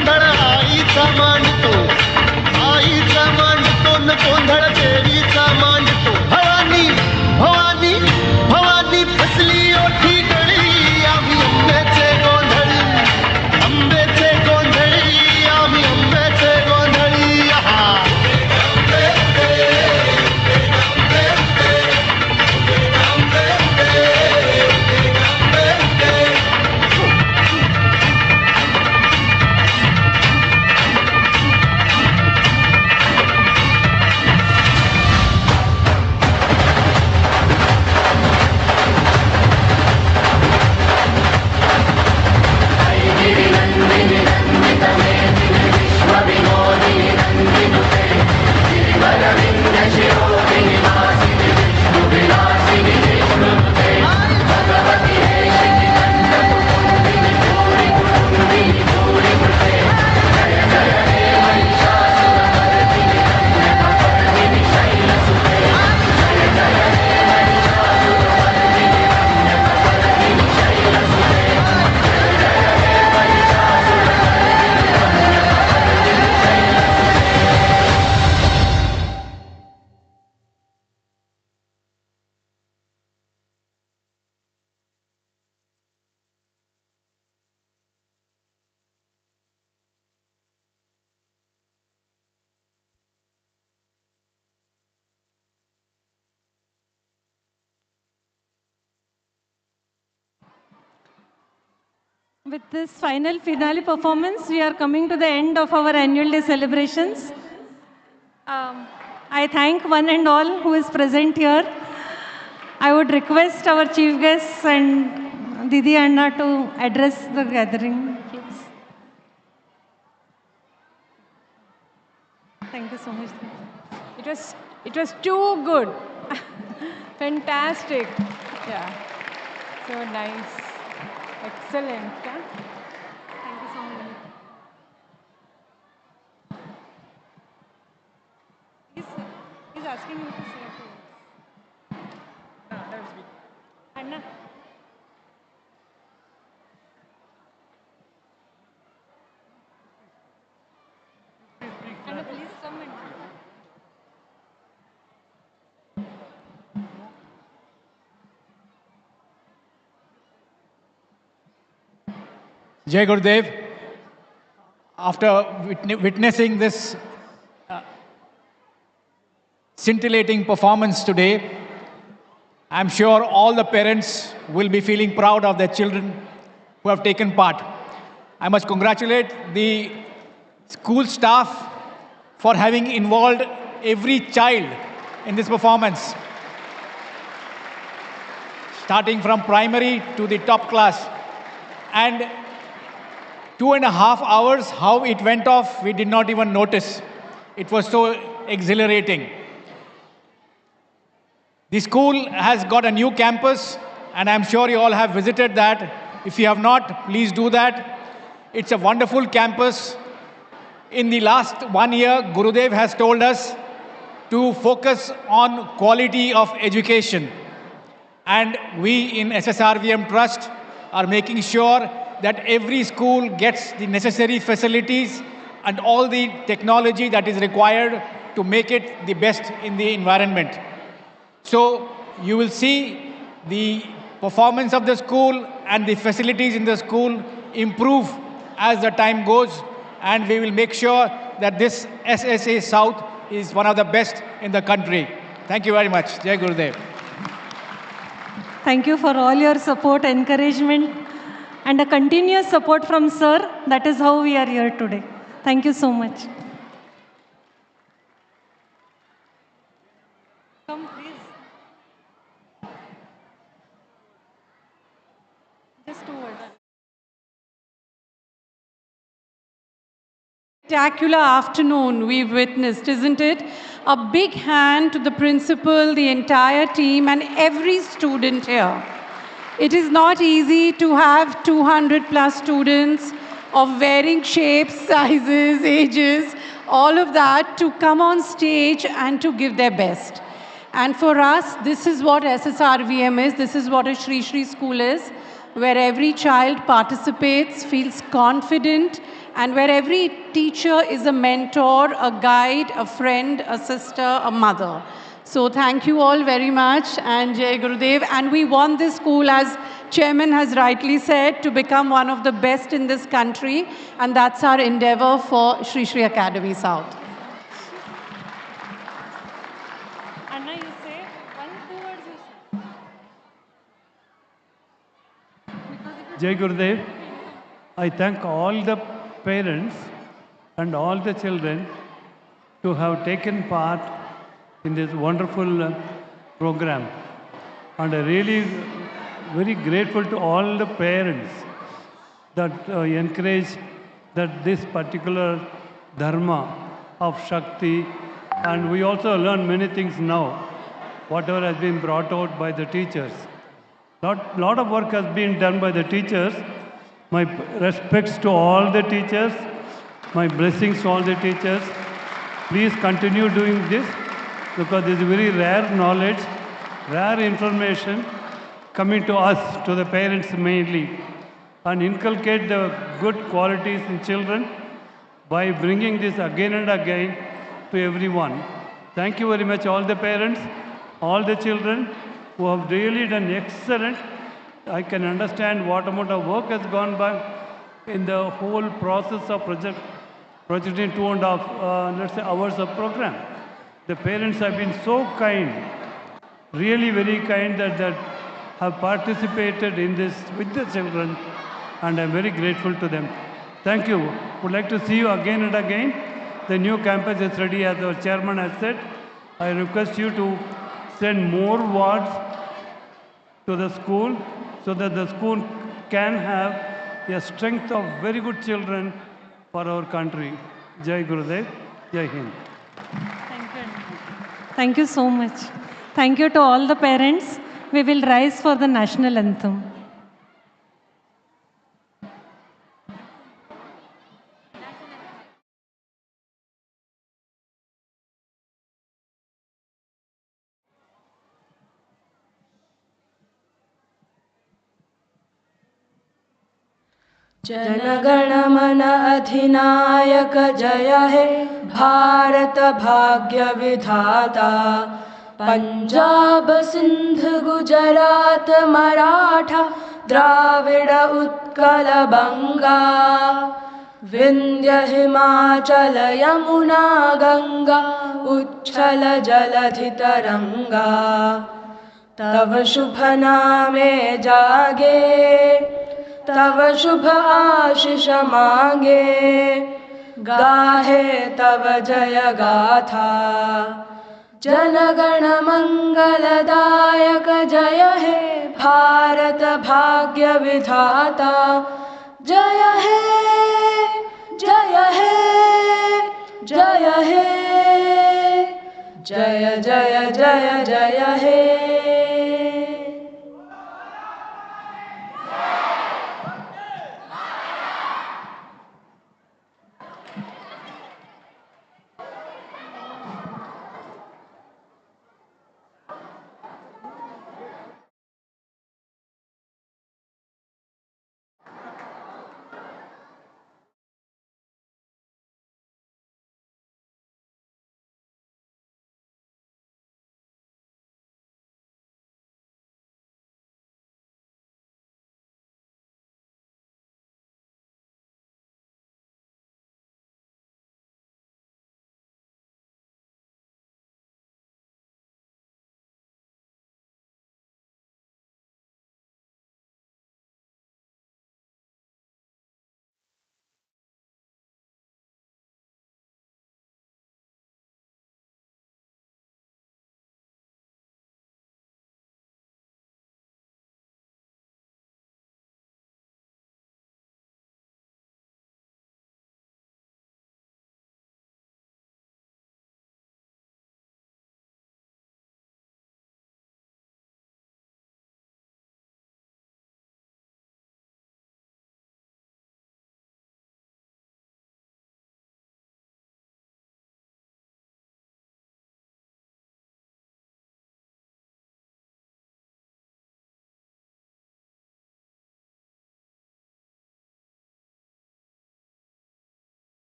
गोंधळ आईचा मांडतो, आईचा मांडतो न गोंधळ देवीचा मांडतो. भवानी भवानी भवानी फसली ओठी गळी, आम्ही अंबेचे गोंधळी, अंबेचे गोंधळी, आम्ही अंबेचे गोंधळी. With this final finale performance, we are coming to the end of our annual day celebrations. I thank one and all who is present here. I would request our chief guests and Didi Anna to address the gathering, please. Thank you so much. It was too good. Fantastic. Yeah. So nice. Excellent. Huh? Thank you so much. He's asking you to say a few words. No, that was me. Anna. Anna, please come and. Jai Gurudev, after witnessing this scintillating performance today, I'm sure all the parents will be feeling proud of their children who have taken part. I must congratulate the school staff for having involved every child in this performance, starting from primary to the top class. And 2.5 hours, how it went off, we did not even notice. It was so exhilarating. The school has got a new campus, and I'm sure you all have visited that. If you have not, please do that. It's a wonderful campus. In the last 1 year, Gurudev has told us to focus on quality of education. And we in SSRVM Trust are making sure that every school gets the necessary facilities and all the technology that is required to make it the best in the environment. So you will see the performance of the school and the facilities in the school improve as the time goes, and we will make sure that this SSA South is one of the best in the country. Thank you very much. Jai Gurudev. Thank you for all your support, encouragement, and a continuous support from Sir. That is how we are here today. Thank you so much. Come, please. Just 2 words. Spectacular afternoon we've witnessed, isn't it? A big hand to the principal, the entire team, and every student here. It is not easy to have 200 plus students of varying shapes, sizes, ages, all of that to come on stage and to give their best. And for us, this is what SSRVM is. This is what a Shri Shri school is, where every child participates, feels confident, and where every teacher is a mentor, a guide, a friend, a sister, a mother. So thank you all very much, and Jai Gurudev. And we want this school, as Chairman has rightly said, to become one of the best in this country, and that's our endeavor for Shri Shri Academy South. Anna, you say two words you say. Jai Gurudev, I thank all the parents and all the children to have taken part in this wonderful program. And I really very grateful to all the parents that encourage that this particular dharma of Shakti, and we also learn many things now, whatever has been brought out by the teachers. Lot of work has been done by the teachers. My respects to all the teachers, my blessings to all the teachers. Please continue doing this, because this is very rare knowledge, rare information coming to us, to the parents mainly, and inculcate the good qualities in children by bringing this again and again to everyone. Thank you very much, all the parents, all the children who have really done excellent. I can understand what amount of work has gone by in the whole process of projecting 2.5 let's say hours of program. The parents have been so kind, really very kind, that have participated in this with the children, and I'm very grateful to them. Thank you. Would like to see you again and again. The new campus is ready, as our chairman has said. I request you to send more wards to the school so that the school can have a strength of very good children for our country. Jai Gurudev, Jai Hind. Thank you so much. Thank you to all the parents. We will rise for the national anthem. जनगण मन अधिनायक जय हे भारत भाग्य विधाता पंजाब सिंध गुजरात मराठा द्राविड़ उत्कल बंगा विंध्य हिमाचल यमुना गंगा उच्छल जलधि तरंगा तव शुभ नामे जागे तव शुभ आशीष मांगे गाहे तव जय गाथा जनगण मंगलदायक जय हे भारत भाग्य विधाता जय हे जय हे जय हे जय जय जय जय हे